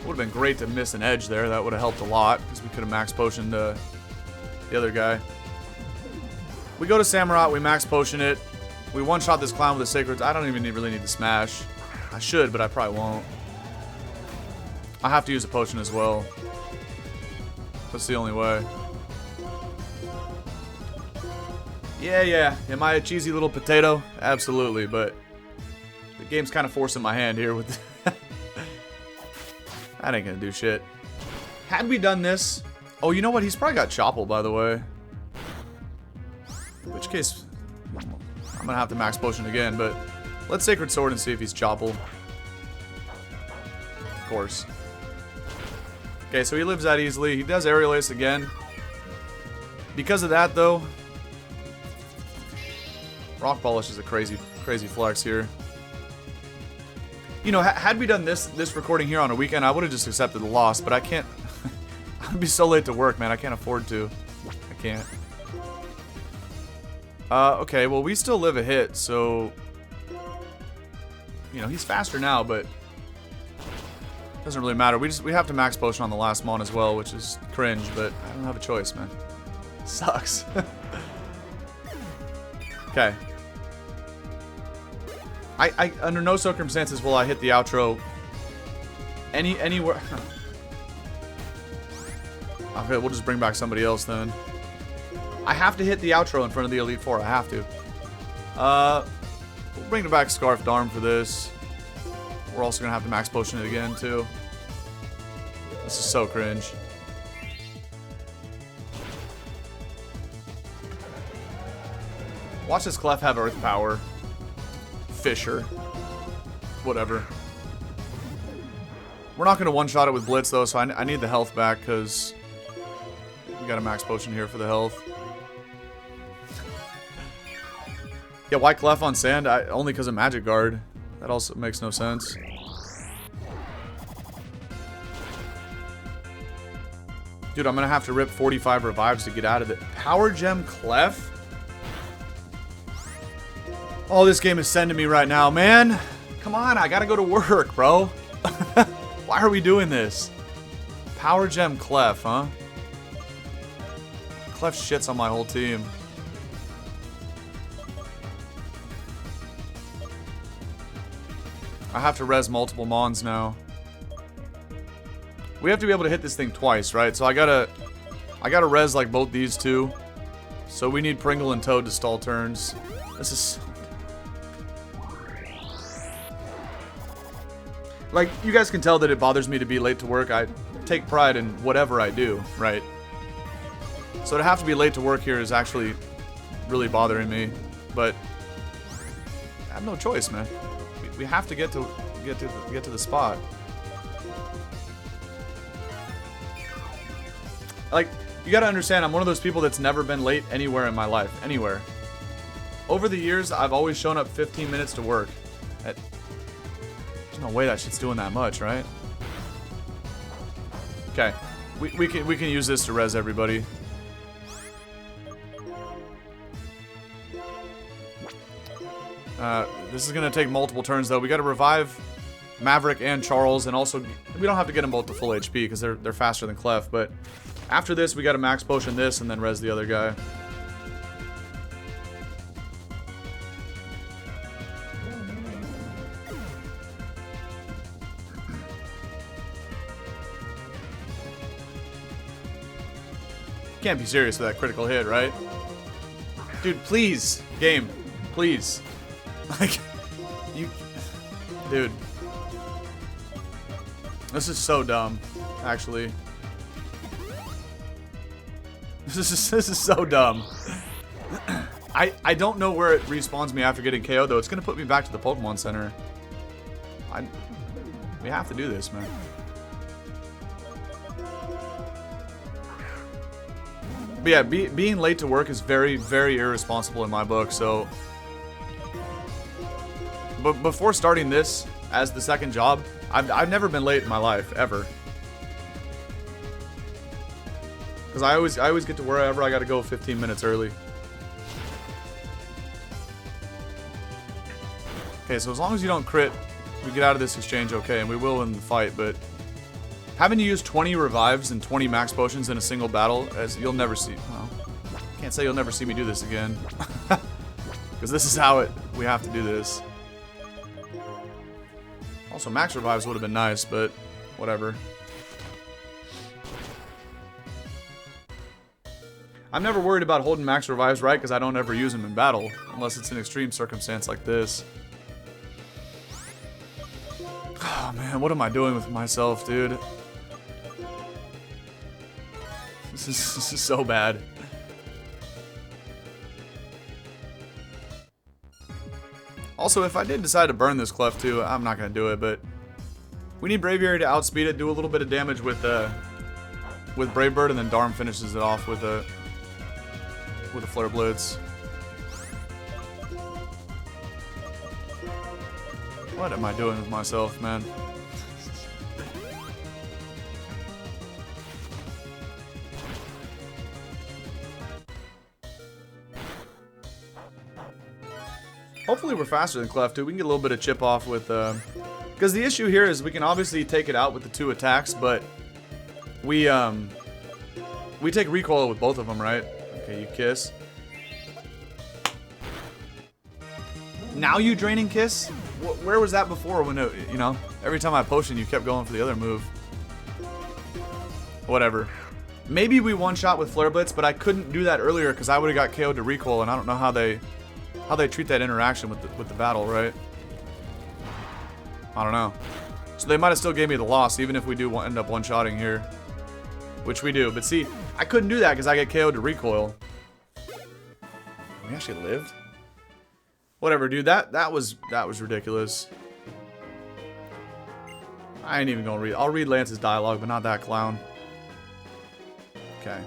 Would have been great to miss an edge there. That would have helped a lot, because we could have max potioned the other guy. We go to Samurott, we max potion it. We one-shot this clown with a Sacred. I don't even really need to smash. I should, but I probably won't. I have to use a potion as well. That's the only way. Yeah. Am I a cheesy little potato? Absolutely, but the game's kind of forcing my hand here with... That ain't gonna do shit. Had we done this... Oh, you know what? He's probably got Chopple, by the way. In which case... I'm gonna have to max potion again, but... Let's Sacred Sword and see if he's Chopple. Of course. Okay, so he lives that easily. He does Aerial Ace again. Because of that, though... Rock Polish is a crazy flex here. You know, had we done this recording here on a weekend, I would have just accepted the loss, but I can't... I'd be so late to work, man. I can't afford to. I can't. Okay, well, we still live a hit, so... You know, he's faster now, but... Doesn't really matter. We have to max potion on the last mon as well, which is cringe, but I don't have a choice, man. Sucks. Okay. I under no circumstances will I hit the outro anywhere. Okay, we'll just bring back somebody else then. I have to hit the outro in front of the Elite Four. I have to. We'll bring back Scarfed Arm for this. We're also gonna have to max potion it again too. This is so cringe. Watch this Clef have Earth Power. Fisher. Whatever. We're not going to one-shot it with Blitz, though, so I need the health back, because we got a max potion here for the health. Yeah, why Clef on Sand? Only because of Magic Guard. That also makes no sense. Dude, I'm going to have to rip 45 revives to get out of it. Power Gem Clef? Oh, this game is sending me right now, man. Come on, I gotta go to work, bro. Why are we doing this? Power Gem Clef, huh? Clef shits on my whole team. I have to res multiple mons now. We have to be able to hit this thing twice, right? So I gotta res like both these two. So we need Pringle and Toad to stall turns. This is... Like, you guys can tell that it bothers me to be late to work. I take pride in whatever I do, right? So to have to be late to work here is actually really bothering me. But I have no choice, man. We have to get to the spot. Like, you gotta understand, I'm one of those people that's never been late anywhere in my life. Anywhere. Over the years, I've always shown up 15 minutes to work. There's no way that shit's doing that much, right? Okay. We can use this to res everybody. This is gonna take multiple turns though. We gotta revive Maverick and Charles, and also we don't have to get them both to full HP because they're faster than Clef, but after this we gotta max potion this and then res the other guy. Can't be serious with that critical hit, right? Dude, please, game, please. Like, you, dude. This is so dumb, actually. This is so dumb. I don't know where it respawns me after getting KO'd though. It's gonna put me back to the Pokemon Center. We have to do this, man. But yeah, being late to work is very, very irresponsible in my book, so... but before starting this as the second job, I've never been late in my life, ever. Because I always get to wherever I gotta go 15 minutes early. Okay, so as long as you don't crit, we get out of this exchange okay, and we will in the fight, but having to use 20 revives and 20 max potions in a single battle, as you'll never see. Well, can't say you'll never see me do this again. Because this is how we have to do this. Also, max revives would have been nice, but whatever. I'm never worried about holding max revives right because I don't ever use them in battle, unless it's an extreme circumstance like this. Oh man, what am I doing with myself, dude? This is so bad. Also, if I did decide to burn this clef too, I'm not going to do it, but we need Braviary to outspeed it, do a little bit of damage with Brave Bird, and then Darm finishes it off with a Flare Blitz. What am I doing with myself, man? Hopefully we're faster than Clef, too. We can get a little bit of chip off with, because the issue here is we can obviously take it out with the 2 attacks, but we take recoil with both of them, right? Okay, you kiss. Now you draining kiss? Where was that before when it, you know, every time I potion you kept going for the other move? Whatever. Maybe we one-shot with Flare Blitz, but I couldn't do that earlier because I would have got KO'd to recoil, and I don't know how they treat that interaction with the battle, right? I don't know. So they might have still gave me the loss, even if we do end up one-shotting here. Which we do. But see, I couldn't do that because I get KO'd to recoil. We actually lived? Whatever, dude. That was ridiculous. I ain't even gonna read. I'll read Lance's dialogue, but not that clown. Okay.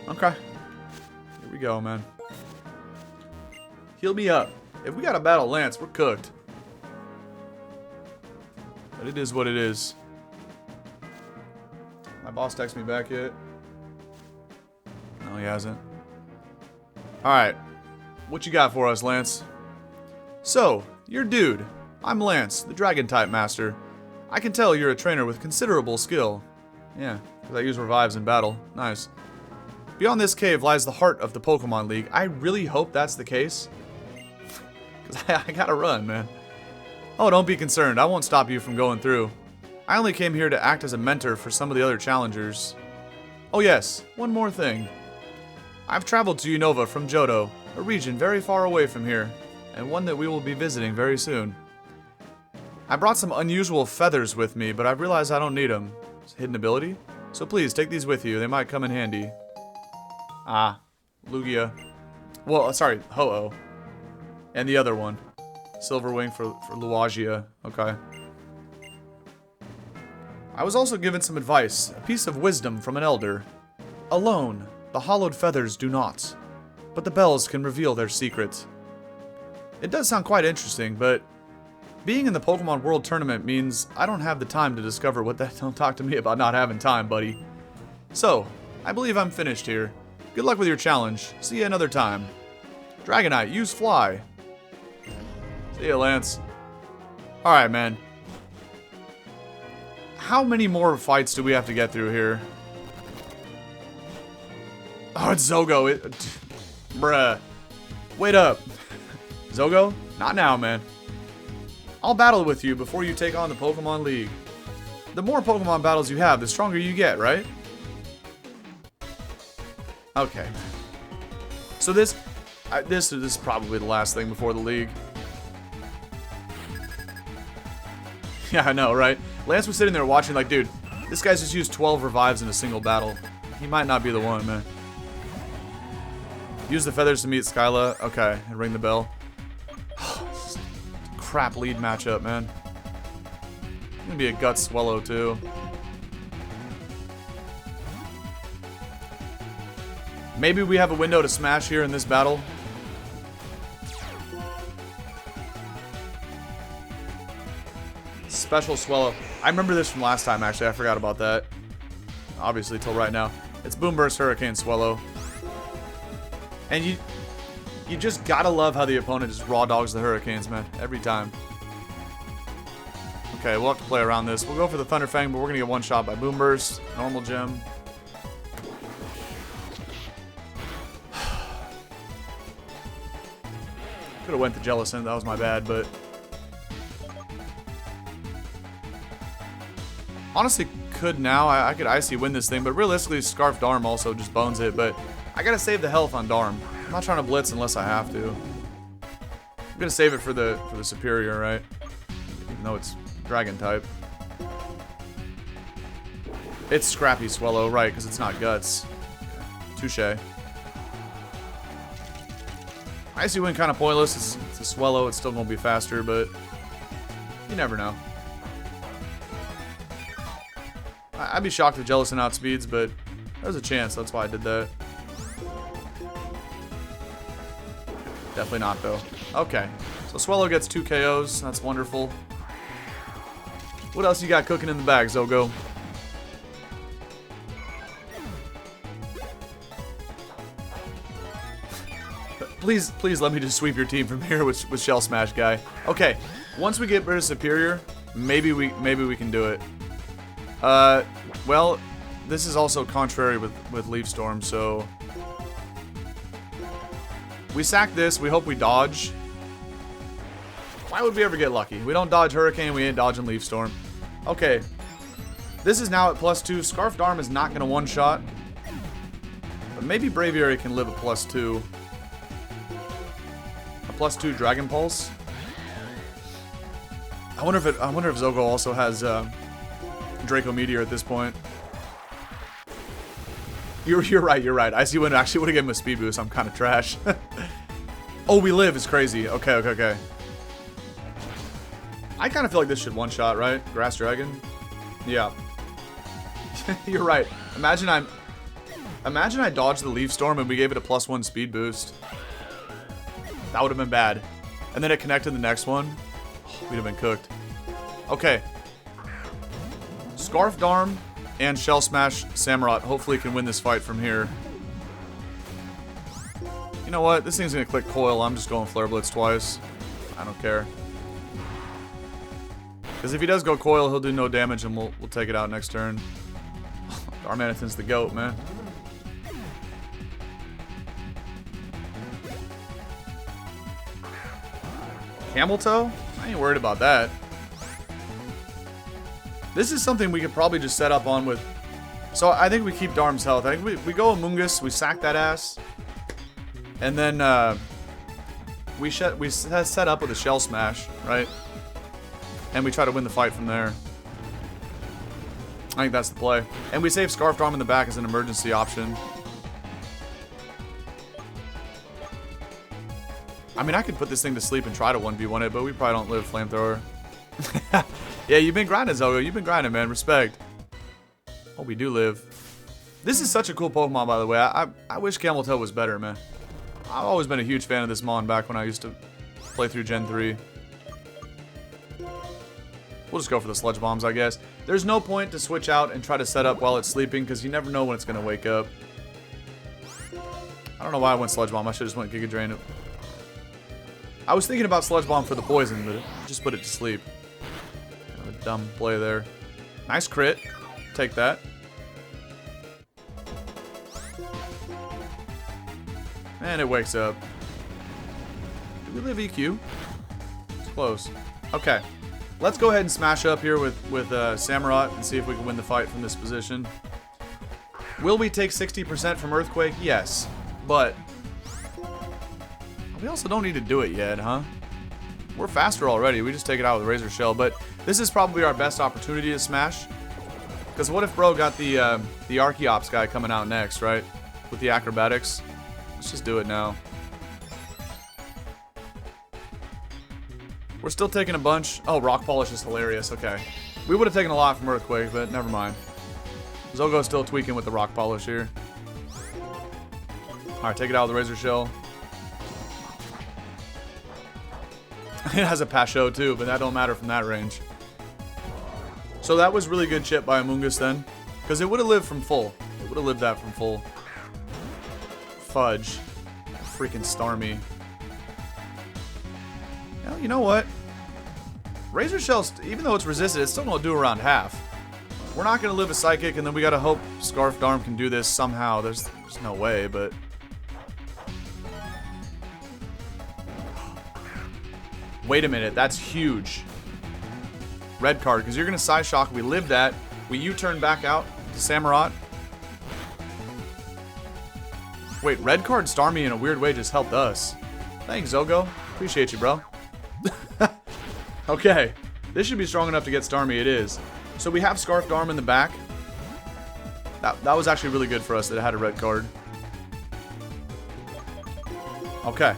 Okay. Here we go, man. Heal me up. If we got to battle Lance, we're cooked. But it is what it is. My boss texted me back yet? No, he hasn't. Alright. What you got for us, Lance? So, you're dude. I'm Lance, the Dragon-type master. I can tell you're a trainer with considerable skill. Yeah, because I use revives in battle. Nice. Beyond this cave lies the heart of the Pokémon League. I really hope that's the case. Because I gotta run, man. Oh, don't be concerned. I won't stop you from going through. I only came here to act as a mentor for some of the other challengers. Oh yes, one more thing. I've traveled to Unova from Johto, a region very far away from here, and one that we will be visiting very soon. I brought some unusual feathers with me, but I realize I don't need them. It's a hidden ability? So please, take these with you. They might come in handy. Ah, Lugia. Well, sorry, Ho-Oh. And the other one. Silverwing for Luagia. Okay. I was also given some advice, a piece of wisdom from an elder. Alone, the hollowed feathers do not, but the bells can reveal their secret. It does sound quite interesting, but being in the Pokemon World Tournament means I don't have the time to discover what that. Don't talk to me about not having time, buddy. So, I believe I'm finished here. Good luck with your challenge. See you another time. Dragonite, use Fly. See ya, Lance. Alright, man. How many more fights do we have to get through here? Oh, it's Zogo. Bruh. Wait up. Zogo? Not now, man. I'll battle with you before you take on the Pokémon League. The more Pokemon battles you have, the stronger you get, right? Okay. So this is probably the last thing before the League. Yeah, I know, right? Lance was sitting there watching like, dude, this guy's just used 12 revives in a single battle. He might not be the one, man. Use the feathers to meet Skyla. Okay, and ring the bell. This is a crap lead matchup, man. It's gonna be a gut swallow, too. Maybe we have a window to smash here in this battle. special Swallow. I remember this from last time, actually. I forgot about that. Obviously, till right now. It's Boom Burst, Hurricane, Swallow. And you just gotta love how the opponent just raw dogs the Hurricanes, man. Every time. Okay, we'll have to play around this. We'll go for the Thunder Fang, but we're gonna get one shot by Boom Burst. Normal gem. Could have went to Jellicent. That was my bad, but... Honestly, could now. I could Icy win this thing, but realistically, Scarf Darm also just bones it, but I gotta save the health on Darm. I'm not trying to blitz unless I have to. I'm gonna save it for the Superior, right? Even though it's Dragon type. It's Scrappy Swallow, right, because it's not Guts. Touche. Icy win kind of pointless. It's a Swallow. It's still gonna be faster, but you never know. I'd be shocked if Jellicent outspeeds, but there's a chance. That's why I did that. Definitely not, though. Okay. So Swallow gets 2 KOs. That's wonderful. What else you got cooking in the bag, Zogo? Please let me just sweep your team from here with Shell Smash, guy. Okay. Once we get rid of Superior, maybe we can do it. Well, this is also contrary with Leaf Storm, so... We sack this, we hope we dodge. Why would we ever get lucky? We don't dodge Hurricane, we ain't dodging Leaf Storm. Okay. This is now at +2. Scarf Darm is not going to one-shot. But maybe Braviary can live a +2. A +2 Dragon Pulse. I wonder if Zogo also has Draco Meteor at this point. You're right. Icy Wind actually would have given him a speed boost. I'm kind of trash. Oh, we live is crazy. Okay. I kind of feel like this should one-shot, right? Grass Dragon? Yeah. You're right. Imagine I dodged the Leaf Storm and we gave it a +1 speed boost. That would have been bad. And then it connected the next one. We'd have been cooked. Okay. Scarf Darm and Shell Smash Samurott hopefully can win this fight from here. You know what? This thing's gonna click Coil. I'm just going Flare Blitz twice. I don't care. Because if he does go Coil, he'll do no damage and we'll take it out next turn. Darmanitan's the GOAT, man. Camel Toe? I ain't worried about that. This is something we could probably just set up on with... So I think we keep Darm's health. I think we go Amoonguss, we sack that ass. And then we set up with a Shell Smash, right? And we try to win the fight from there. I think that's the play. And we save Scarf Darm in the back as an emergency option. I mean, I could put this thing to sleep and try to 1v1 it, but we probably don't live Flamethrower. Yeah, you've been grinding, Zogo. You've been grinding, man. Respect. Oh, we do live. This is such a cool Pokemon, by the way. I wish Camel Toe was better, man. I've always been a huge fan of this Mon back when I used to play through Gen 3. We'll just go for the Sludge Bombs, I guess. There's no point to switch out and try to set up while it's sleeping, because you never know when it's going to wake up. I don't know why I went Sludge Bomb. I should just went Giga Drain it. I was thinking about Sludge Bomb for the poison, but just put it to sleep. Kind of a dumb play there. Nice crit. Take that. And it wakes up. Do we live EQ? It's close. Okay. Let's go ahead and smash up here with Samurott and see if we can win the fight from this position. Will we take 60% from Earthquake? Yes. But we also don't need to do it yet, huh? We're faster already. We just take it out with Razor Shell. But this is probably our best opportunity to smash. Because what if Bro got the Archeops guy coming out next, right? With the acrobatics. Let's just do it now. We're still taking a bunch. Oh, Rock Polish is hilarious. Okay. We would have taken a lot from Earthquake, but never mind. Zogo's still tweaking with the Rock Polish here. Alright, take it out with the Razor Shell. It has a Pachot too, but that don't matter from that range. So that was really good chip by Amoonguss then. Because it would have lived from full. It would have lived that from full. Fudge. Freaking Starmie. Well, you know what? Razor Shell, even though it's resisted, it's still going to do around half. We're not going to live a Psychic, and then we got to hope Scarf Darm can do this somehow. There's no way, but... Wait a minute, that's huge. Red card, because you're going to Side Shock. We lived that. We U-turn back out to Samurott. Wait, red card Starmie in a weird way just helped us. Thanks, Zogo. Appreciate you, bro. Okay, this should be strong enough to get Starmie. It is. So we have Scarf Darm in the back. That was actually really good for us that it had a red card. Okay.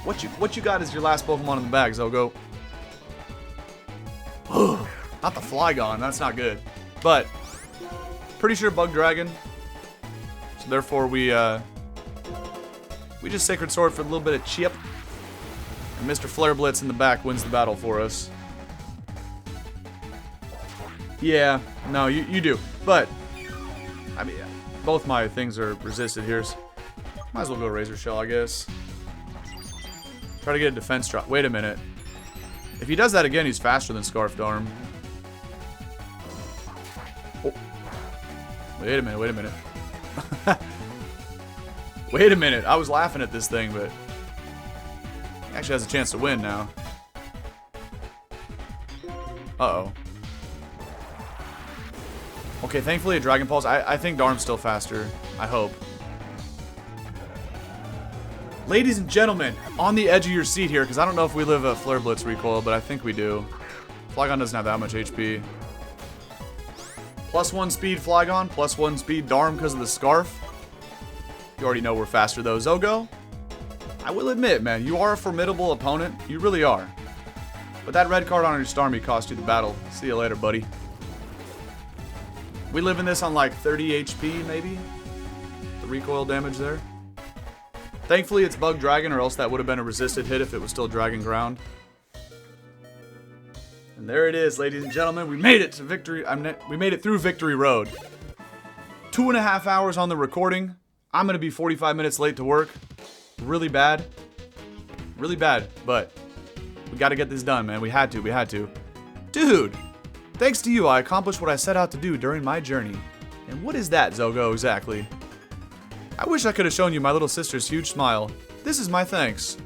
What you got as your last Pokemon in the bag, Zogo? Not the Flygon. That's not good. But pretty sure Bug Dragon. So therefore we just Sacred Sword for a little bit of chip. And Mr. Flare Blitz in the back wins the battle for us. Yeah, no, you do. But, I mean, both my things are resisted here. So might as well go Razor Shell, I guess. Try to get a defense drop. Wait a minute. If he does that again, he's faster than Scarf Darm. Oh. Wait a minute, wait a minute. Wait a minute. I was laughing at this thing, but he actually has a chance to win now. Uh-oh. Okay, thankfully a Dragon Pulse. I think Darm's still faster. I hope. Ladies and gentlemen, on the edge of your seat here, because I don't know if we live a Flare Blitz recoil, but I think we do. Flygon doesn't have that much HP. +1 speed Flygon, +1 speed Darm because of the Scarf. You already know we're faster though. Zogo, I will admit, man, you are a formidable opponent. You really are. But that red card on your Starmie cost you the battle. See you later, buddy. We live in this on like 30 HP, maybe? The recoil damage there. Thankfully, it's Bug Dragon, or else that would have been a resisted hit if it was still Dragon Ground. And there it is, ladies and gentlemen. We made it to victory. We made it through Victory Road. 2.5 hours on the recording. I'm going to be 45 minutes late to work. Really bad. Really bad, but we got to get this done, man. We had to. Dude, thanks to you, I accomplished what I set out to do during my journey. And what is that, Zogo, exactly? I wish I could have shown you my little sister's huge smile. This is my thanks.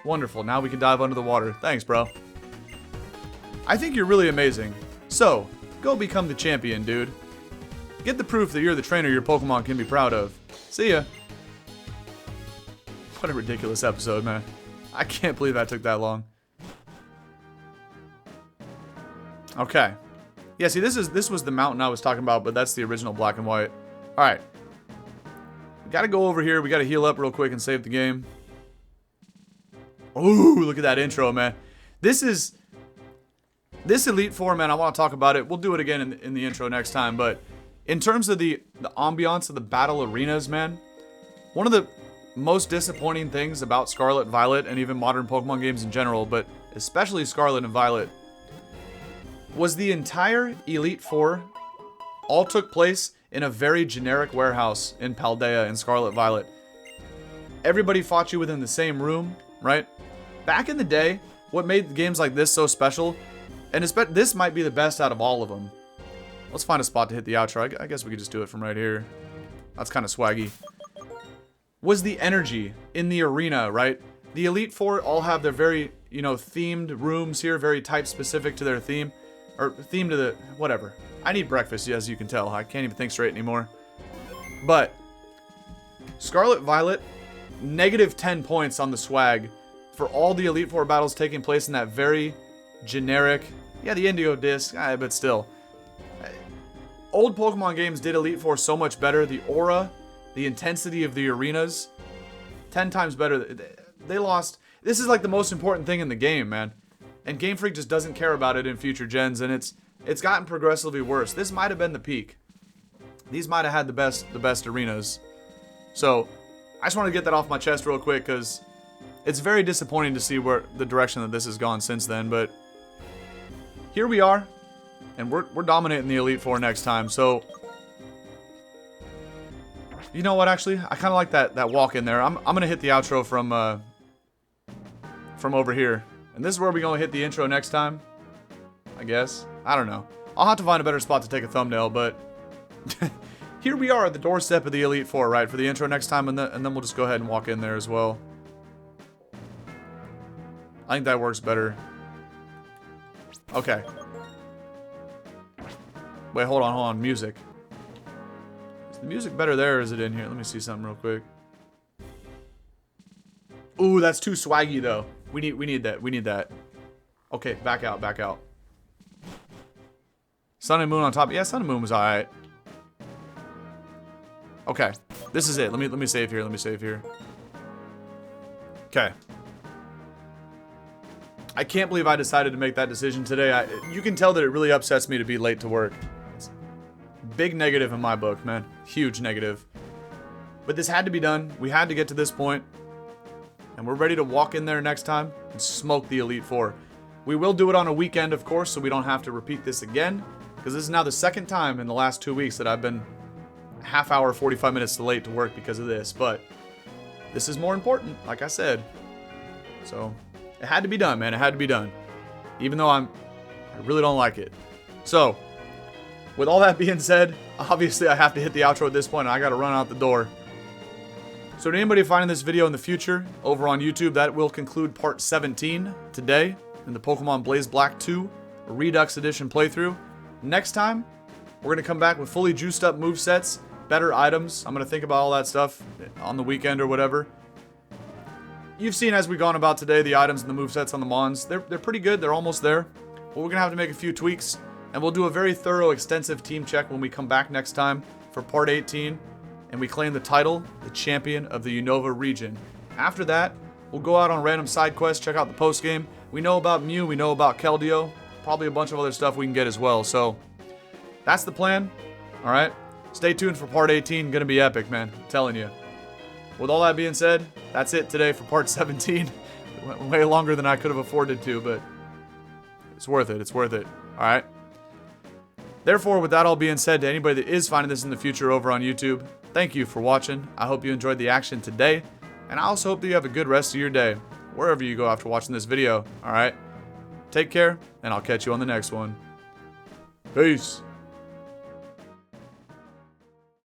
Wonderful, now we can dive under the water. Thanks, bro. I think you're really amazing. So, go become the champion, dude. Get the proof that you're the trainer your Pokemon can be proud of. See ya. What a ridiculous episode, man. I can't believe that took that long. Okay. Yeah, see, this was the mountain I was talking about, but that's the original black and white. Alright. We gotta go over here. We gotta heal up real quick and save the game. Ooh, look at that intro, man. This Elite Four, man, I want to talk about it. We'll do it again in the intro next time, but in terms of the ambiance of the battle arenas, man, one of the most disappointing things about Scarlet, Violet, and even modern Pokemon games in general, but especially Scarlet and Violet, was the entire Elite Four all took place in a very generic warehouse in Paldea in Scarlet Violet. Everybody fought you within the same room, right? Back in the day, what made games like this so special, and this might be the best out of all of them. Let's find a spot to hit the outro. I guess we could just do it from right here. That's kind of swaggy. Was the energy in the arena, right? The Elite Four all have their very, themed rooms here, very type specific to their theme. Or theme to the, whatever. I need breakfast, as you can tell. I can't even think straight anymore. But Scarlet Violet, -10 points on the swag for all the Elite Four battles taking place in that very generic, yeah, the Indigo Disc, but still. Old Pokemon games did Elite Four so much better. The aura, the intensity of the arenas, 10 times better. They lost. This is like the most important thing in the game, man. And Game Freak just doesn't care about it in future gens, and it's gotten progressively worse. This might have been the peak. These might have had the best arenas. So, I just want to get that off my chest real quick, because it's very disappointing to see where the direction that this has gone since then, but here we are. And we're dominating the Elite Four next time. So, you know what, actually? I kind of like that walk in there. I'm going to hit the outro from over here. And this is where we're going to hit the intro next time, I guess. I don't know. I'll have to find a better spot to take a thumbnail, but here we are at the doorstep of the Elite Four, right, for the intro next time, and then we'll just go ahead and walk in there as well. I think that works better. Okay. Wait, hold on, music. Is the music better there or is it in here? Let me see something real quick. Ooh, that's too swaggy though. We need that. Okay, back out. Sun and Moon on top. Yeah, Sun and Moon was alright. Okay. This is it. Let me save here. Okay. I can't believe I decided to make that decision today. You can tell that it really upsets me to be late to work. It's big negative in my book, man. Huge negative. But this had to be done. We had to get to this point. And we're ready to walk in there next time and smoke the Elite Four. We will do it on a weekend, of course, so we don't have to repeat this again. Because this is now the second time in the last 2 weeks that I've been a half hour, 45 minutes late to work because of this. But this is more important, like I said. So it had to be done, man. It had to be done. Even though I really don't like it. So, with all that being said, obviously I have to hit the outro at this point and I gotta run out the door. So to anybody finding this video in the future over on YouTube, that will conclude part 17 today in the Pokemon Blaze Black 2 Redux Edition playthrough. Next time, we're going to come back with fully juiced up movesets, better items. I'm going to think about all that stuff on the weekend or whatever. You've seen as we've gone about today the items and the movesets on the Mons. They're pretty good. They're almost there. But we're going to have to make a few tweaks. And we'll do a very thorough, extensive team check when we come back next time for part 18. And we claim the title, the champion of the Unova Region. After that, we'll go out on random side quests, check out the post game. We know about Mew, we know about Keldeo, probably a bunch of other stuff we can get as well. So that's the plan. All right, stay tuned for part 18. Gonna be epic, man. I'm telling you. With all that being said, that's it today for part 17. It went way longer than I could have afforded to, but it's worth it. It's worth it. All right. Therefore, with that all being said, to anybody that is finding this in the future over on YouTube, thank you for watching. I hope you enjoyed the action today. And I also hope that you have a good rest of your day, wherever you go after watching this video. Alright? Take care, and I'll catch you on the next one. Peace.